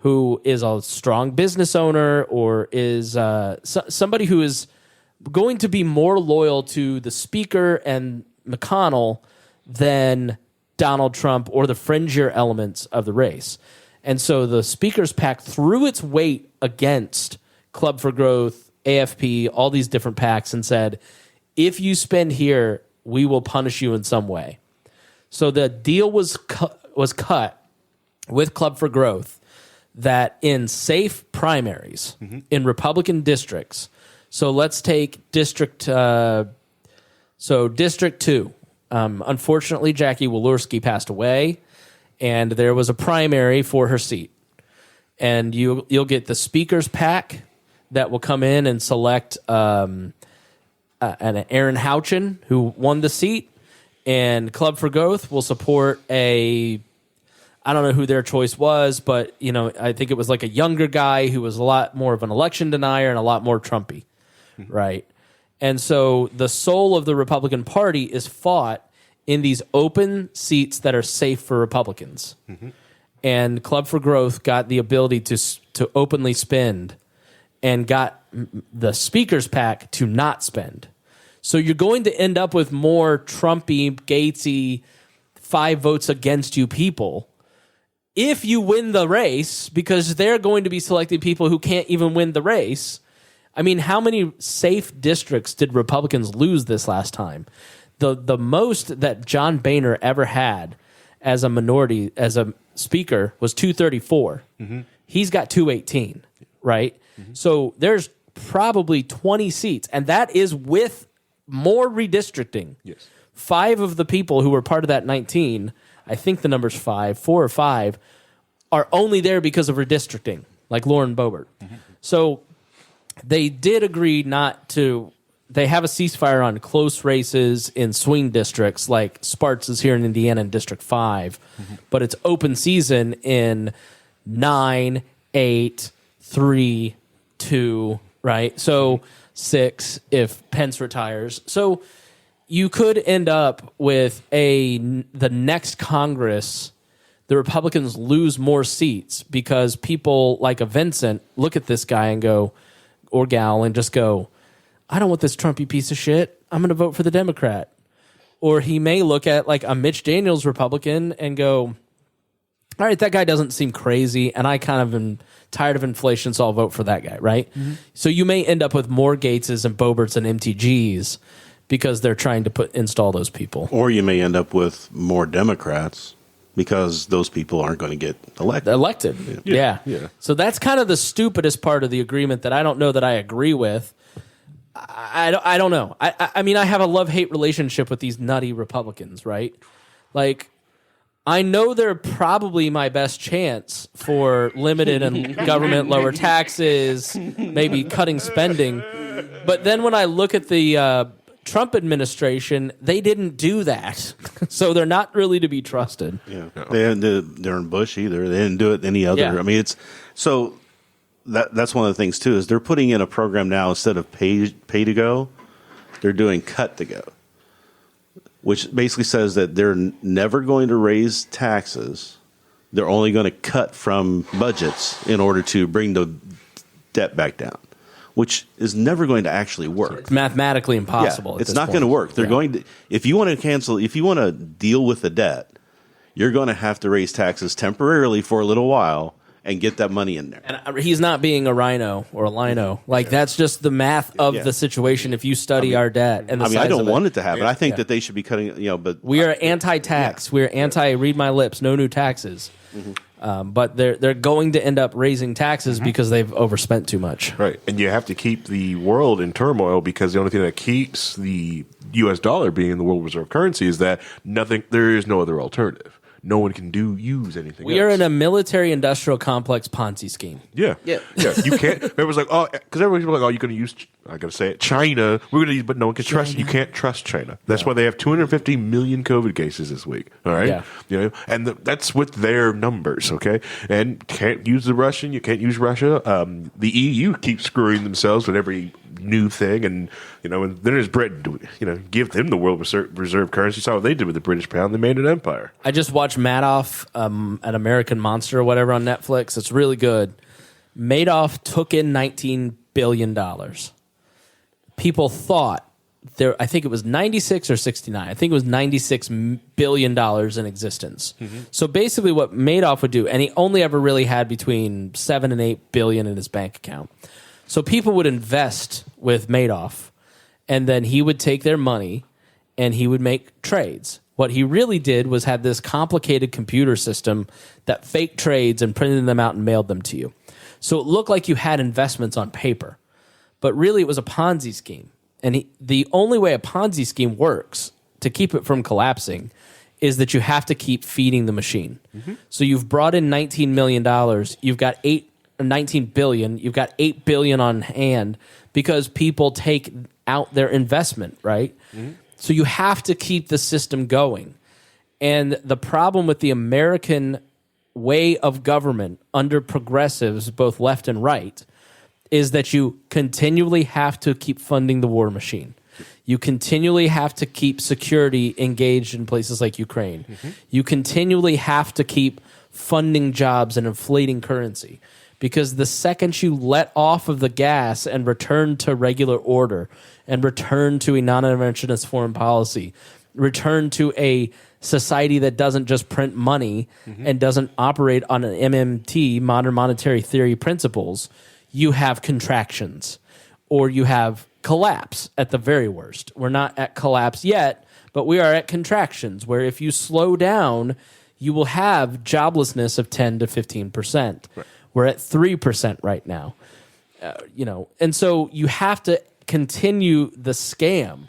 who is a strong business owner or is somebody who is going to be more loyal to the Speaker and McConnell than Donald Trump or the fringier elements of the race. And so the Speaker's PAC threw its weight against Club for Growth, AFP, all these different PACs, and said, if you spend here, we will punish you in some way. So the deal was cut with Club for Growth that in safe primaries in Republican districts. So let's take District 2. Unfortunately, Jackie Walorski passed away, and there was a primary for her seat. And you'll get the speaker's pack that will come in and select an Aaron Houchin, who won the seat, and Club for Growth will support I don't know who their choice was, but I think it was like a younger guy who was a lot more of an election denier and a lot more Trumpy, right? And so the soul of the Republican Party is fought in these open seats that are safe for Republicans. And Club for Growth got the ability to openly spend and got the speaker's pack to not spend. So you're going to end up with more Trumpy, Gatesy, 5 votes against you people if you win the race, because they're going to be selecting people who can't even win the race. I mean, how many safe districts did Republicans lose this last time? The most that John Boehner ever had as a minority, as a speaker, was 234. He's got 218, right? So there's probably 20 seats, and that is with more redistricting. Yes. 5 of the people who were part of that 19, I think the number's 4 or 5, are only there because of redistricting, like Lauren Boebert. So they did agree not to. They have a ceasefire on close races in swing districts, like Sparks is here in Indiana in District 5, but it's open season in 9, 8, 3, 2, right? So 6 if Pence retires. So you could end up with the next Congress, the Republicans lose more seats because people like a Vincent look at this guy and go, or gal, and just go, I don't want this Trumpy piece of shit. I'm going to vote for the Democrat. Or he may look at like a Mitch Daniels Republican and go, all right, that guy doesn't seem crazy, and I kind of am tired of inflation, so I'll vote for that guy, right? So you may end up with more Gateses and Boeberts and MTGs because they're trying to install those people. Or you may end up with more Democrats because those people aren't going to get elected. Yeah. So that's kind of the stupidest part of the agreement that I don't know that I agree with. I don't know. I mean, I have a love-hate relationship with these nutty Republicans, right? Like, I know they're probably my best chance for limited and government lower taxes, maybe cutting spending. But then when I look at the Trump administration, they didn't do that. So they're not really to be trusted. Yeah. They're in Bush either. They didn't do it any other. Yeah. I mean, it's so that's one of the things too, is they're putting in a program now instead of pay to go, they're doing cut to go, which basically says that they're never going to raise taxes. They're only going to cut from budgets in order to bring the debt back down, which is never going to actually work. It's mathematically impossible. Yeah, it's not going to work. They're going to, if you want to deal with the debt, you're going to have to raise taxes temporarily for a little while and get that money in there. And he's not being a rhino or a lino. Like, that's just the math of the situation if you study our debt. And the size I don't of it. want it to happen. I think that they should be cutting, but we are anti-tax. We're anti-read my lips, no new taxes. But they're going to end up raising taxes because they've overspent too much. Right. And you have to keep the world in turmoil because the only thing that keeps the U.S. dollar being the world reserve currency is that there is no other alternative. No one can use anything We else. are in a military-industrial complex Ponzi scheme. Yeah. You can't. Everyone's like, because everybody's like, you're going to use, I got to say it, China. We're going to use, but no one can trust. You can't trust China. That's why they have 250 million COVID cases this week. All right. Yeah. And that's with their numbers. Okay. And can't use the Russian. You can't use Russia. The EU keeps screwing themselves with every new thing, and and then there's Britain. Give them the world reserve currency. Saw what they did with the British pound. They made an empire. I just watched Madoff, an American Monster or whatever on Netflix. It's really good. Madoff took in $19 billion. People thought I think it was 96 or 69. I think it was $96 billion in existence. So basically what Madoff would do, and he only ever really had between 7 and 8 billion in his bank account. So people would invest with Madoff, and then he would take their money and he would make trades. What he really did was had this complicated computer system that faked trades and printed them out and mailed them to you. So it looked like you had investments on paper, but really it was a Ponzi scheme. And the only way a Ponzi scheme works to keep it from collapsing is that you have to keep feeding the machine. So you've brought in $19 million, you've got 19 billion, you've got 8 billion on hand because people take out their investment, right? So you have to keep the system going. And the problem with the American way of government under progressives, both left and right, is that you continually have to keep funding the war machine. You continually have to keep security engaged in places like Ukraine. You continually have to keep funding jobs and inflating currency. Because the second you let off of the gas and return to regular order and return to a non-interventionist foreign policy, return to a society that doesn't just print money and doesn't operate on an MMT, modern monetary theory principles, you have contractions or you have collapse at the very worst. We're not at collapse yet, but we are at contractions where if you slow down, you will have joblessness of 10 to 15%. Right. We're at 3% right now. And so you have to continue the scam.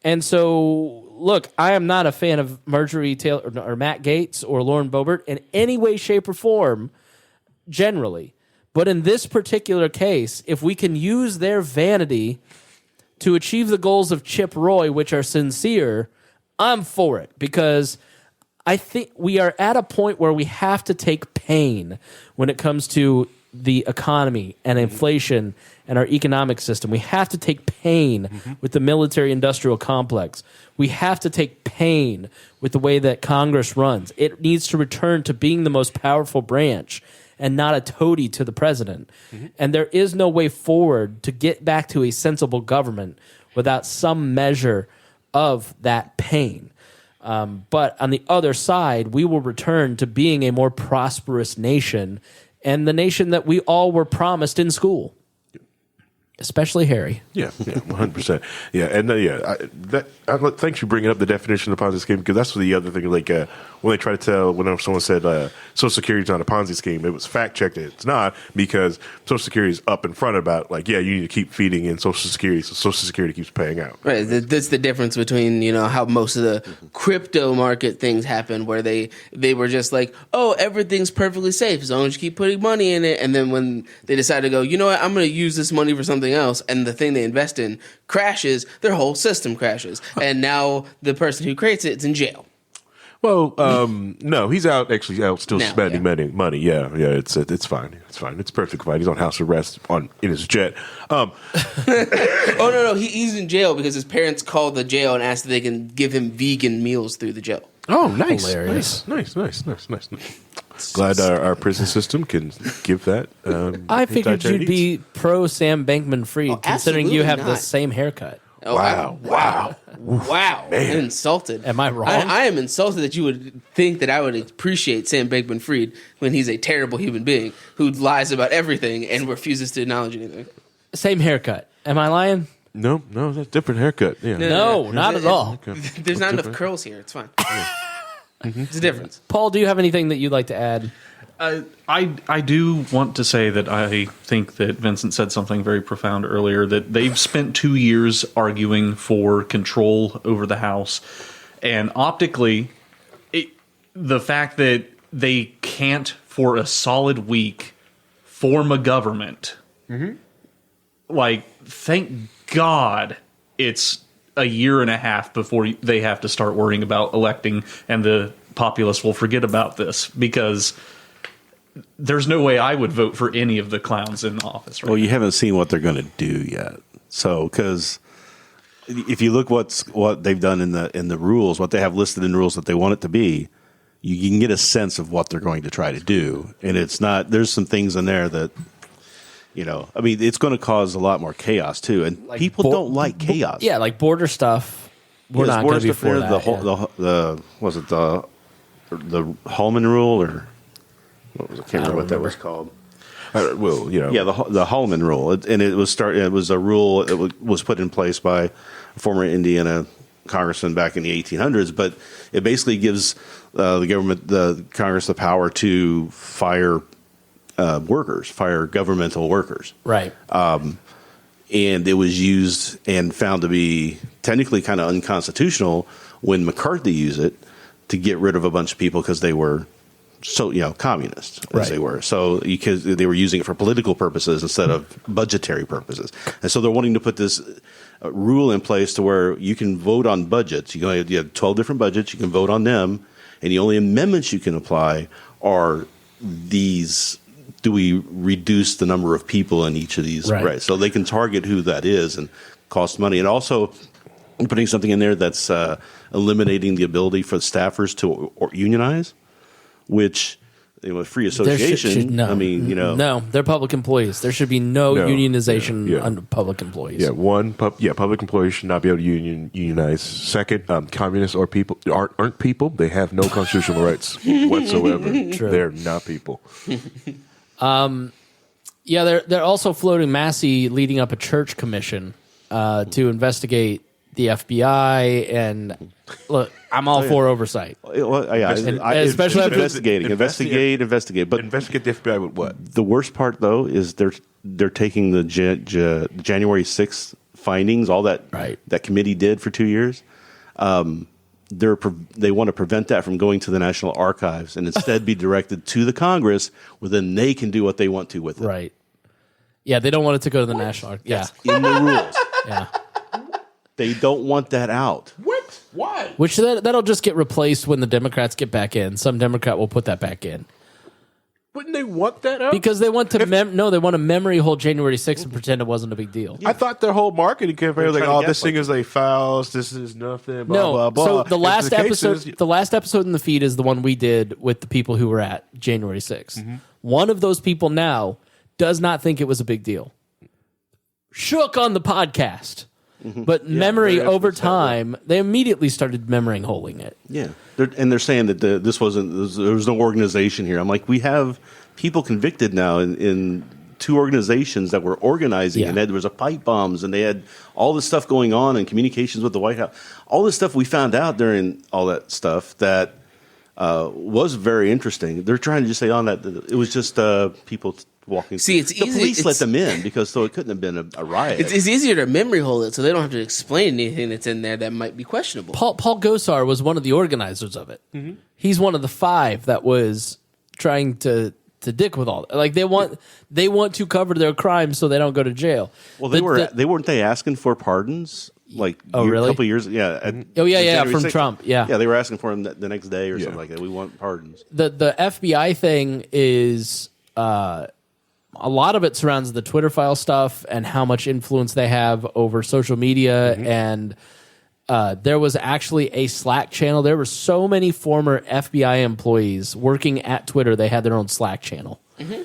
And so, look, I am not a fan of Marjorie Taylor or Matt Gaetz or Lauren Boebert in any way, shape, or form, generally. But in this particular case, if we can use their vanity to achieve the goals of Chip Roy, which are sincere, I'm for it, because I think we are at a point where we have to take pain when it comes to the economy and inflation and our economic system. We have to take pain with the military-industrial complex. We have to take pain with the way that Congress runs. It needs to return to being the most powerful branch and not a toady to the president. And there is no way forward to get back to a sensible government without some measure of that pain. But on the other side, we will return to being a more prosperous nation and the nation that we all were promised in school. Especially Harry. Yeah, 100%. Yeah, and thanks for bringing up the definition of Ponzi scheme, because that's the other thing. Like when they try to tell, whenever someone said Social Security is not a Ponzi scheme, it was fact checked that it's not, because Social Security is up in front about you need to keep feeding in Social Security, so Social Security keeps paying out. Right. That's the difference between how most of the crypto market things happen, where they were just like, oh, everything's perfectly safe as long as you keep putting money in it, and then when they decide to go, you know what, I'm going to use this money for something else, and the thing they invest in crashes, their whole system crashes, and now the person who creates it is in jail. Well, no, he's out still now, spending money. Yeah, it's fine. It's fine. It's perfectly fine. He's on house arrest in his jet. Oh no, he's in jail because his parents called the jail and asked if they can give him vegan meals through the jail. Oh, nice. Hilarious. Nice. Glad our prison system can give that. I figured you'd be pro Sam Bankman-Fried, considering you have the same haircut. Oh, wow. I'm insulted. Am I wrong? I am insulted that you would think that I would appreciate Sam Bankman-Fried when he's a terrible human being who lies about everything and refuses to acknowledge anything. Same haircut. Am I lying? No, that's a different haircut. Yeah. No, not at all. There's not enough curls here. It's fine. It's a difference. Paul, do you have anything that you'd like to add? I do want to say that I think that Vincent said something very profound earlier, that they've spent 2 years arguing for control over the House. And optically, the fact that they can't, for a solid week, form a government, thank God it's a year and a half before they have to start worrying about electing, and the populace will forget about this, because there's no way I would vote for any of the clowns in office right now. You haven't seen what they're going to do yet. So, because if you look what they've done in the rules, what they have listed in rules that they want it to be, you can get a sense of what they're going to try to do. And it's not. There's some things in there that, it's going to cause a lot more chaos too. And people don't like chaos. Yeah, like border stuff. We're not going to be for that. The Hallman rule, or what was it? I can't remember what that was called. The Hallman rule, and it was a rule that was put in place by a former Indiana congressman back in the 1800s, but it basically gives the Congress the power to fire governmental workers. Right. And it was used and found to be technically kind of unconstitutional when McCarthy used it to get rid of a bunch of people because they were communists, as they were. So because they were using it for political purposes instead of budgetary purposes. And so they're wanting to put this rule in place to where you can vote on budgets. You have 12 different budgets. You can vote on them. And the only amendments you can apply are these. Do we reduce the number of people in each of these? Right. So they can target who that is and cost money. And also putting something in there that's eliminating the ability for staffers to unionize, which free association. No, they're public employees. There should be no unionization under public employees. Public employees should not be able to unionize. Second, communists or people aren't people. They have no constitutional rights whatsoever. They're not people. They're also floating Massey leading up a church commission to investigate the FBI, and look, I'm all for oversight. Especially investigate. But investigate the FBI with what? The worst part, though, is they're taking the January 6th findings, all that that committee did for 2 years. They want to prevent that from going to the National Archives and instead be directed to the Congress, where then they can do what they want to with it. Right. Yeah, they don't want it to go to the National Archives. Yeah, in the rules. Yeah. They don't want that out. What? Why? Which that'll just get replaced when the Democrats get back in. Some Democrat will put that back in. Wouldn't they want that out? Because they want to they want to memory hold January 6th and pretend it wasn't a big deal. I thought their whole marketing campaign was like, this thing is like fouls, this is nothing, blah, blah, blah. So the last episode in the feed is the one we did with the people who were at January 6th. Mm-hmm. One of those people now does not think it was a big deal. Shook on the podcast. Mm-hmm. But memory over time, they immediately started memory holding it. Yeah. They're saying that there was no organization here. I'm like, we have people convicted now in two organizations that were organizing, and there was a pipe bombs, and they had all this stuff going on and communications with the White House. All this stuff we found out during all that stuff that was very interesting. They're trying to just say on that it was just people walking. See, it's the easy. Police let them in because it couldn't have been a riot. It's easier to memory hold it, so they don't have to explain anything that's in there that might be questionable. Paul Gosar was one of the organizers of it. Mm-hmm. He's one of the 5 that was trying to dick with all that. Like they want to cover their crimes so they don't go to jail. Well, they weren't asking for pardons. Like really? A couple of years, from 6th. Trump, yeah, they were asking for him the next day or something like that. We want pardons. The FBI thing is a lot of it surrounds the Twitter file stuff and how much influence they have over social media. Mm-hmm. And there was actually a Slack channel. There were so many former FBI employees working at Twitter. They had their own Slack channel. Mm-hmm.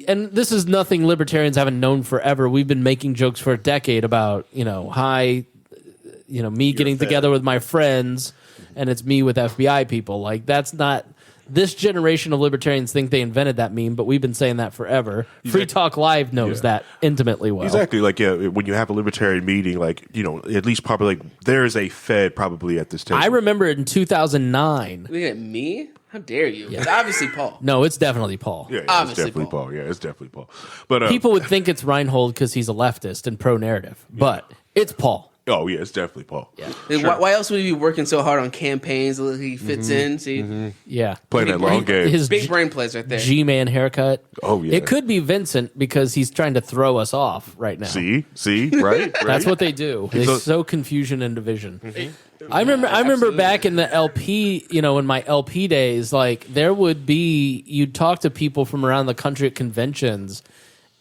And this is nothing libertarians haven't known forever. We've been making jokes for a decade about, me getting together with my friends and it's me with FBI people. Like that's not... This generation of libertarians think they invented that meme, but we've been saying that forever. Free Talk Live knows that intimately well. Exactly. Like, when you have a libertarian meeting, like, at least probably like there is a Fed probably at this table. I remember in 2009. Look at me? How dare you? Yeah. It's obviously Paul. No, it's definitely Paul. Yeah, obviously it's definitely Paul. Yeah, it's definitely Paul. But people would think it's Reinhold because he's a leftist and pro-narrative, but it's Paul. Oh, yeah, it's definitely Paul. Yeah. Sure. Why else would he be working so hard on campaigns that he fits in? See? Mm-hmm. Yeah. Playing that long game. His big brain plays right there. G-man haircut. Oh, yeah. It could be Vincent because he's trying to throw us off right now. See? Right? That's what they do. They sow confusion and division. Mm-hmm. I remember back in the LP, in my LP days, like there would be, you'd talk to people from around the country at conventions,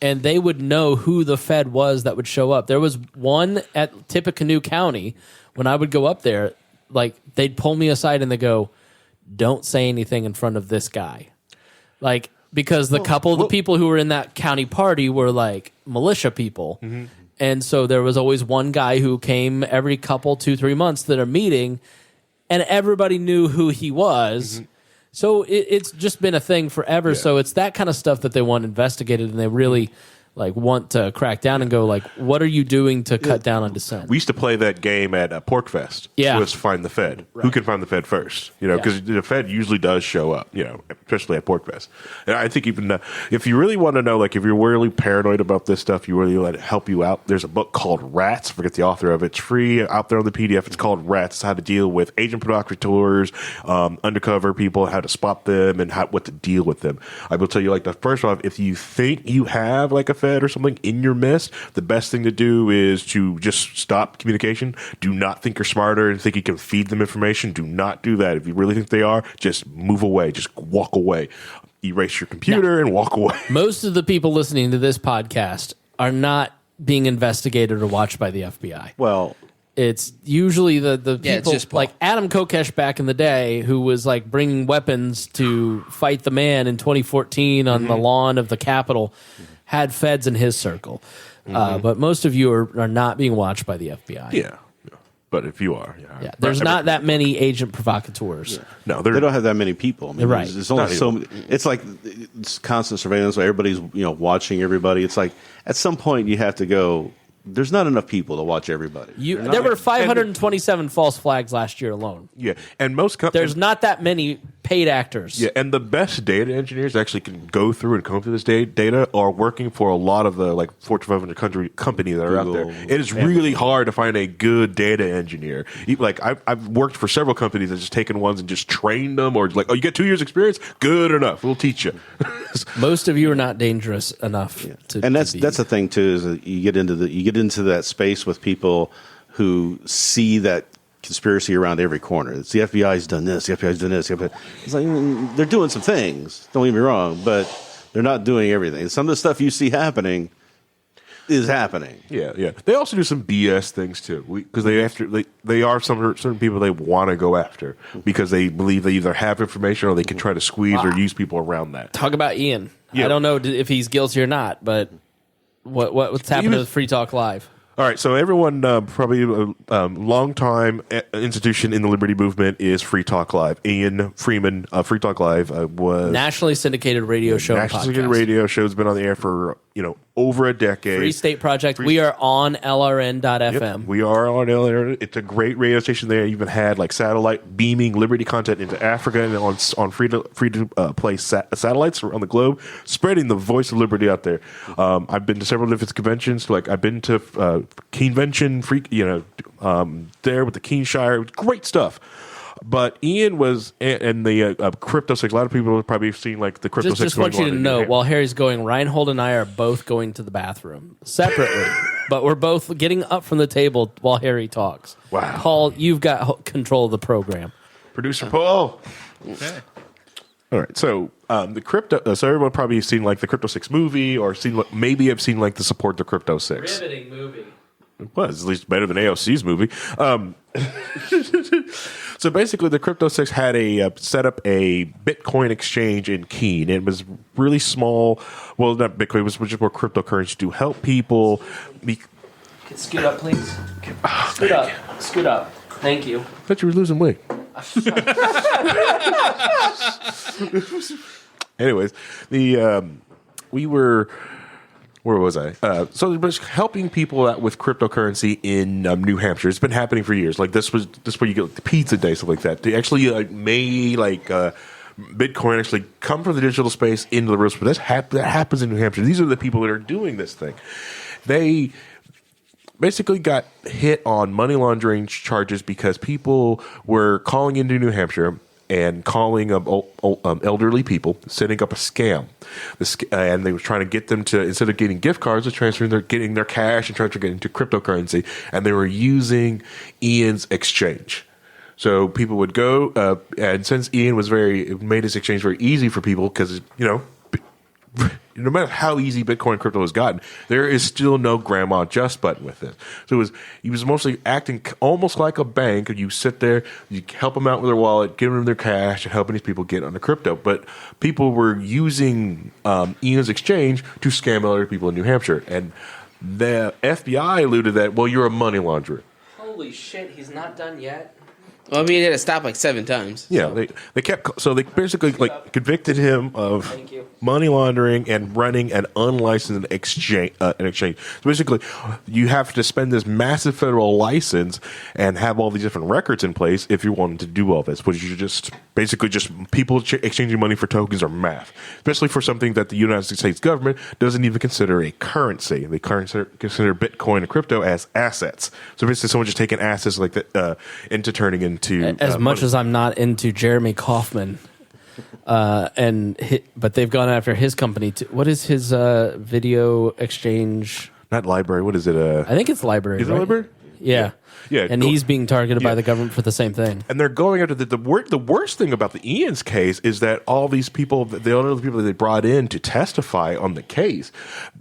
and they would know who the Fed was that would show up. There was one at Tippecanoe County. When I would go up there, like they'd pull me aside and they go, "Don't say anything in front of this guy," like because the couple of the people who were in that county party were like militia people, and so there was always one guy who came every 2-3 months to their meeting, and everybody knew who he was. Mm-hmm. So it's just been a thing forever. Yeah. So it's that kind of stuff that they want investigated, and they really like want to crack down and go like, what are you doing to cut down on dissent? We used to play that game at Pork Fest. Yeah. So let's find the Fed. Who can find the Fed first? Because the Fed usually does show up, especially at Pork Fest. And I think even if you really want to know, like if you're really paranoid about this stuff, you really let it help you out. There's a book called Rats. I forget the author of it. It's free out there on the PDF. It's called Rats. It's how to deal with agent provocateurs, undercover people, how to spot them, and what to deal with them. I will tell you, like, first off, if you think you have like a Fed or something in your midst, the best thing to do is to just stop communication. Do not think you're smarter and think you can feed them information. Do not do that. If you really think they are, just move away. Just walk away. Erase your computer and walk away. Most of the people listening to this podcast are not being investigated or watched by the FBI. Well, it's usually the people just like Adam Kokesh back in the day, who was like bringing weapons to fight the man in 2014 on the lawn of the Capitol, had feds in his circle. But most of you are not being watched by the FBI. Yeah. But if you are, there's not that many agent provocateurs. Yeah. No, they don't have that many people. I mean, right. There's only so many. It's like it's constant surveillance. Where everybody's watching everybody. It's like at some point you have to go. There's not enough people to watch everybody. There were 527 false flags last year alone. Yeah, and most there's not that many paid actors. Yeah, and the best data engineers actually can go through and come through this data are working for a lot of the like Fortune 500 companies that are out there. It is really hard to find a good data engineer. Like I've worked for several companies that just taken ones and just trained them, or like, oh, you get 2 years experience, good enough, we'll teach you. Most of you are not dangerous enough to. And that's the thing too, is that you get into that space with people who see that conspiracy around every corner. It's the FBI's done this, the FBI's done this. It's like they're doing some things, don't get me wrong, but they're not doing everything. Some of the stuff you see happening is happening. Yeah. They also do some BS things too, because they are certain people they want to go after because they believe they either have information or they can try to squeeze or use people around that. Talk about Ian. Yeah. I don't know if he's guilty or not, but what's happening with Free Talk Live? All right, so everyone probably long-time institution in the Liberty Movement is Free Talk Live. Ian Freeman, Free Talk Live was nationally syndicated radio show. Nationally syndicated radio show has been on the air for over a decade. Free State Project. We are on LRN.FM. Yep, we are on LRN. It's a great radio station. They even had like satellite beaming Liberty content into Africa and on free to play satellites around the globe, spreading the voice of Liberty out there. I've been to several different conventions. Like I've been to Keenvention, there with the Keenshire. Great stuff. But Ian was, and the Crypto 6, a lot of people have probably seen like the Crypto 6 just want you to know, while Harry's going, Reinhold and I are both going to the bathroom separately, but we're both getting up from the table while Harry talks. Wow. Paul, you've got control of the program. Producer Paul. Okay. All right, so the crypto. So everyone probably has seen like the Crypto 6 movie, or maybe have seen like the Support the Crypto 6. Riveting movie. It was at least better than AOC's movie. So basically, the Crypto 6 had set up a Bitcoin exchange in Keene. It was really small. Well, not Bitcoin. It was just more cryptocurrency to help people. Scoot up, please. Scoot up. Thank you. I thought you were losing weight. Anyways, we were. Where was I? So it was helping people out with cryptocurrency in New Hampshire. It's been happening for years. Like this where you get like, the pizza day, stuff like that. They actually made Bitcoin actually come from the digital space into the real space. That happens in New Hampshire. These are the people that are doing this thing. They basically got hit on money laundering charges because people were calling into New Hampshire and calling elderly people, setting up a scam. And they were trying to get them to, instead of getting gift cards, getting their cash and transferring it into cryptocurrency. And they were using Ian's exchange. So people would go, and since Ian it made his exchange very easy for people because, no matter how easy Bitcoin crypto has gotten, there is still no grandma adjust button with it. So he was mostly acting almost like a bank. You sit there, you help them out with their wallet, give them their cash, and helping these people get on the crypto. But people were using Ian's exchange to scam other people in New Hampshire. And the FBI alluded that, well, you're a money launderer. Holy shit, he's not done yet? Well, I mean, he had to stop like 7 times. Yeah, they basically like convicted him of money laundering and running an unlicensed exchange. So basically, you have to spend this massive federal license and have all these different records in place if you wanted to do all this, which is just basically just people exchanging money for tokens or math, especially for something that the United States government doesn't even consider a currency. They consider Bitcoin and crypto as assets. So basically, someone just taking assets like that into turning into as much money. as I'm not into Jeremy Kauffman. But they've gone after his company. What is his video exchange? Not library. What is it? I think it's library. Is it right? library? Yeah. Yeah. And he's being targeted by the government for the same thing. And they're going after the worst thing about the Ian's case is that all these people, the other people that they brought in to testify on the case,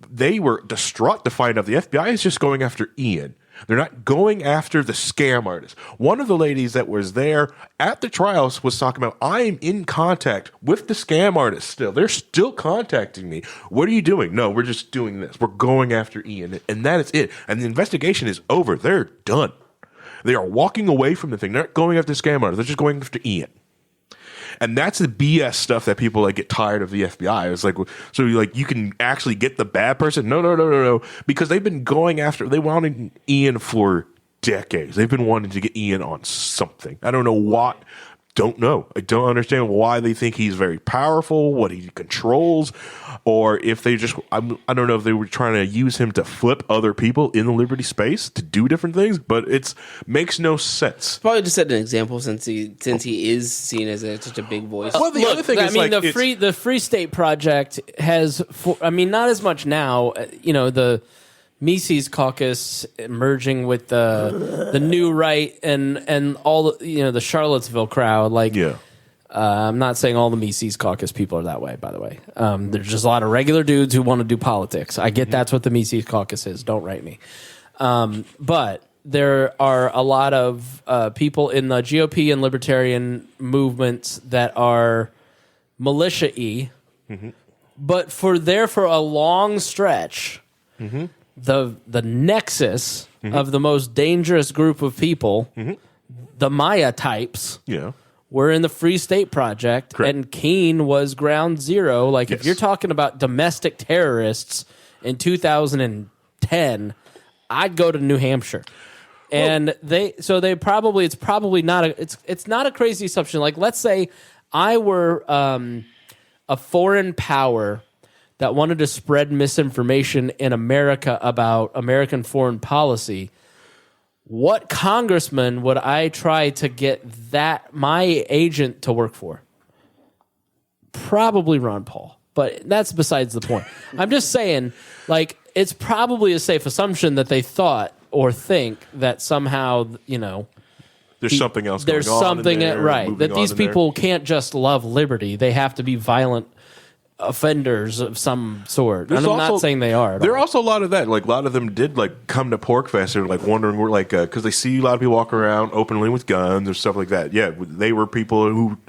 they were distraught to find out the FBI is just going after Ian. They're not going after the scam artist. One of the ladies that was there at the trials was talking about, I am in contact with the scam artist still. They're still contacting me. What are you doing? No, we're just doing this. We're going after Ian. And that is it. And the investigation is over. They're done. They are walking away from the thing. They're not going after the scam artist. They're just going after Ian. And that's the BS stuff that people like get tired of the FBI. It's like, so you can actually get the bad person? No. Because they've been going after, they wanted Ian for decades. They've been wanting to get Ian on something. I don't know what. Don't know. I don't understand why they think he's very powerful, what he controls, or if they just, I don't know if they were trying to use him to flip other people in the Liberty space to do different things, but it makes no sense. Probably just set an example since he is seen as such a big voice. Well, the other thing is the Free State Project has, not as much now, the Mises Caucus merging with the New Right and all the Charlottesville crowd. I'm not saying all the Mises Caucus people are that way, by the way. There's just a lot of regular dudes who want to do politics. I get that's what the Mises Caucus is. Don't write me. But there are a lot of people in the GOP and libertarian movements that are militia-y, but for a long stretch. The nexus of the most dangerous group of people, the Maya types, were in the Free State Project, and Keene was ground zero. If you're talking about domestic terrorists in 2010, I'd go to New Hampshire. And it's not a crazy assumption. Let's say I were a foreign power that wanted to spread misinformation in America about American foreign policy, what congressman would I try to get my agent to work for? Probably Ron Paul, but that's besides the point. I'm just saying, it's probably a safe assumption that they thought or think that somehow, there's something else there's going on something in there, right, that these people can't just love liberty. They have to be violent offenders of some sort. And I'm not saying they are. There are also a lot of that. A lot of them did come to Porkfest and wondering where because they see a lot of people walk around openly with guns or stuff like that. Yeah, they were people who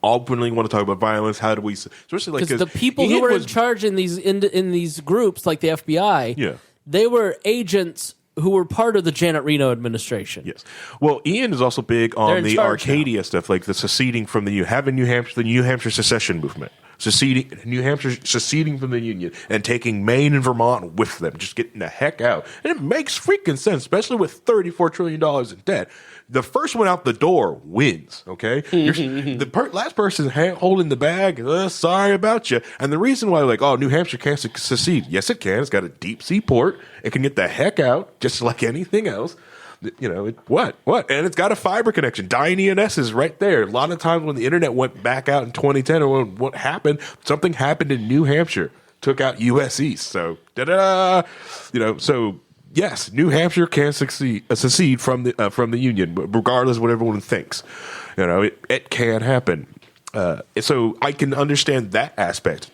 openly want to talk about violence. How do we, especially because the people who were in charge in these groups, like the FBI, they were agents who were part of the Janet Reno administration. Yes. Well, Ian is also big on the Arcadia stuff, the seceding from the New Hampshire secession movement. New Hampshire seceding from the Union and taking Maine and Vermont with them, just getting the heck out. And it makes freaking sense, especially with $34 trillion in debt. The first one out the door wins, okay? The last person holding the bag, sorry about you. And the reason why, New Hampshire can't secede. Yes, it can. It's got a deep sea port. It can get the heck out, just like anything else. What? And it's got a fiber connection. Dying ENS is right there. A lot of times when the internet went back out in 2010 or what happened, something happened in New Hampshire. Took out US East. So, so yes, New Hampshire can secede from the Union, regardless of what everyone thinks. It can happen. So I can understand that aspect.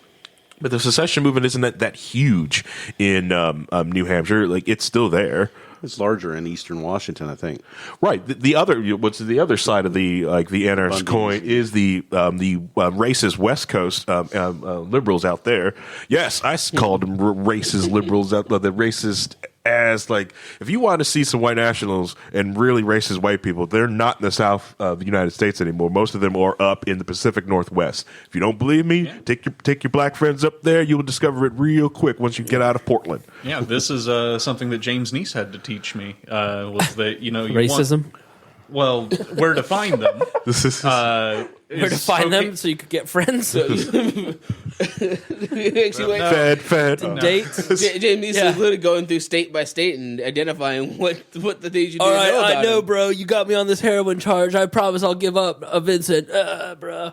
But the secession movement isn't that huge in New Hampshire. It's still there. It's larger in eastern Washington, I think. Right. The other side of the anarchist coin is the racist West Coast liberals out there. Yes, I called them racist liberals out the racist as like, if you want to see some white nationals and really racist white people, they're not in the South of the United States anymore. Most of them are up in the Pacific Northwest. If you don't believe me, take your black friends up there. You will discover it real quick once you get out of Portland. Yeah, this is something that James Neese had to teach me. Was that you racism? Well, where to find them? This is where to find them so you could get friends. Fed. Dates. James Neese is literally going through state by state and identifying what the things you do. All right, know about I know, him. bro. You got me on this heroin charge. I promise I'll give up, Vincent. Bro.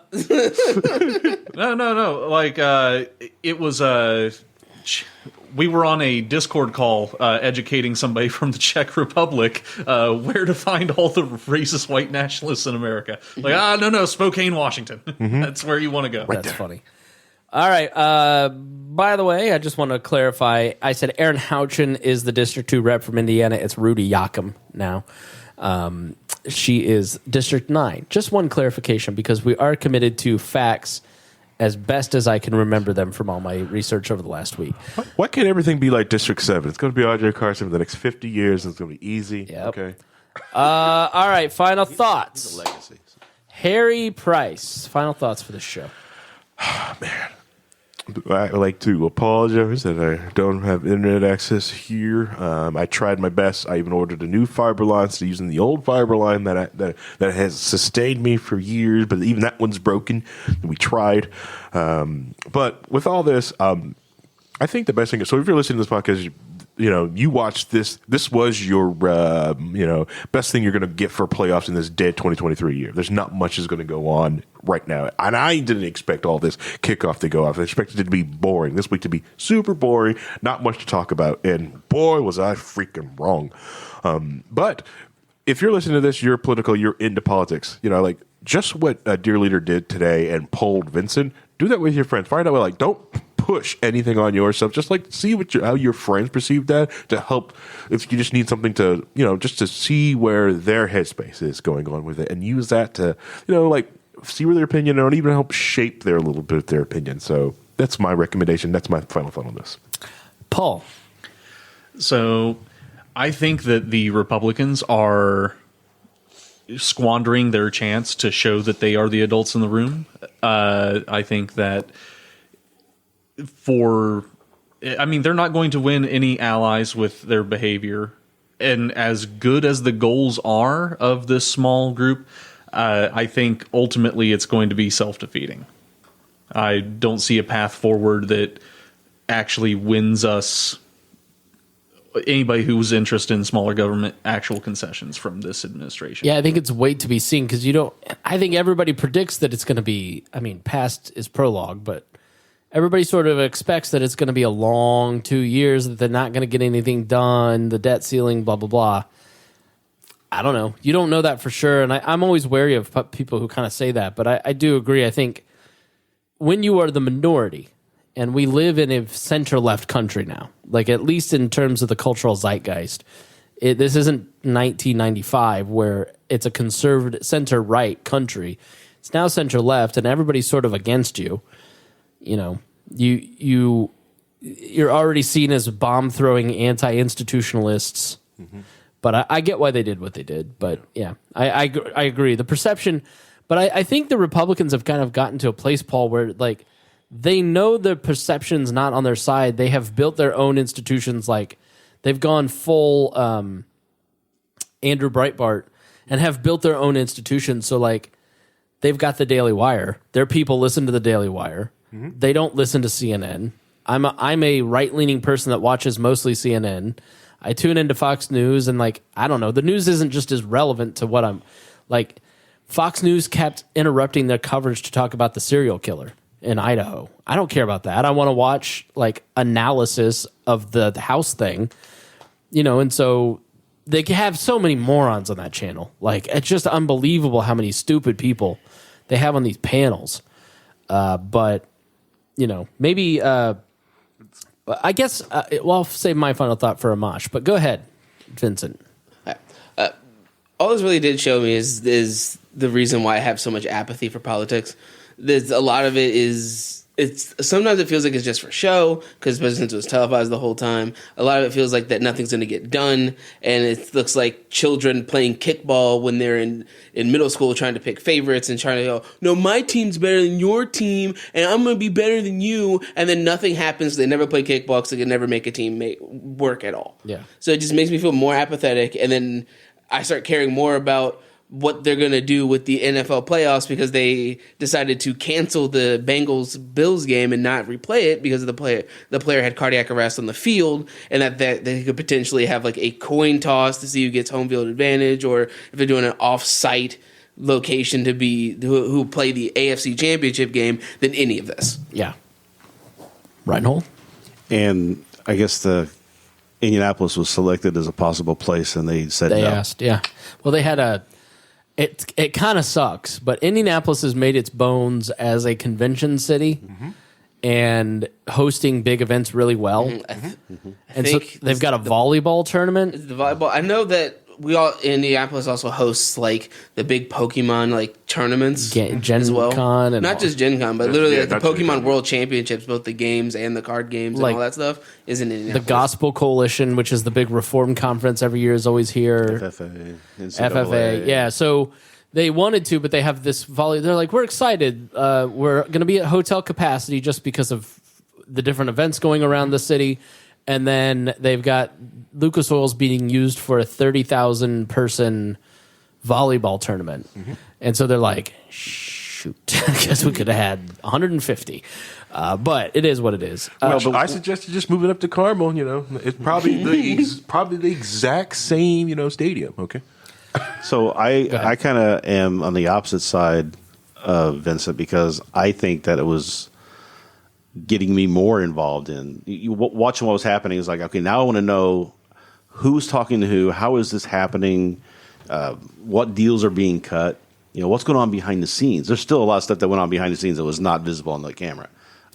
No. Like it was we were on a Discord call educating somebody from the Czech Republic where to find all the racist white nationalists in America. Like, no, Spokane, Washington. That's where you want to go. That's funny. All right. By the way, I just want to clarify. I said Aaron Houchin is the District 2 rep from Indiana. It's Rudy Yakum now. She is District 9. Just one clarification, because we are committed to facts as best as I can remember them from all my research over the last week. Why can't everything be like District 7? It's going to be R.J. Carson for the next 50 years, and it's going to be easy. Yep. Okay. All right, final thoughts. Legacy. Harry Price, final thoughts for the show. Man. I would like to apologize that I don't have internet access here. I tried my best. I even ordered a new fiber line instead of using the old fiber line that has sustained me for years, but even that one's broken. We tried. But with all this, I think the best thing is, so if you're listening to this podcast, you watched this. This was your, best thing you're going to get for playoffs in this dead 2023 year. There's not much is going to go on right now. And I didn't expect all this kickoff to go off. I expected it to be boring. This week to be super boring, not much to talk about. And boy, was I freaking wrong. But if you're listening to this, you're political, you're into politics. Like just what Dear Leader did today and polled Vincent, do that with your friends. Find out, don't push anything on yourself. Just see how your friends perceive that, to help if you just need something to, just to see where their headspace is going on with it, and use that to, see where their opinion, and even help shape their little bit of their opinion. So that's my recommendation. That's my final thought on this. Paul. So I think that the Republicans are squandering their chance to show that they are the adults in the room. I think that they're not going to win any allies with their behavior. And as good as the goals are of this small group, I think ultimately it's going to be self-defeating. I don't see a path forward that actually wins us, anybody who's interested in smaller government, actual concessions from this administration. Yeah, I think it's wait to be seen, because I think everybody predicts that it's going to be, past is prologue, but everybody sort of expects that it's going to be a long 2 years, that they're not going to get anything done, the debt ceiling, blah, blah, blah. I don't know. You don't know that for sure, and I'm always wary of people who kind of say that, but I do agree. I think when you are the minority, and we live in a center-left country now, at least in terms of the cultural zeitgeist, this isn't 1995 where it's a conservative center-right country. It's now center-left, and everybody's sort of against you. You're already seen as bomb-throwing anti-institutionalists. Mm-hmm. But I get why they did what they did. But yeah, I agree. The perception, but I think the Republicans have kind of gotten to a place, Paul, where they know the perception's not on their side. They have built their own institutions. They've gone full Andrew Breitbart and have built their own institutions. So they've got the Daily Wire. Their people listen to the Daily Wire. Mm-hmm. They don't listen to CNN. I'm a right-leaning person that watches mostly CNN. I tune into Fox News, and I don't know, the news isn't just as relevant to what I'm Fox News kept interrupting their coverage to talk about the serial killer in Idaho. I don't care about that. I want to watch analysis of the House thing, and so they have so many morons on that channel. It's just unbelievable how many stupid people they have on these panels. But maybe. I guess, I'll save my final thought for Amash, but go ahead, Vincent. All this really did show me is the reason why I have so much apathy for politics. There's a lot of it is, it's sometimes it feels like it's just for show because since it was televised the whole time. A lot of it feels like that nothing's going to get done, and it looks like children playing kickball when they're in middle school trying to pick favorites and trying to go, no, my team's better than your team, and I'm going to be better than you, and then nothing happens. They never play kickball because they can never make a team work at all. Yeah. So it just makes me feel more apathetic, and then I start caring more about what they're going to do with the NFL playoffs because they decided to cancel the Bengals-Bills game and not replay it because of the player had cardiac arrest on the field, and that they could potentially have like a coin toss to see who gets home field advantage, or if they're doing an off-site location to be who play the AFC Championship game than any of this. Yeah. Reinhold? And I guess the Indianapolis was selected as a possible place, and they said they no. asked, yeah. Well, they had It kind of sucks, but Indianapolis has made its bones as a convention city and hosting big events really well. And so they've got a volleyball tournament. The volleyball. I know that Indianapolis also hosts like the big Pokemon like tournaments as well. Con and not just Gen Con, but literally like the that's Pokemon World Championships, both the games and the card games and Like, all that stuff is in Indianapolis. The Gospel Coalition, which is the big reform conference every year, is always here. FFA, FFA, yeah. So they wanted to, but they have this volley. They're like, we're excited. We're going to be at hotel capacity just because of the different events going around the city. And then they've got Lucas Oil's being used for a 30,000 person volleyball tournament. And so they're like, shoot, I guess we could have had 150. But it is what it is. Well, I suggested just moving up to Carmel. It's probably the exact same stadium. Okay. So I kind of am on the opposite side of Vincent because I think that it was getting me more involved in watching what was happening. Is like, okay, now I want to know who's talking to who, how is this happening, what deals are being cut, what's going on behind the scenes. There's still a lot of stuff that went on behind the scenes that was not visible on the camera.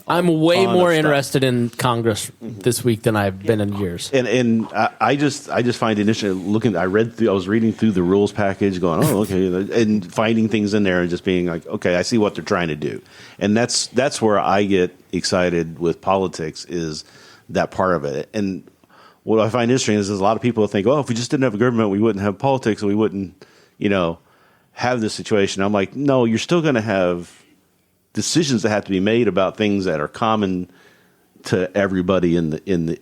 I'm way more interested in Congress this week than I've been in years. And I just find it interesting I was reading through the rules package going, oh, okay, and finding things in there and just being like, okay, I see what they're trying to do. And that's where I get excited with politics, is that part of it. And what I find interesting is a lot of people think, oh, if we just didn't have a government, we wouldn't have politics and we wouldn't, have this situation. I'm like, no, you're still going to have decisions that have to be made about things that are common to everybody in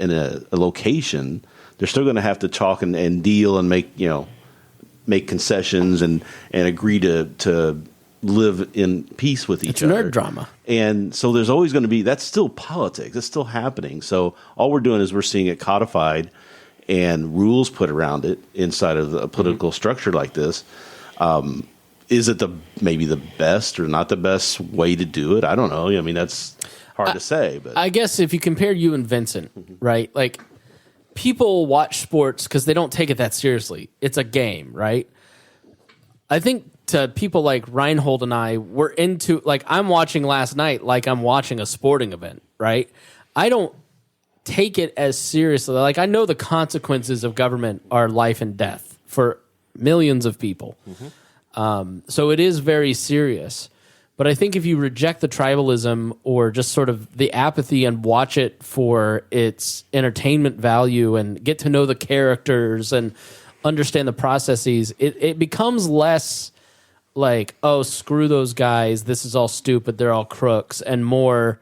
a location. They're still going to have to talk and deal and make concessions and agree to live in peace with each other. It's nerd drama. And so there's always going to be, that's still politics. It's still happening. So all we're doing is we're seeing it codified and rules put around it inside of a political structure like this. Is it maybe the best or not the best way to do it? I don't know. I mean, that's hard to say. But I guess if you compare you and Vincent, right? Like, people watch sports because they don't take it that seriously. It's a game, right? I think to people like Reinhold and I, we're into, like, I'm watching last night like I'm watching a sporting event, right? I don't take it as seriously. Like, I know the consequences of government are life and death for millions of people. So it is very serious. But I think if you reject the tribalism or just sort of the apathy and watch it for its entertainment value and get to know the characters and understand the processes, it becomes less like, oh, screw those guys, this is all stupid, they're all crooks, and more,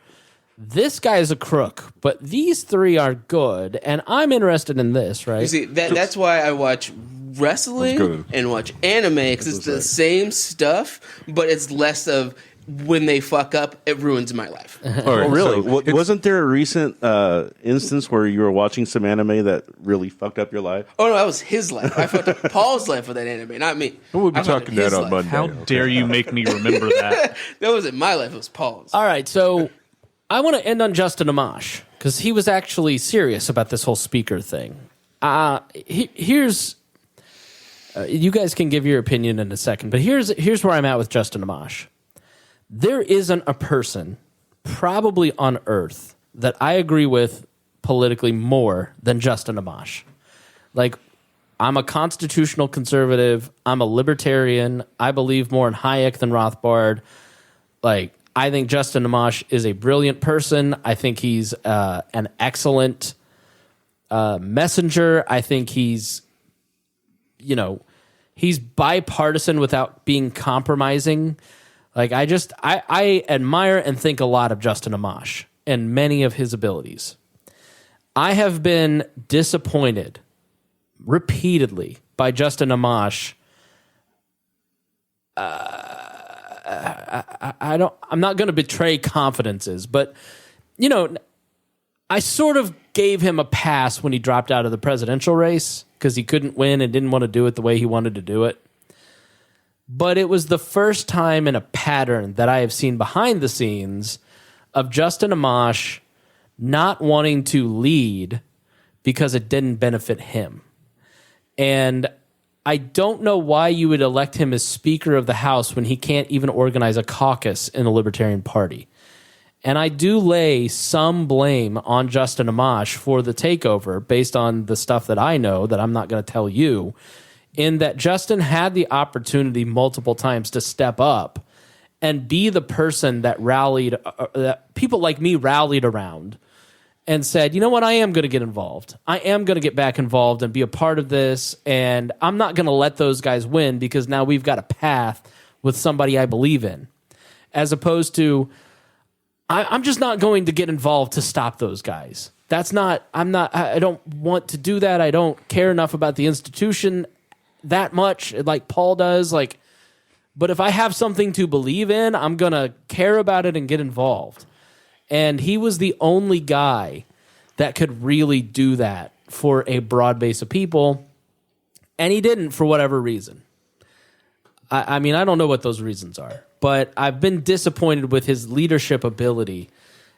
this guy is a crook, but these three are good, and I'm interested in this, right? You see, that's why I watch wrestling and watch anime, because it's the same stuff, but it's less of when they fuck up, it ruins my life. Oh, really? Wasn't there a recent instance where you were watching some anime that really fucked up your life? Oh, no, that was his life. I fucked up Paul's life with that anime, not me. We'll be talking that on Monday. How dare you make me remember that? That wasn't my life, it was Paul's. All right, so I want to end on Justin Amash, because he was actually serious about this whole speaker thing. Here's... you guys can give your opinion in a second, but here's where I'm at with Justin Amash. There isn't a person, probably on Earth, that I agree with politically more than Justin Amash. Like, I'm a constitutional conservative. I'm a libertarian. I believe more in Hayek than Rothbard. Like, I think Justin Amash is a brilliant person. I think he's an excellent messenger. I think he's bipartisan without being compromising. Like I admire and think a lot of Justin Amash and many of his abilities. I have been disappointed repeatedly by Justin Amash. I'm not going to betray confidences, but I sort of gave him a pass when he dropped out of the presidential race because he couldn't win and didn't want to do it the way he wanted to do it. But it was the first time in a pattern that I have seen behind the scenes of Justin Amash not wanting to lead because it didn't benefit him. And I don't know why you would elect him as Speaker of the House when he can't even organize a caucus in the Libertarian Party. And I do lay some blame on Justin Amash for the takeover based on the stuff that I know that I'm not going to tell you, in that Justin had the opportunity multiple times to step up and be the person that that people like me rallied around and said, you know what, I am going to get involved. I am going to get back involved and be a part of this, and I'm not going to let those guys win because now we've got a path with somebody I believe in. As opposed to, I'm just not going to get involved to stop those guys. I don't want to do that. I don't care enough about the institution that much like Paul does. But if I have something to believe in, I'm going to care about it and get involved. And he was the only guy that could really do that for a broad base of people. And he didn't for whatever reason. I mean, I don't know what those reasons are, but I've been disappointed with his leadership ability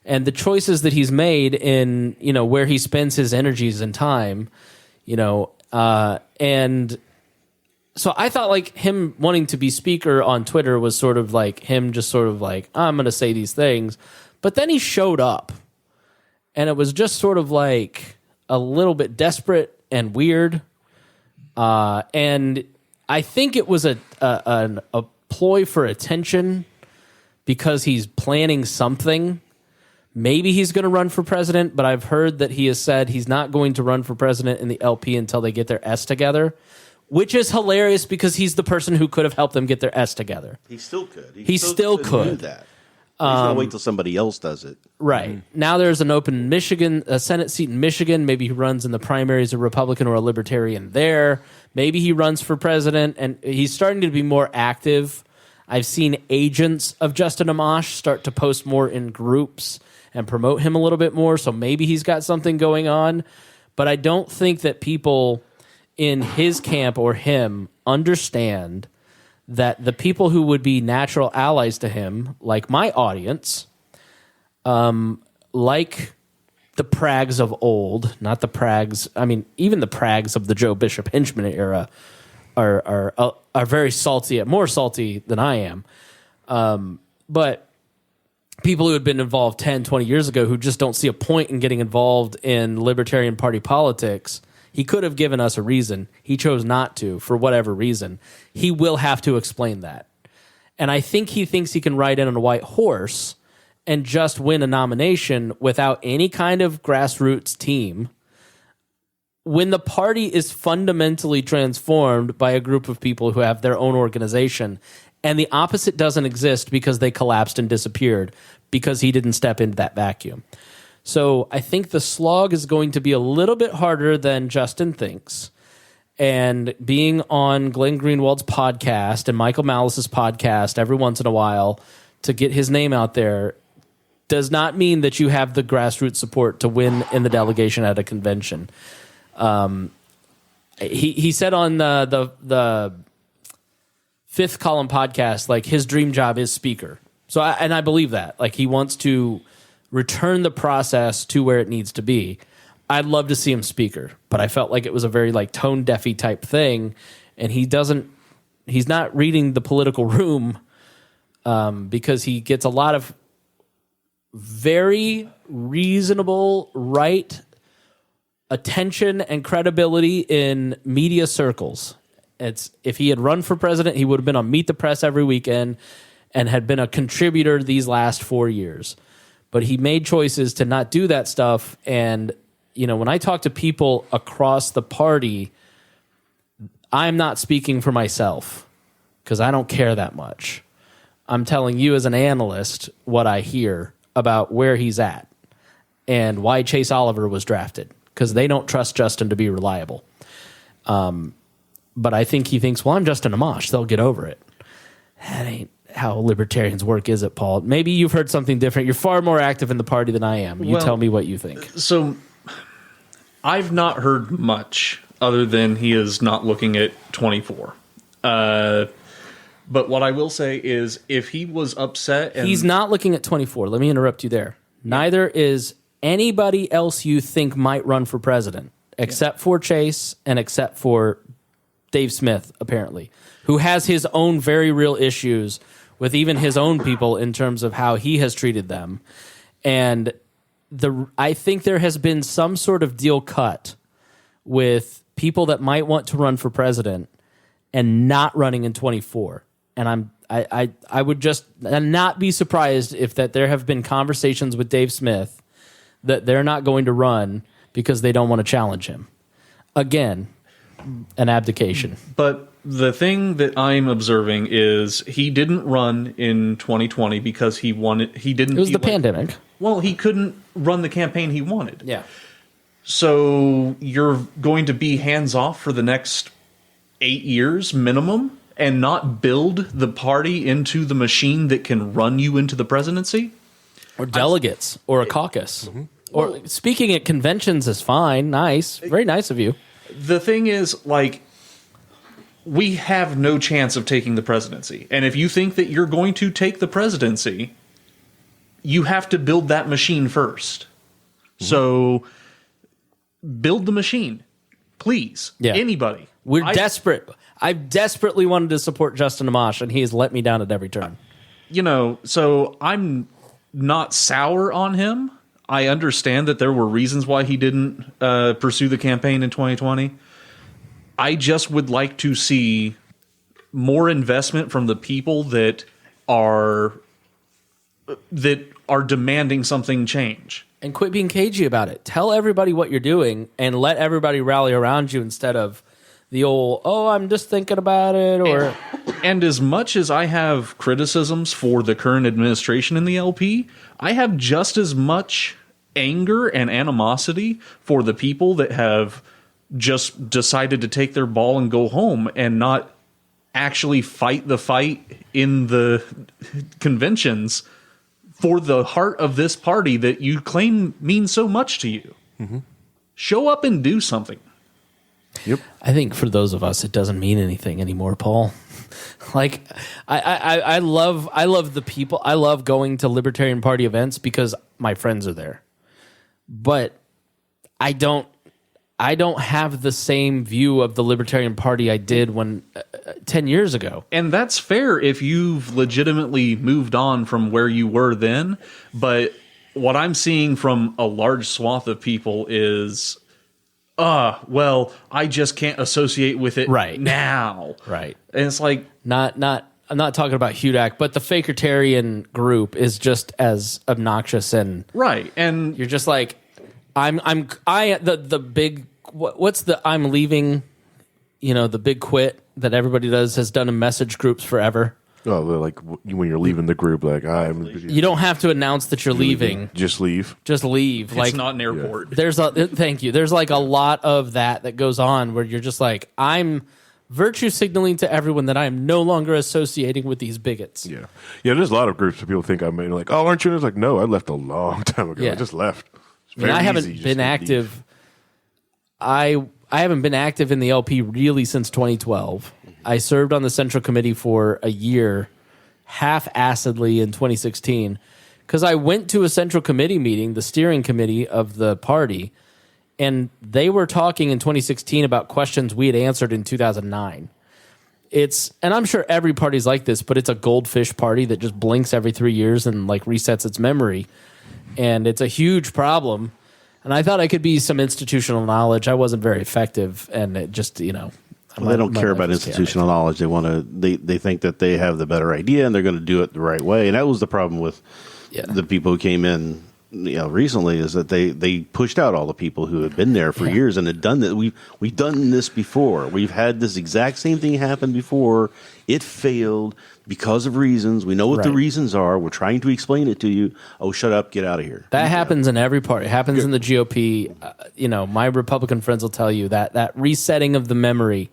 and the choices that he's made in, where he spends his energies and time, and so I thought like him wanting to be Speaker on Twitter was sort of like him just sort of like, I'm going to say these things. But then he showed up, and it was just sort of like a little bit desperate and weird. And I think it was a ploy for attention because he's planning something. Maybe he's going to run for president, but I've heard that he has said he's not going to run for president in the LP until they get their S together, which is hilarious because he's the person who could have helped them get their S together. He still could. He still could do that. He's going to wait till somebody else does it. Right. Mm-hmm. Now there's an open a Senate seat in Michigan. Maybe he runs in the primaries, a Republican or a Libertarian there. Maybe he runs for president, and he's starting to be more active. I've seen agents of Justin Amash start to post more in groups and promote him a little bit more, so maybe he's got something going on. But I don't think that people in his camp or him understand that the people who would be natural allies to him, like my audience, like the Prags of old, not the Prags, I mean, even the Prags of the Joe Bishop Henchman era are very salty, more salty than I am. But people who had been involved 10, 20 years ago who just don't see a point in getting involved in Libertarian Party politics, he could have given us a reason. He chose not to, for whatever reason. He will have to explain that. And I think he thinks he can ride in on a white horse and just win a nomination without any kind of grassroots team when the party is fundamentally transformed by a group of people who have their own organization, and the opposite doesn't exist because they collapsed and disappeared because he didn't step into that vacuum. So I think the slog is going to be a little bit harder than Justin thinks. And being on Glenn Greenwald's podcast and Michael Malice's podcast every once in a while to get his name out there does not mean that you have the grassroots support to win in the delegation at a convention. He said on the Fifth Column podcast, like his dream job is Speaker. So I believe that. Like he wants to return the process to where it needs to be. I'd love to see him Speaker, but I felt like it was a very like tone deafy type thing, and he's not reading the political room because he gets a lot of very reasonable right attention and credibility in media circles. If he had run for president, he would have been on Meet the Press every weekend, and had been a contributor these last 4 years. But he made choices to not do that stuff. And, when I talk to people across the party, I'm not speaking for myself because I don't care that much. I'm telling you as an analyst what I hear about where he's at and why Chase Oliver was drafted, because they don't trust Justin to be reliable. But I think he thinks, well, I'm Justin Amash. They'll get over it. That ain't how libertarians work, is it, Paul? Maybe you've heard something different. You're far more active in the party than I am. You tell me what you think. So I've not heard much other than he is not looking at 24. But what I will say is if he was upset... He's not looking at 24. Let me interrupt you there. Neither is anybody else you think might run for president, except for Chase and except for Dave Smith, apparently, who has his own very real issues with even his own people in terms of how he has treated them. And I think there has been some sort of deal cut with people that might want to run for president and not running in 24. And I would just not be surprised if that there have been conversations with Dave Smith that they're not going to run because they don't want to challenge him. Again, an abdication. But the thing that I'm observing is he didn't run in 2020 because he didn't. It was the pandemic. Well, he couldn't run the campaign he wanted. Yeah. So you're going to be hands off for the next 8 years minimum and not build the party into the machine that can run you into the presidency? Or delegates or a caucus. Mm-hmm. Or speaking at conventions is fine. Nice. Very nice of you. The thing is, we have no chance of taking the presidency. And if you think that you're going to take the presidency, you have to build that machine first. Mm-hmm. So build the machine, please. Yeah. Anybody. We're desperate. I've desperately wanted to support Justin Amash, and he has let me down at every turn. So I'm not sour on him. I understand that there were reasons why he didn't pursue the campaign in 2020. I just would like to see more investment from the people that are demanding something change. And quit being cagey about it. Tell everybody what you're doing and let everybody rally around you instead of the old, I'm just thinking about it. Or and as much as I have criticisms for the current administration in the LP, I have just as much anger and animosity for the people that have just decided to take their ball and go home and not actually fight the fight in the conventions for the heart of this party that you claim means so much to you. Mm-hmm. Show up and do something. Yep. I think for those of us, it doesn't mean anything anymore, Paul. I love the people. I love going to Libertarian Party events because my friends are there. But I don't have the same view of the Libertarian Party I did when 10 years ago. And that's fair if you've legitimately moved on from where you were then. But what I'm seeing from a large swath of people is, I just can't associate with it now. Right. And it's like, I'm not talking about Hudak, but the Fakertarian group is just as obnoxious and right. And you're just like, the big, what's the I'm leaving, the big quit that everybody has done in message groups forever. Oh, like when you're leaving the group, you don't have to announce that you're leaving. Just leave. Just leave. It's not an airport. Yeah. Thank you. There's a lot of that goes on where you're just like, I'm virtue signaling to everyone that I am no longer associating with these bigots. Yeah. Yeah, there's a lot of groups that people think I'm in, like, oh, aren't you? And it's like, no, I left a long time ago. Yeah. I just left. I haven't been active. I haven't been active in the LP really since 2012. I served on the Central Committee for a year, half-assedly in 2016, because I went to a Central Committee meeting, the steering committee of the party, and they were talking in 2016 about questions we had answered in 2009. And I'm sure every party's like this, but it's a goldfish party that just blinks every 3 years and resets its memory. And it's a huge problem. And I thought I could be some institutional knowledge. I wasn't very effective. And it just, Well, they don't care about institutional knowledge. They want to. They think that they have the better idea and they're going to do it the right way. And that was the problem with the people who came in, recently, is that they pushed out all the people who had been there for years and had done that. We've done this before. We've had this exact same thing happen before. It failed because of reasons. We know what the reasons are. We're trying to explain it to you. Oh, shut up! Get out of here. That happens in every party. It happens in the GOP. My Republican friends will tell you that resetting of the memory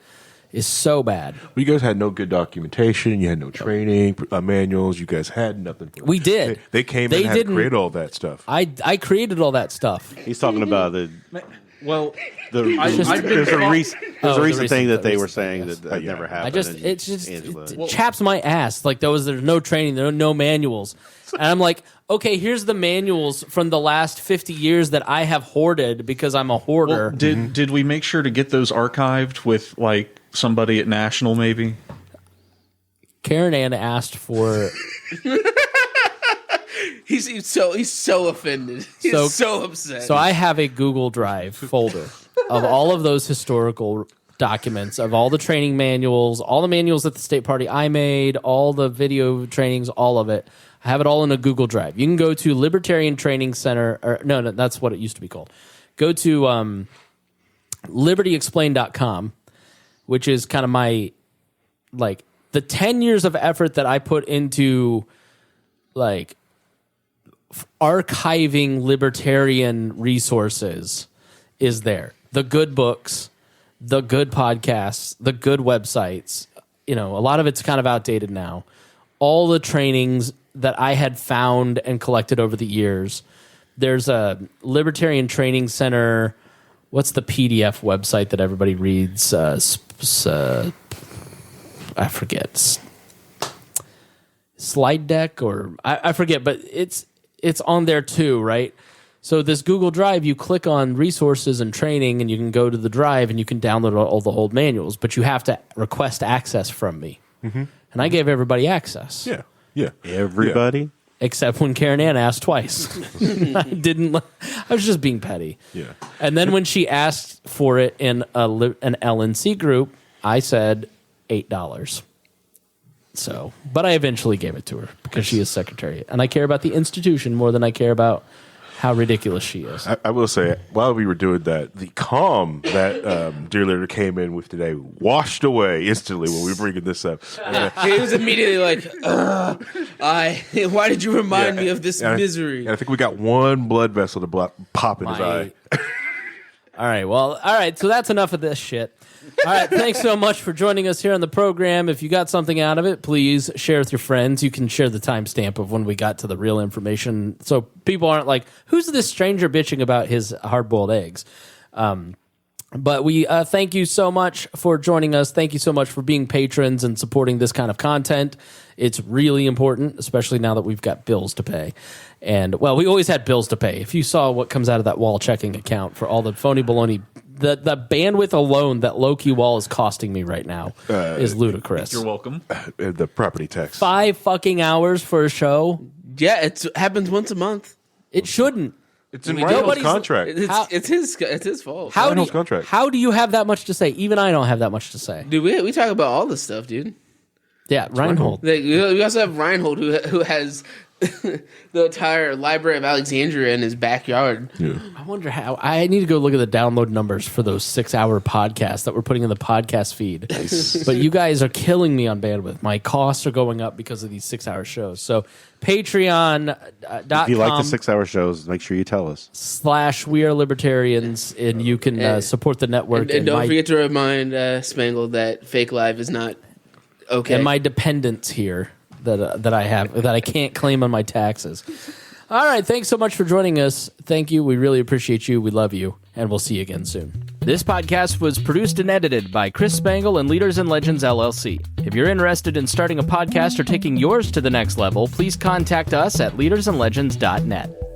is so bad. Well, you guys had no good documentation. You had no training manuals. You guys had nothing. We did. They came in and had to create all that stuff. I created all that stuff. He's talking about the. Well, there's a recent thing that they were saying that never happened. It chaps my ass. Like there's no training, there are no manuals, and I'm like, okay, here's the manuals from the last 50 years that I have hoarded because I'm a hoarder. Well, did we make sure to get those archived with like somebody at National maybe? Karen Ann asked for. He's so offended. He's so upset. So I have a Google Drive folder of all of those historical documents, of all the training manuals, all the manuals at the state party I made, all the video trainings, all of it. I have it all in a Google Drive. You can go to Libertarian Training Center, or no, that's what it used to be called. Go to libertyexplained.com, which is kind of my, like, the 10 years of effort that I put into, like, archiving libertarian resources is there. The good books, the good podcasts, the good websites. A lot of it's kind of outdated now. All the trainings that I had found and collected over the years. There's a Libertarian Training Center. What's the PDF website that everybody reads? I forget. Slide Deck, or I forget, but it's on there too, right? So this Google Drive, you click on resources and training, and you can go to the drive and you can download all the old manuals, but you have to request access from me. Mm-hmm. And I gave everybody access. Yeah. Everybody? Yeah. Except when Karen Ann asked twice. I was just being petty. Yeah. And then when she asked for it in an LNC group, I said $8. So, but I eventually gave it to her because she is secretary, and I care about the institution more than I care about how ridiculous she is. I will say, while we were doing that, the calm that Dear Leader came in with today washed away instantly when we were bringing this up. He was immediately like, why did you remind me of this misery? I think we got one blood vessel to pop in his eye. All right. So that's enough of this shit. All right. Thanks so much for joining us here on the program. If you got something out of it, please share with your friends. You can share the timestamp of when we got to the real information, so people aren't like, who's this stranger bitching about his hard-boiled eggs? But we thank you so much for joining us. Thank you so much for being patrons and supporting this kind of content. It's really important, especially now that we've got bills to pay. And, well, we always had bills to pay. If you saw what comes out of that WAL checking account for all the phony baloney, the bandwidth alone that low-key WAL is costing me right now is ludicrous. You're welcome. The property tax. 5 fucking hours for a show? Yeah, it happens once a month. It shouldn't. It's in Ryan's contract. It's his fault. How do you have that much to say? Even I don't have that much to say. Dude, we talk about all this stuff, dude. Yeah, Reinhold. We also have Reinhold, who has the entire Library of Alexandria in his backyard. Yeah. I wonder how. I need to go look at the download numbers for those 6-hour podcasts that we're putting in the podcast feed. But you guys are killing me on bandwidth. My costs are going up because of these 6-hour shows. So Patreon.com. If you like the 6-hour shows, make sure you tell us. / We Are Libertarians, and you can support the network. And don't forget to remind Spangle that Fake Live is not okay. And my dependents here that I have that I can't claim on my taxes. All right, thanks so much for joining us. Thank you. We really appreciate you. We love you, and we'll see you again soon. This podcast was produced and edited by Chris Spangle and Leaders and Legends LLC. If you're interested in starting a podcast or taking yours to the next level, please contact us at leadersandlegends.net.